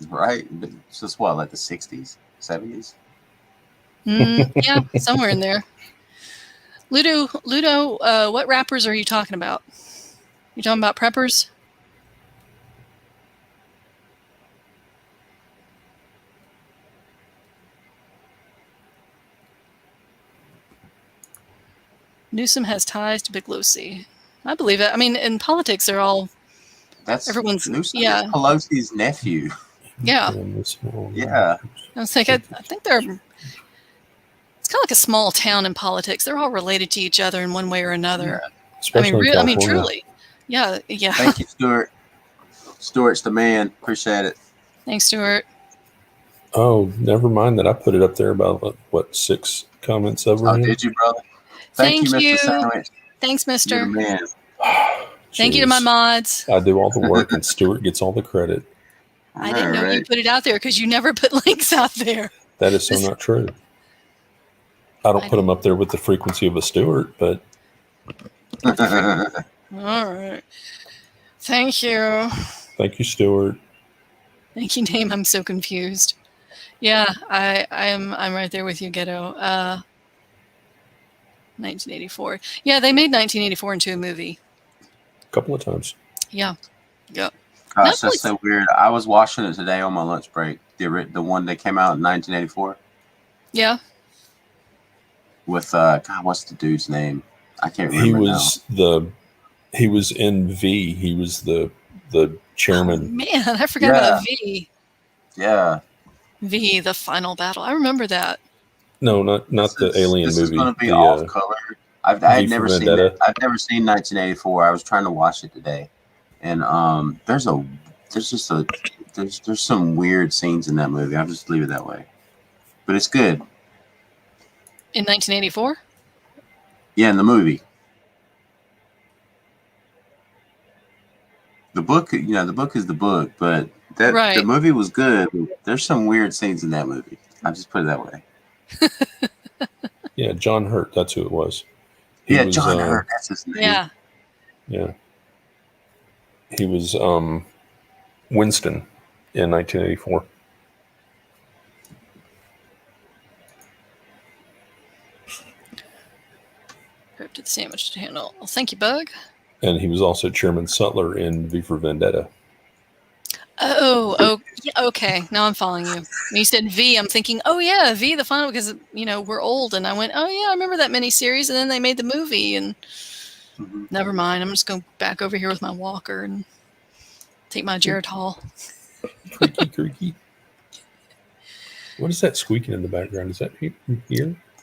S3: Right? It's just what, like the 60s, 70s?
S1: Yeah, somewhere in there. Ludo, what rappers are you talking about? You talking about preppers? Newsom has ties to Big Lucy. I believe it. I mean, in politics, they're all. Everyone's.
S3: Newsom
S1: is
S3: Pelosi's nephew.
S1: Yeah.
S3: Yeah.
S1: I was thinking. I think they're. It's kind of like a small town in politics. They're all related to each other in one way or another.
S2: Yeah.
S1: I mean, truly. Yeah.
S3: Thank you, Stuart. Stuart's the man. Appreciate it.
S1: Thanks, Stuart.
S2: Oh, never mind that I put it up there about 6 comments over here.
S3: Oh, did you, brother? Thank you, Mr. Sandwich.
S1: Thanks, Mister.
S3: You're the man.
S1: Thank you to my mods.
S2: I do all the work and Stuart gets all the credit.
S1: I didn't know you put it out there because you never put links out there.
S2: That is so not true. I don't put them up there with the frequency of a Stuart, but.
S1: All right. Thank you.
S2: Thank you, Stuart.
S1: Thank you, Dame. I'm so confused. Yeah, I'm right there with you, Ghetto. 1984. Yeah, they made 1984 into a movie.
S2: A couple of times.
S1: Yeah.
S3: Gosh, that's so weird. I was watching it today on my lunch break. The one that came out in 1984.
S1: Yeah.
S3: With God, what's the dude's name? I can't remember.
S2: He was in V. He was the chairman.
S1: Oh, man, I forgot about V.
S3: Yeah.
S1: V, the final battle. I remember that.
S2: No, not the alien movie.
S3: This is going to be off color. I
S2: V
S3: had
S2: for
S3: never seen
S2: Vendetta.
S3: that. I've never seen 1984. I was trying to watch it today, and there's some weird scenes in that movie. I'll just leave it that way. But it's good.
S1: In 1984?
S3: Yeah, in the movie. The book, the book is the book, but the
S1: Right.
S3: movie was good. There's some weird scenes in that movie. I'll just put it that way.
S2: Yeah, John Hurt. That's who it was.
S3: John Hurt. That's his name.
S1: Yeah.
S2: Yeah. He was Winston in 1984.
S1: Scripted sandwich to handle. Well, thank you, Bug.
S2: And he was also Chairman Sutler in V for Vendetta.
S1: Oh, yeah, okay. Now I'm following you. When you said V, I'm thinking, oh yeah, V the final, because we're old, and I went, oh yeah, I remember that miniseries, and then they made the movie, and never mind. I'm just going back over here with my walker and take my Geritol.
S2: Creaky, creaky. What is that squeaking in the background? Is that here?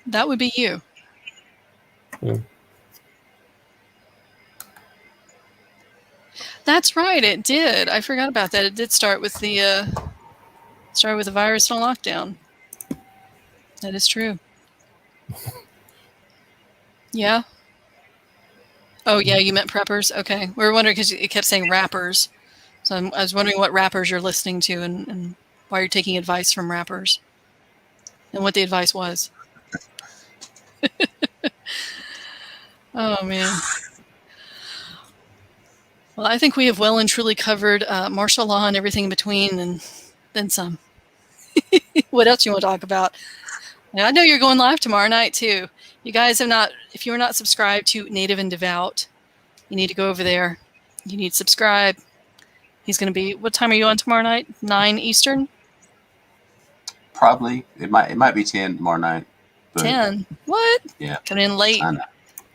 S1: That would be you.
S2: Yeah.
S1: That's right. It did. I forgot about that. It did start with the virus and a lockdown. That is true. Yeah. Oh yeah, you meant preppers. Okay, we were wondering because it kept saying rappers, so I was wondering what rappers you're listening to and why you're taking advice from rappers, and what the advice was. Oh man. Well, I think we have well and truly covered martial law and everything in between, and then some. What else you want to talk about? Now, I know you're going live tomorrow night too. You guys have not, if you're not subscribed to Native and Devout, you need to go over there. You need to subscribe. He's going to be, what time are you on tomorrow night? 9 Eastern?
S3: Probably. It might be 10 tomorrow night.
S1: 10? What?
S3: Yeah.
S1: Coming in late.
S3: I know.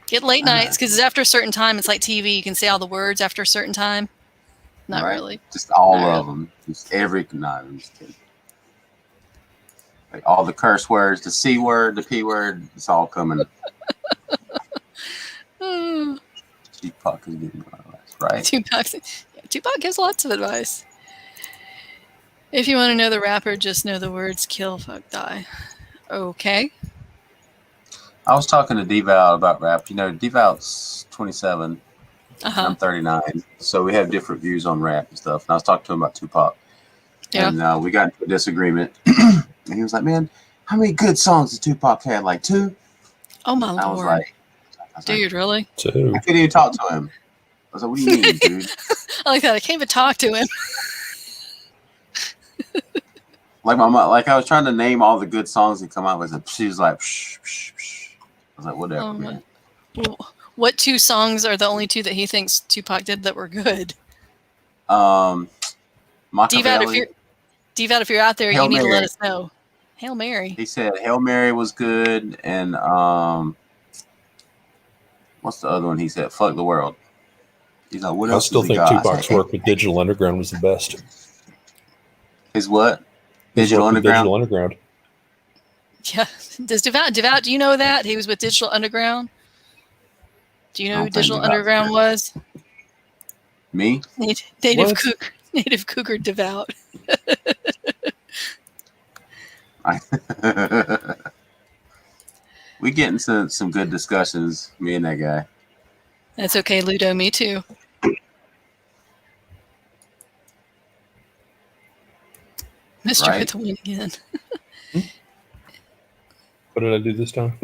S1: Get late nights, because after a certain time, it's like TV. You can say all the words after a certain time. Not really.
S3: Just all of them. Just every, no, I'm just kidding. Like all the curse words, the C word, the P word, it's all coming. Tupac is giving advice, right?
S1: Tupac gives lots of advice. If you want to know the rapper, just know the words kill, fuck, die. Okay.
S3: I was talking to Deval about rap. Deval's 27. I'm 39. So we have different views on rap and stuff. And I was talking to him about Tupac. Yeah. And we got into a disagreement. And he was like, man, how many good songs did Tupac have? Like 2?
S1: Oh, my Lord.
S3: I was like,
S1: dude, really?
S2: 2.
S3: I couldn't even talk to him. I was like, what do you mean, dude?
S1: I like that. I can't even talk to him.
S3: Like my mom, like I was trying to name all the good songs that come out with it. She was like, psh, psh, psh. I was like, whatever, man.
S1: Well, what 2 songs are the only 2 that he thinks Tupac did that were good?
S3: Machiavelli.
S1: Devat, if you're out there,
S3: Hail
S1: you need
S3: Mary.
S1: to let us know. Hail Mary.
S3: He said Hail Mary was good, and what's the other one? He said Fuck the World. He's like, what else?
S2: I still think Tupac's work with Digital Underground was the best.
S3: His what? Digital Underground.
S2: Digital Underground.
S1: Yeah. Does Devout? Do you know that he was with Digital Underground? Do you know who Digital Underground was?
S3: Me?
S1: Native Cougar Devout.
S3: We get into some good discussions, me and that guy.
S1: That's okay, Ludo. Me too. Mr. with the win again.
S2: What did I do this time?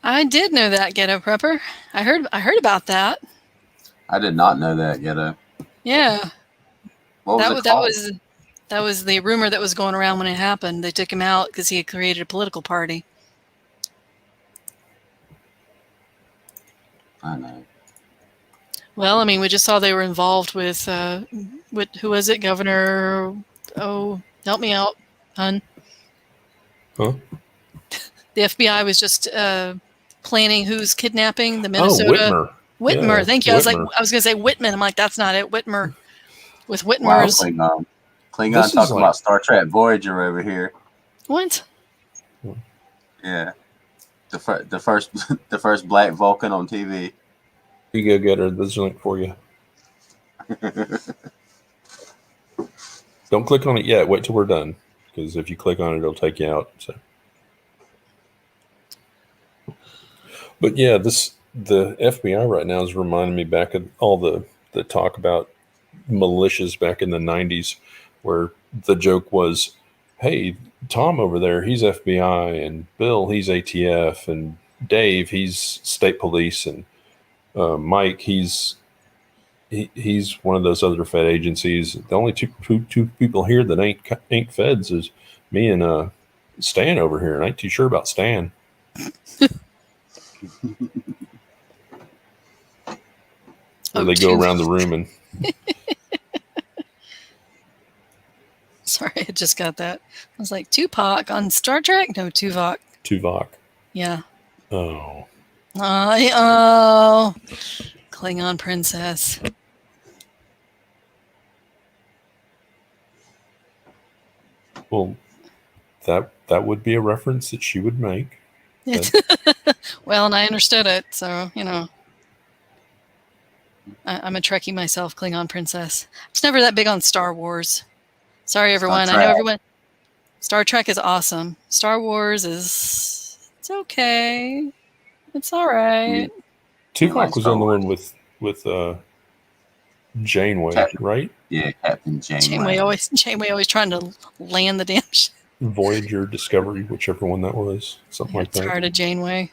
S1: I did know that, Ghetto Prepper. I heard about that.
S3: I did not know that, Ghetto.
S1: Yeah.
S3: What was it called?
S1: That was the rumor that was going around when it happened. They took him out because he had created a political party.
S3: I know.
S1: Well, I mean, we just saw they were involved with who was it? Governor, help me out, hun.
S2: Huh?
S1: The FBI was just planning who's kidnapping the Minnesota.
S2: Whitmer.
S1: Whitmer,
S2: Yeah,
S1: thank you.
S2: Whitmer.
S1: I was going to say Whitman. I'm like, that's not it. Whitmer. With Whitmer's.
S3: Wow, Klingon talking about Star Trek Voyager over here.
S1: What?
S3: Yeah. The first the first black Vulcan on TV.
S2: You go get her. There's a link for you. Don't click on it yet. Wait till we're done, because if you click on it, it'll take you out. So, but yeah, the FBI right now is reminding me back of all the talk about militias back in the 90s, where the joke was, hey, Tom over there, he's FBI, and Bill, he's ATF, and Dave, he's state police, and Mike, he's one of those other Fed agencies. The only two people here that ain't Feds is me and Stan over here, and I ain't too sure about Stan. Or they go around the room and.
S1: Sorry, I just got that. I was like, Tupac on Star Trek? No, Tuvok.
S2: Tuvok.
S1: Yeah.
S2: Oh.
S1: Oh. Klingon princess.
S2: Well, that would be a reference that she would make.
S1: Well, and I understood it, so, you know. I'm a Trekkie myself, Klingon princess. I was never that big on Star Wars. Sorry, everyone. I know everyone. Star Trek is awesome. Star Wars it's okay. It's all right.
S2: Tuvok was on the one with Janeway, right?
S3: Yeah, Captain
S1: Janeway always trying to land the damn ship.
S2: Voyager, Discovery, whichever one that was, something like that.
S1: Tired of Janeway.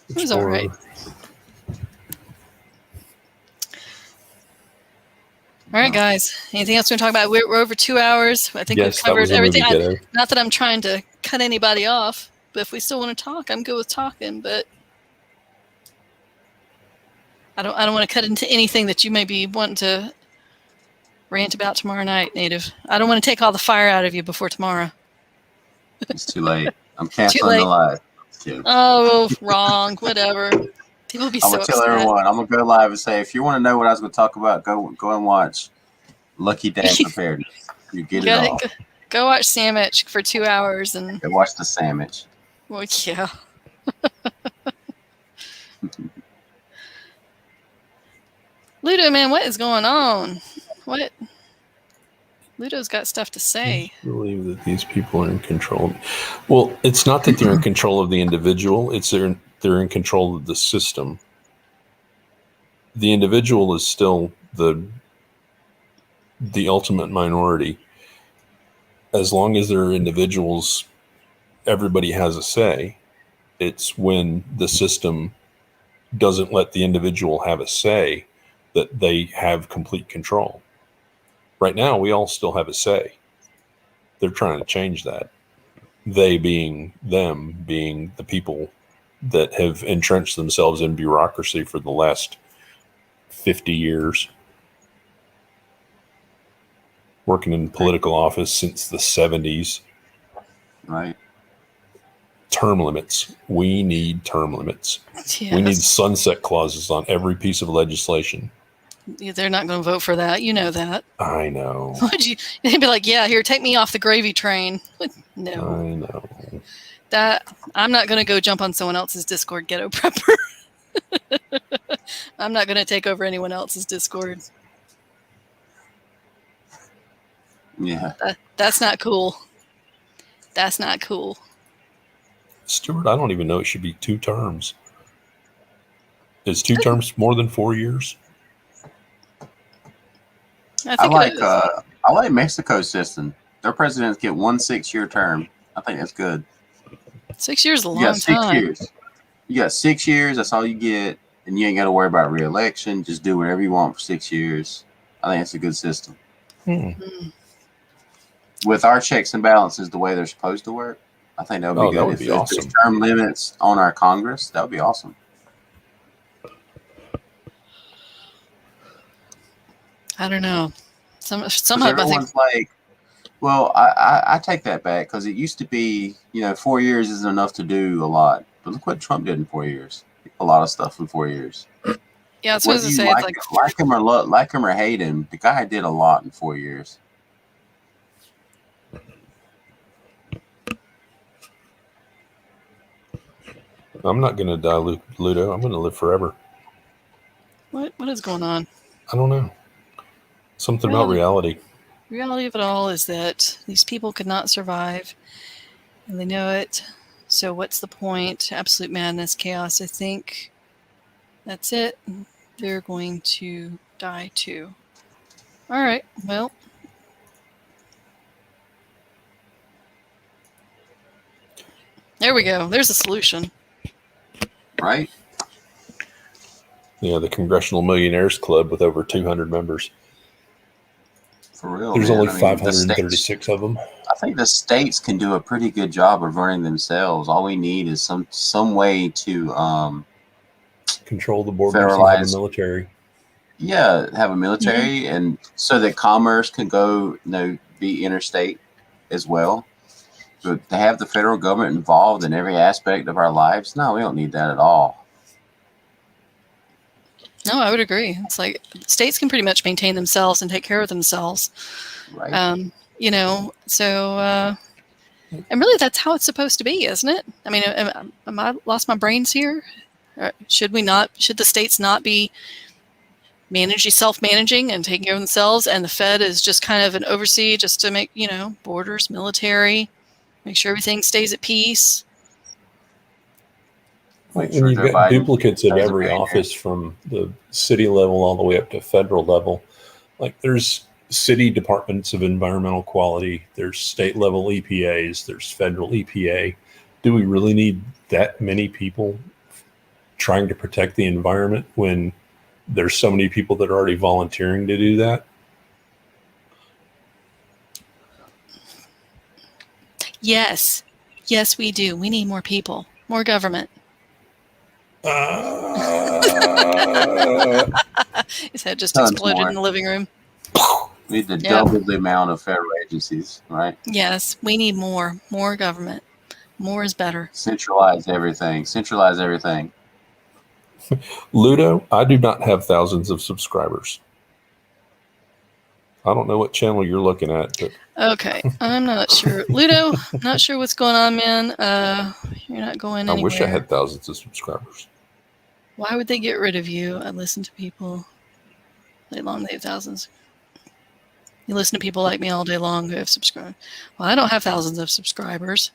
S1: It was all right. All right, guys. Anything else we want to talk about? We're over 2 hours. I think we've covered everything. Not that I'm trying to cut anybody off, but if we still want to talk, I'm good with talking. But I don't want to cut into anything that you may be wanting to rant about tomorrow night, Native. I don't want to take all the fire out of you before tomorrow.
S3: It's too late. I'm canceling the live.
S1: Oh, wrong. Whatever. People will be so upset.
S3: I'm gonna tell everyone. I'm gonna go live and say, if you want to know what I was gonna talk about, go and watch Lucky Day Preparedness. You get it all.
S1: Go watch Sandwich for 2 hours and
S3: go watch the Sandwich.
S1: Well, yeah. Ludo, man, what is going on? What? Ludo's got stuff to say.
S2: I believe that these people are in control. Well, it's not that they're in control of the individual. It's they're in control of the system. The individual is still the ultimate minority. As long as there are individuals, everybody has a say. It's when the system doesn't let the individual have a say that they have complete control. Right now, we all still have a say. They're trying to change that. They being them, being the people that have entrenched themselves in bureaucracy for the last 50 years. Working in political office since the 70s.
S3: Right.
S2: Term limits. We need term limits.
S1: Yes.
S2: We need sunset clauses on every piece of legislation.
S1: They're not going to vote for that. You know that.
S2: I know.
S1: They'd be like, yeah, here, take me off the gravy train. No.
S2: I know.
S1: I'm not going to go jump on someone else's Discord ghetto prepper. I'm not going to take over anyone else's Discord.
S3: Yeah.
S1: That's not cool. That's not cool.
S2: Stuart, I don't even know it should be 2 terms. Is 2 terms more than 4 years?
S3: I like Mexico's system. Their presidents get 1 6-year term. I think that's good.
S1: 6 years is a long time.
S3: 6 years. You got 6 years. That's all you get, and you ain't got to worry about re-election. Just do whatever you want for 6 years. I think it's a good system. With our checks and balances the way they're supposed to work, I think that would be good.
S2: That would be awesome.
S3: If there's term limits on our Congress, that would be awesome.
S1: I don't know. Somehow
S3: everyone's like, well, I take that back, because it used to be, 4 years isn't enough to do a lot. But look what Trump did in 4 years. A lot of stuff in 4 years.
S1: Yeah, I was supposed to say,
S3: like him or hate him, the guy did a lot in 4 years.
S2: I'm not going to die, Ludo. I'm going to live forever.
S1: What is going on?
S2: I don't know. Something about reality.
S1: Reality of it all is that these people could not survive, and they know it. So what's the point? Absolute madness, chaos. I think that's it. They're going to die too. All right. Well. There we go. There's a solution.
S3: Right?
S2: Yeah, the Congressional Millionaires Club with over 200 members.
S3: For real.
S2: There's
S3: man.
S2: only 536 of them.
S3: I think the states can do a pretty good job of running themselves. All we need is some way to
S2: control the borders and have a military.
S3: Yeah, have a military, and so that commerce can go, be interstate as well. But to have the federal government involved in every aspect of our lives, no, we don't need that at all.
S1: No, I would agree. It's like states can pretty much maintain themselves and take care of themselves.
S3: Right.
S1: And really that's how it's supposed to be, isn't it? I mean, am I lost my brains here? Should the states not be self-managing and taking care of themselves, and the Fed is just kind of an oversee just to make, borders, military, make sure everything stays at peace?
S2: And you've got duplicates at every office from the city level all the way up to federal level. Like there's city departments of environmental quality, there's state level EPAs, there's federal EPA. Do we really need that many people trying to protect the environment when there's so many people that are already volunteering to do that?
S1: Yes, we do. We need more people, more government. His head just exploded in the living room.
S3: We need to double the amount of federal agencies, right?
S1: Yes, we need more government. More is better.
S3: Centralize everything.
S2: Ludo, I do not have thousands of subscribers. I don't know what channel you're looking at, but
S1: okay, I'm not sure. Ludo, not sure what's going on, man. You're not going anywhere.
S2: I wish I had thousands of subscribers.
S1: Why would they get rid of you? I listen to people day long. They have thousands. You listen to people like me all day long who have subscribed. Well, I don't have thousands of subscribers.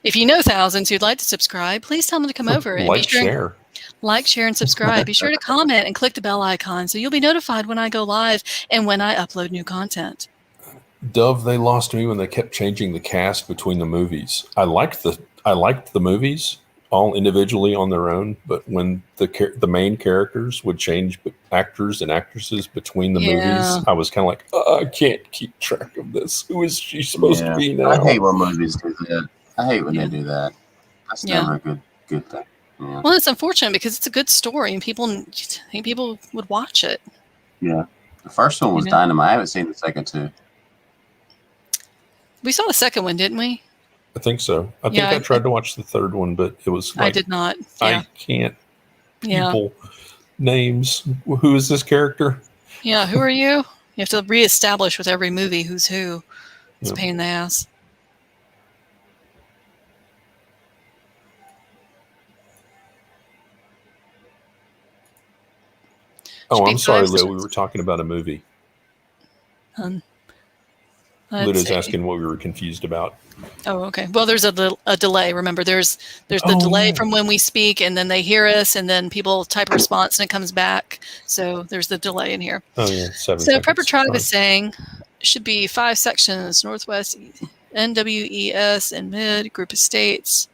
S1: If you know thousands who'd like to subscribe, please tell them to come over and share, and subscribe. Be sure to comment and click the bell icon so you'll be notified when I go live and when I upload new content.
S2: Dove, they lost me when they kept changing the cast between the movies. I liked the movies all individually on their own, but when the main characters would change actors and actresses between the movies, I was kind of like, I can't keep track of this. Who is she supposed to be now?
S3: I hate when movies do that. I hate when they do that. That's never a good thing. Yeah.
S1: Well, it's unfortunate because it's a good story and people would watch it.
S3: Yeah. The first one was dynamite. I haven't seen the second two.
S1: We saw the second one, didn't we?
S2: I think so. I think I tried to watch the third one, but it was like,
S1: I did not. Yeah.
S2: I can't. People names. Who is this character?
S1: Yeah. Who are you? You have to reestablish with every movie who's who. It's a pain in the ass.
S2: Oh, I'm sorry, Lou. We were talking about a movie. Luda's asking what we were confused about.
S1: Oh, okay. Well, there's a delay. Remember, there's the delay from when we speak, and then they hear us, and then people type a response, and it comes back. So there's the delay in here.
S2: Oh, yeah. 7
S1: So
S2: seconds.
S1: Prepper Tribe is saying should be 5 sections: Northwest, NWES, and Mid, group of states.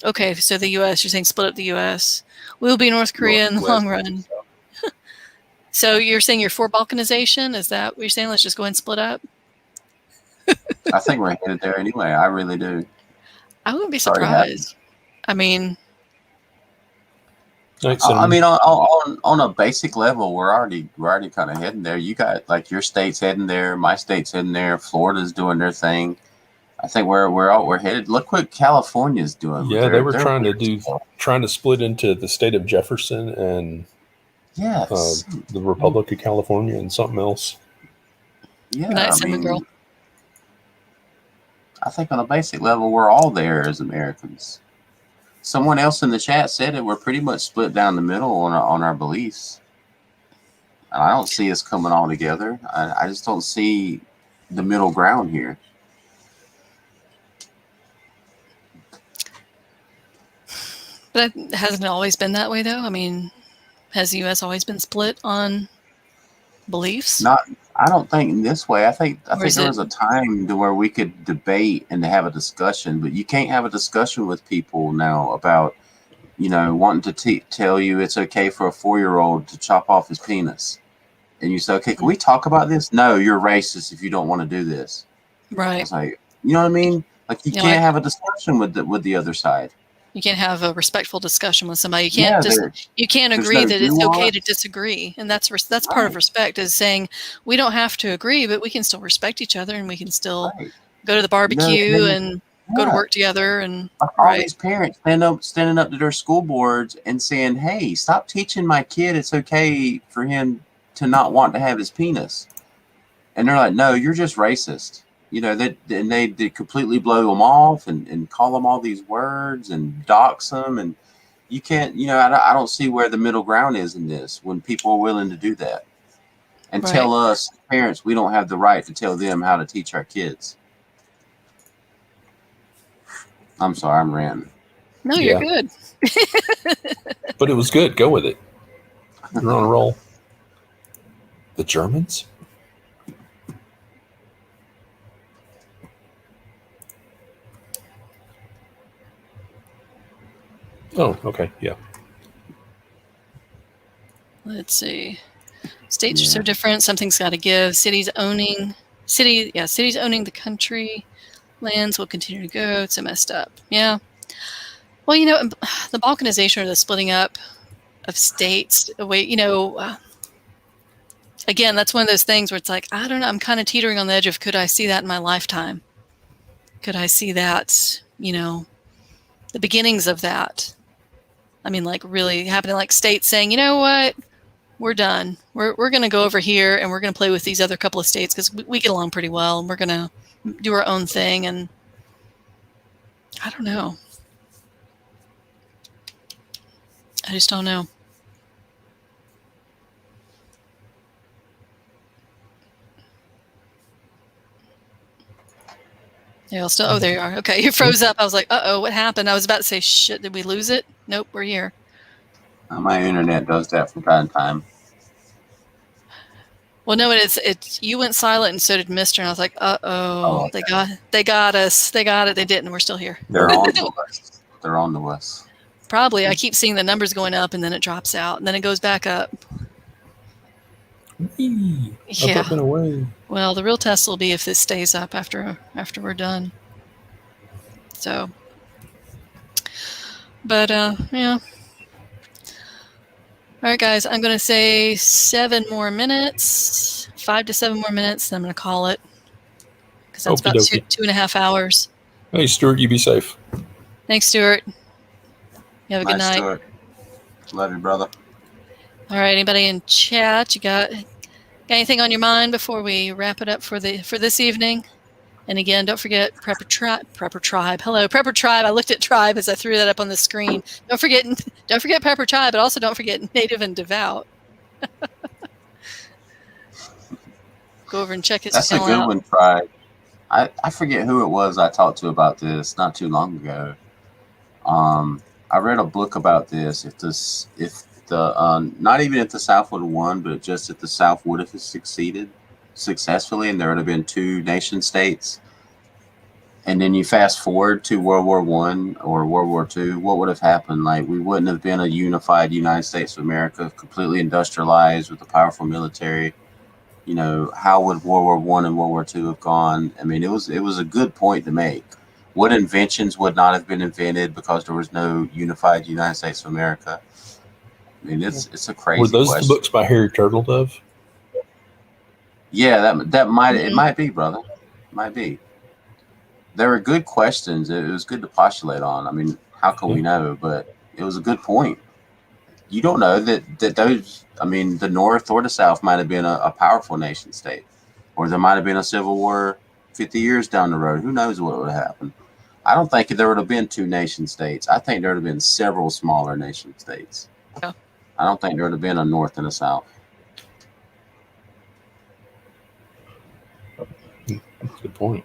S1: Okay, so the U.S., you're saying split up the U.S. We'll be North Korea in the long run. So you're saying you're for balkanization? Is that what you're saying? Let's just go ahead and split up?
S3: I think we're headed there anyway. I really do.
S1: I wouldn't be surprised. I mean,
S3: on a basic level, we're already kind of heading there. You got like your state's heading there, my state's heading there, Florida's doing their thing. I think we're headed. Look what California's doing.
S2: Yeah, they were trying to split into the state of Jefferson and the Republic of California and something else.
S3: Yeah,
S1: nice girl.
S3: I think on a basic level, we're all there as Americans. someone else in the chat said it. We're pretty much split down the middle on our beliefs. And I don't see us coming all together. I just don't see the middle ground here.
S1: But hasn't it always been that way, though? I mean, has the U.S. always been split on beliefs?
S3: I don't think in this way. I think there was a time to where we could debate and to have a discussion, but you can't have a discussion with people now about, wanting to tell you it's okay for a 4-year-old to chop off his penis. And you say, okay, can we talk about this? No, you're racist if you don't want to do this.
S1: Right.
S3: It's like, you know what I mean? Like you can't have a discussion with the other side.
S1: You can't have a respectful discussion with somebody. You can't agree that it's okay to disagree, and that's part of respect, is saying we don't have to agree, but we can still respect each other, and we can still go to the barbecue and go to work together. And
S3: all these parents standing up to their school boards and saying, "Hey, stop teaching my kid it's okay for him to not want to have his penis," and they're like, "No, you're just racist." They completely blow them off and call them all these words and dox them. And you can't, I don't see where the middle ground is in this when people are willing to do that and tell us parents we don't have the right to tell them how to teach our kids. I'm sorry, I'm ranting.
S1: No, you're good.
S2: But it was good. Go with it. You're on a roll. The Germans? Oh, okay. Yeah.
S1: Let's see. States are so different. Something's got to give. Cities owning the country. Lands will continue to go. It's so messed up. Yeah. Well, the balkanization, or the splitting up of states away, again, that's one of those things where it's like, I don't know, I'm kind of teetering on the edge of, could I see that in my lifetime? Could I see that, the beginnings of that? I mean, like really happening, like states saying, you know what, we're done. We're going to go over here and we're going to play with these other couple of states because we get along pretty well, and we're going to do our own thing. And I don't know. I just don't know. Yeah, still. Oh, there you are. Okay, you froze up. I was like, "Uh-oh, what happened?" I was about to say, "Shit, did we lose it?" Nope, we're here.
S3: My internet does that from time to time.
S1: Well, no, it's you went silent, and so did Mister. And I was like, "Uh-oh, okay. They got us. They got it. They didn't. We're still here."
S3: They're on to us. They're on to us.
S1: Probably. I keep seeing the numbers going up, and then it drops out, and then it goes back up.
S2: Yeah. Up and away.
S1: Well, the real test will be if this stays up after we're done. So, but yeah. All right, guys. I'm going to say 7 more minutes, 5 to 7 more minutes. Then I'm going to call it because that's about 2.5 hours.
S2: Hey, Stuart, you be safe.
S1: Thanks, Stuart. You have a good night.
S3: Stuart. Love you, brother.
S1: All right. Anybody in chat? You got anything on your mind before we wrap it up for this evening? And again, don't forget Prepper Tribe. Hello, Prepper Tribe. I looked at Tribe as I threw that up on the screen. Don't forget Prepper Tribe, but also don't forget Native and Devout. Go over and check his channel out.
S3: That's a good one, Tribe. I forget who it was I talked to about this not too long ago. I read a book about this. Not even if the South would have won, but just if the South would have succeeded successfully, and there would have been 2 nation states, and then you fast forward to World War I or World War II, what would have happened? Like, we wouldn't have been a unified United States of America, completely industrialized with a powerful military. How would World War I and World War II have gone? I mean, it was a good point to make. What inventions would not have been invented because there was no unified United States of America? I mean, it's a crazy question.
S2: Were those the books by Harry Turtledove?
S3: Yeah, that might it might be, brother. It might be. There were good questions. It was good to postulate on. I mean, how can we know? But it was a good point. You don't know that those. I mean, the North or the South might have been a powerful nation state, or there might have been a civil war 50 years down the road. Who knows what would have happened? I don't think there would have been 2 nation states. I think there would have been several smaller nation states.
S1: Yeah.
S3: I don't think there would have been a North and a South.
S2: Good point.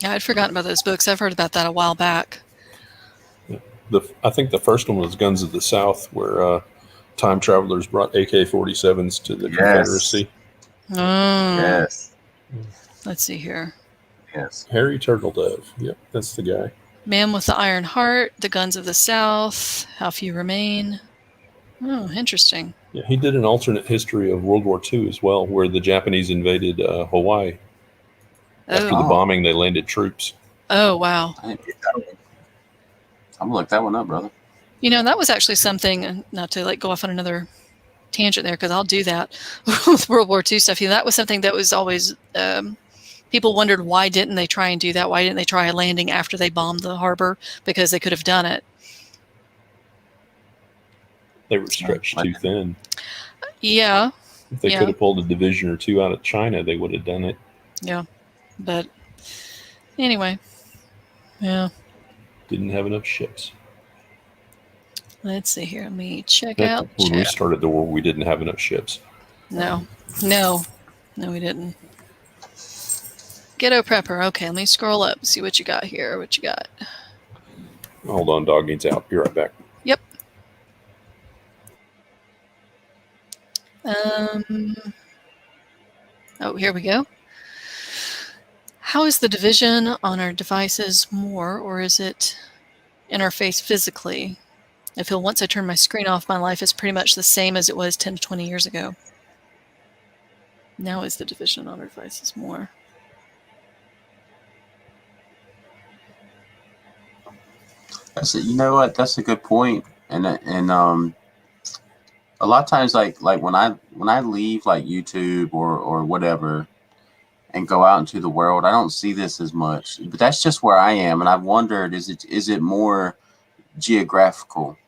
S1: Yeah, I'd forgotten about those books. I've heard about that a while back.
S2: I think the first one was Guns of the South, where time travelers brought AK-47s to the Confederacy.
S1: Oh,
S3: Yes.
S1: let's see here.
S3: Yes.
S2: Harry Turtledove. Yep, that's the guy.
S1: Man with the Iron Heart, The Guns of the South, How Few Remain. Oh, interesting.
S2: Yeah, he did an alternate history of World War II as well, where the Japanese invaded Hawaii. After the bombing, they landed troops.
S1: Oh, wow.
S3: I didn't get that one. I'm going to look that one up, brother.
S1: You know, that was actually something, not to like go off on another tangent there, because I'll do that with World War II stuff. You know, that was something that was always, people wondered, why didn't they try and do that? Why didn't they try a landing after they bombed the harbor? Because they could have done it.
S2: They were stretched too thin.
S1: Yeah.
S2: If they could have pulled a division or two out of China, they would have done it.
S1: Yeah. But anyway, yeah.
S2: Didn't have enough ships.
S1: Let's see here. Let me check
S2: Heck,
S1: out.
S2: When we started the war, we didn't have enough ships.
S1: No, we didn't. Ghetto Prepper. Okay, let me scroll up, see what you got here. What you got?
S2: Hold on, Doggie's out. Be right back.
S1: Yep. Oh, here we go. How is the division on our devices more, or is it interface physically? I feel once I turn my screen off, my life is pretty much the same as it was 10 to 20 years ago. Now is the division on our devices more?
S3: That's it. You know what? That's a good point. And a lot of times, like when I leave like YouTube or whatever, and go out into the world, I don't see this as much. But that's just where I am, and I've wondered: is it more geographical,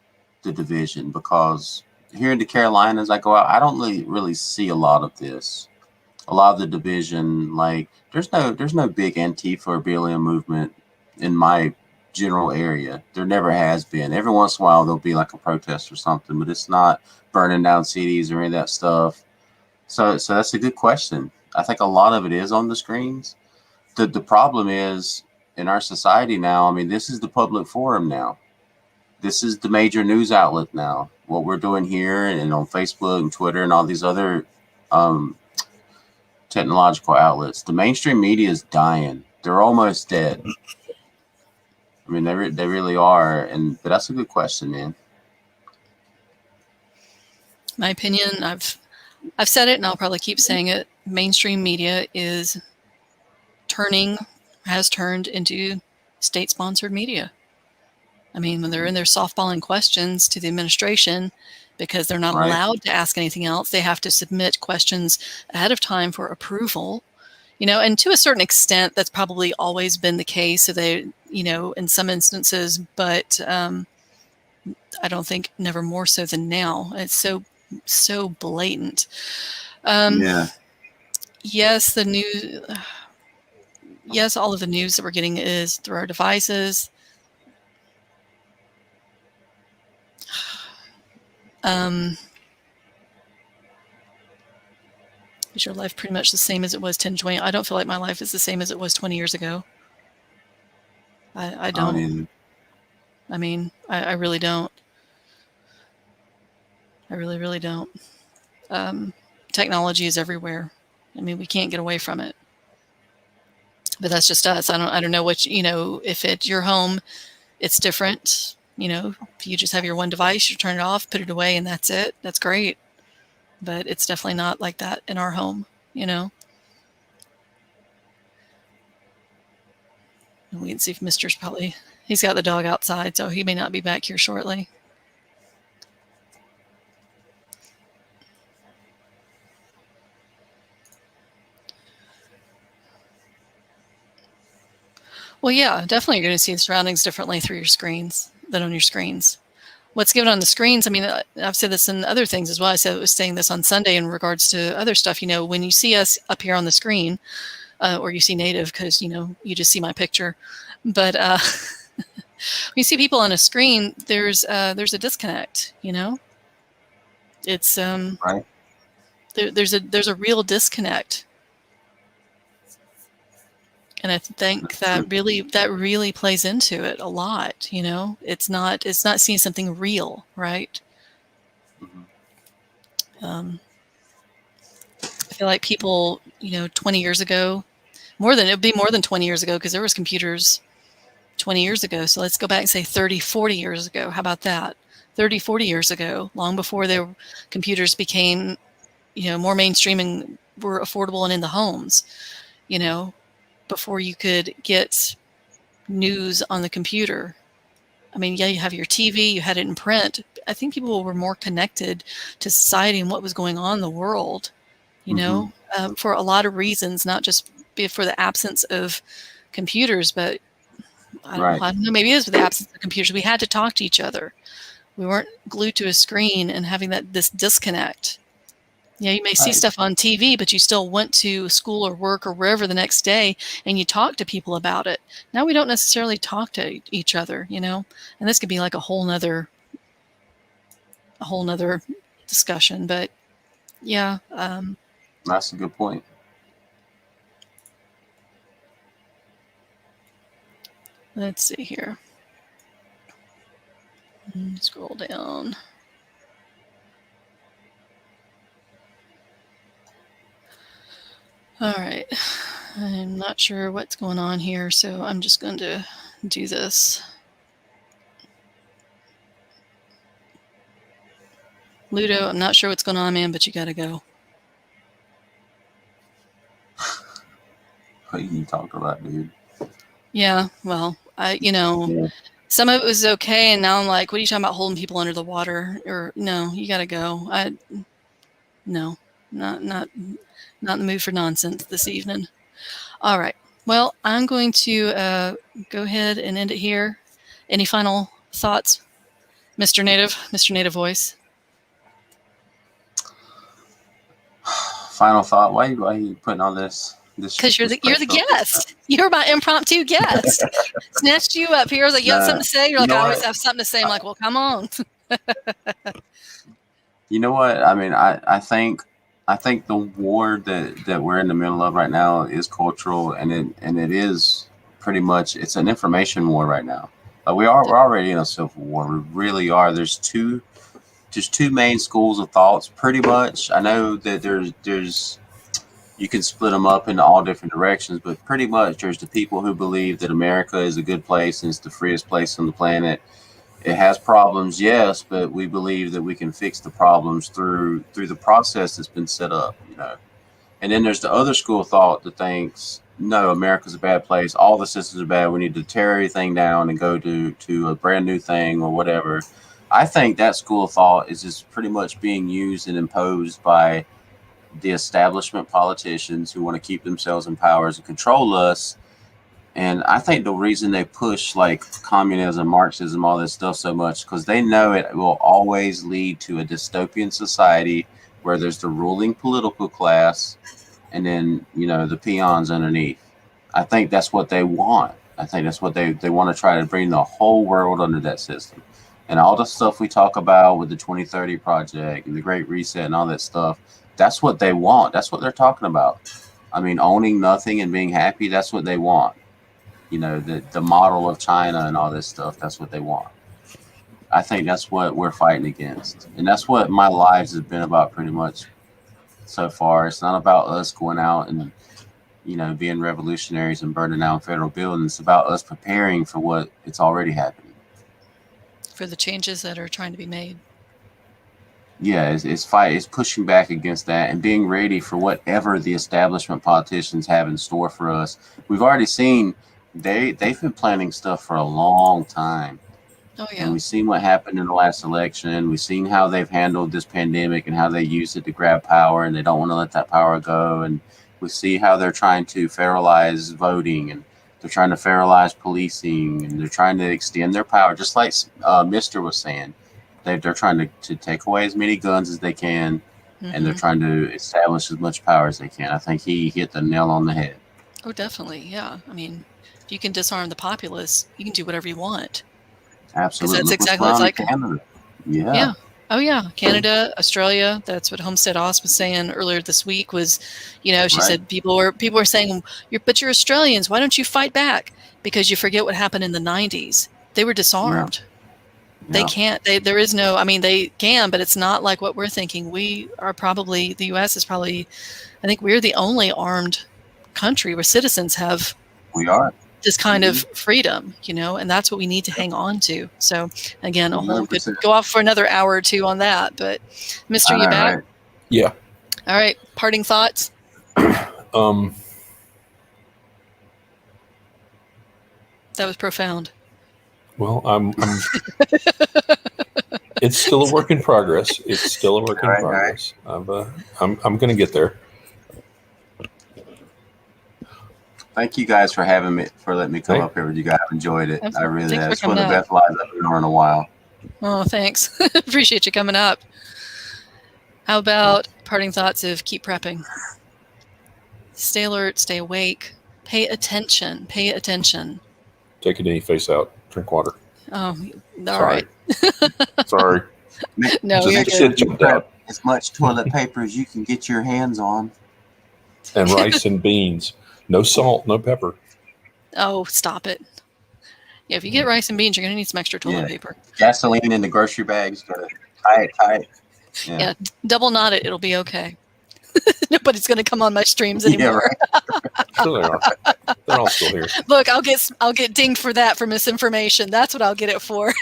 S3: the division? Because here in the Carolinas, I go out, I don't really see a lot of this. A lot of the division, like there's no big Antifa or BLM movement in my general area. There never has been. Every once in a while there'll be like a protest or something, but it's not burning down cities or any of that stuff. So that's a good question. I think a lot of it is on the screens. The problem is in our society now, I mean, this is the public forum now. This is the major news outlet now. What we're doing here and on Facebook and Twitter and all these other technological outlets. The mainstream media is dying. They're almost dead. I mean, they really are. But that's a good question, man.
S1: My opinion, I've said it and I'll probably keep saying it. Mainstream media has turned into state-sponsored media. I mean, when they're in there softballing questions to the administration because they're not allowed to ask anything else, they have to submit questions ahead of time for approval. You know, and to a certain extent, that's probably always been the case. So they, you know, in some instances, but I don't think never more so than now. It's so blatant.
S3: Yeah.
S1: Yes, the news. Yes, all of the news that we're getting is through our devices. Is your life pretty much the same as it was 10, 20? I don't feel like my life is the same as it was 20 years ago. I don't. I mean, I really don't. I really, really don't. Technology is everywhere. I mean, we can't get away from it. But that's just us. I don't know what, you know, if at your home, it's different. You know, if you just have your one device, you turn it off, put it away, and that's it. That's great. But it's definitely not like that in our home, you know. And we can see if Mr.'s he's got the dog outside, so he may not be back here shortly. Well, yeah, definitely you're going to see the surroundings differently through your screens than on your screens. What's given on the screens, I mean, I've said this in other things as well. I was saying this on Sunday in regards to other stuff. You know, when you see us up here on the screen, or you see native because, you just see my picture. But when you see people on a screen, there's a disconnect, It's
S3: Right.
S1: there's a real disconnect. And I think
S3: That's true.
S1: that really plays into it a lot, It's not seeing something real, right?
S3: Mm-hmm.
S1: I feel like people, 20 years ago, it'd be more than 20 years ago because there was computers 20 years ago. So let's go back and say 30, 40 years ago. How about that? 30, 40 years ago, long before computers became, more mainstream and were affordable and in the homes, before you could get news on the computer. I mean, yeah, you have your TV, you had it in print. I think people were more connected to society and what was going on in the world, for a lot of reasons, not just for the absence of computers, but I
S3: Right.
S1: don't know, maybe it is with the absence of computers. We had to talk to each other. We weren't glued to a screen and having this disconnect. Yeah, you may see
S3: Right.
S1: stuff on TV, but you still went to school or work or wherever the next day and you talk to people about it. Now we don't necessarily talk to each other, and this could be like a whole nother discussion, but yeah.
S3: That's a good point.
S1: Let's see here. Scroll down. All right. I'm not sure what's going on here, so I'm just going to do this. Ludo, I'm not sure what's going on, man, but you got to go.
S3: What you talked about, dude?
S1: Yeah, well, some of it was okay, and now I'm like, what are you talking about holding people under the water? Or no, you got to go. No, not in the mood for nonsense this evening. All right. Well, I'm going to go ahead and end it here. Any final thoughts, Mr. Native Voice?
S3: Final thought. Why are you putting all this?
S1: Because you're the guest. You're my impromptu guest. Snatched you up here. I was like, you got something to say? You're like, I always have something to say. I'm like, well, come on.
S3: You know what? I mean, I think the war that we're in the middle of right now is cultural, and it is pretty much, it's an information war right now. We're already in a civil war. We really are. There's two main schools of thoughts, pretty much. I know that there's you can split them up into all different directions, but pretty much there's the people who believe that America is a good place and it's the freest place on the planet. It has problems, yes, but we believe that we can fix the problems through the process that's been set up, And then there's the other school of thought that thinks, no, America's a bad place. All the systems are bad. We need to tear everything down and go to a brand new thing or whatever. I think that school of thought is just pretty much being used and imposed by the establishment politicians who want to keep themselves in power and control us. And I think the reason they push like communism, Marxism, all this stuff so much, because they know it will always lead to a dystopian society where there's the ruling political class and then, the peons underneath. I think that's what they want. I think that's what they want to try to bring the whole world under that system. And all the stuff we talk about with the 2030 project and the Great Reset and all that stuff, that's what they want. That's what they're talking about. I mean, owning nothing and being happy, that's what they want. The model of China and all this stuff, that's what they want. I think that's what we're fighting against. And that's what my lives has been about pretty much so far. It's not about us going out and, being revolutionaries and burning down federal buildings. It's about us preparing for what it's already happening.
S1: For the changes that are trying to be made.
S3: Yeah, it's pushing back against that and being ready for whatever the establishment politicians have in store for us. We've already seen they've been planning stuff for a long time.
S1: Oh yeah.
S3: And we've seen what happened in the last election. We've seen how they've handled this pandemic and how they used it to grab power, and they don't want to let that power go. And we see how they're trying to federalize voting, and they're trying to federalize policing, and they're trying to extend their power, just like Mr. was saying. They're trying to take away as many guns as they can, and they're trying to establish as much power as they can. I think he hit the nail on the head.
S1: Oh, definitely. Yeah. I mean, if you can disarm the populace, you can do whatever you want.
S3: Absolutely.
S1: That's
S3: Look what's
S1: exactly
S3: going
S1: it's
S3: on in
S1: like.
S3: Canada. Yeah.
S1: Yeah. Oh, yeah. Canada, Australia. That's what Homestead Oz was saying earlier this week was, she
S3: Right.
S1: said people were saying, but you're Australians. Why don't you fight back? Because you forget what happened in the 90s. They were disarmed. They
S3: Yeah.
S1: can't. There is no. I mean, they can, but it's not like what we're thinking. We are probably the U.S. is probably. I think we're the only armed country where citizens have
S3: We are.
S1: this kind of freedom, and that's what we need to hang on to. So again, a whole could
S3: 100%.
S1: go off for another hour or two on that. But Mr. You back?
S3: Right.
S2: Yeah.
S1: All right. Parting thoughts. That was profound.
S2: Well, it's still a work in progress. It's still a work in progress. Right. I'm going to get there.
S3: Thank you guys for having me, for letting me come up here with you guys. I've enjoyed it.
S1: Absolutely.
S3: I really have.
S1: Thanks
S3: It's one of the best lives I've been on in a while.
S1: Oh, thanks. Appreciate you coming up. How about parting thoughts of keep prepping? Stay alert, stay awake, pay attention,
S2: Take a knee, face out, drink water.
S1: Oh, all
S2: Sorry.
S1: right.
S2: Sorry.
S1: No,
S2: you're good.
S3: Jumped out. As much toilet paper as you can get your hands on.
S2: And rice and beans. No salt, no pepper.
S1: Oh, stop it. Yeah, if you get rice and beans, you're going to need some extra toilet paper.
S3: Gasoline in the grocery bags. Gotta tie it tight.
S1: Yeah, double knot it. It'll be okay. Nobody's going to come on my streams anymore.
S3: Yeah, right.
S2: Sure they are. They're all still here.
S1: Look, I'll get dinged for that, for misinformation. That's what I'll get it for.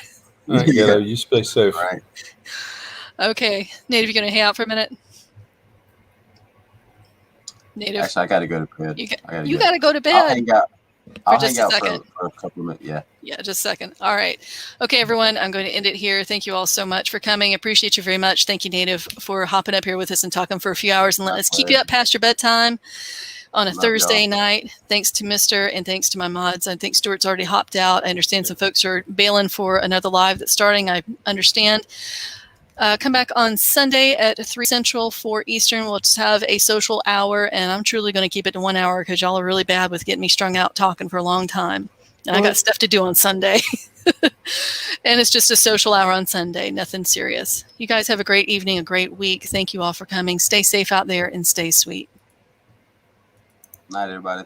S2: All right, you stay safe.
S3: Right.
S1: Okay, Native, you going to hang out for a minute? Native.
S3: Actually, I got to go to bed.
S1: You got to go to bed.
S3: I'll hang out.
S1: For just a second.
S3: For a couple of minutes.
S1: Yeah, just a second. All right. Okay, everyone, I'm going to end it here. Thank you all so much for coming. Appreciate you very much. Thank you, Native, for hopping up here with us and talking for a few hours and letting us keep you up past your bedtime on a Thursday night. Thanks to Mr. and thanks to my mods. I think Stuart's already hopped out. I understand some folks are bailing for another live that's starting. I understand. Come back on Sunday at 3 Central, 4 Eastern. We'll just have a social hour, and I'm truly going to keep it to 1 hour because y'all are really bad with getting me strung out talking for a long time. And I got stuff to do on Sunday. And it's just a social hour on Sunday, nothing serious. You guys have a great evening, a great week. Thank you all for coming. Stay safe out there and stay sweet.
S3: Night, everybody.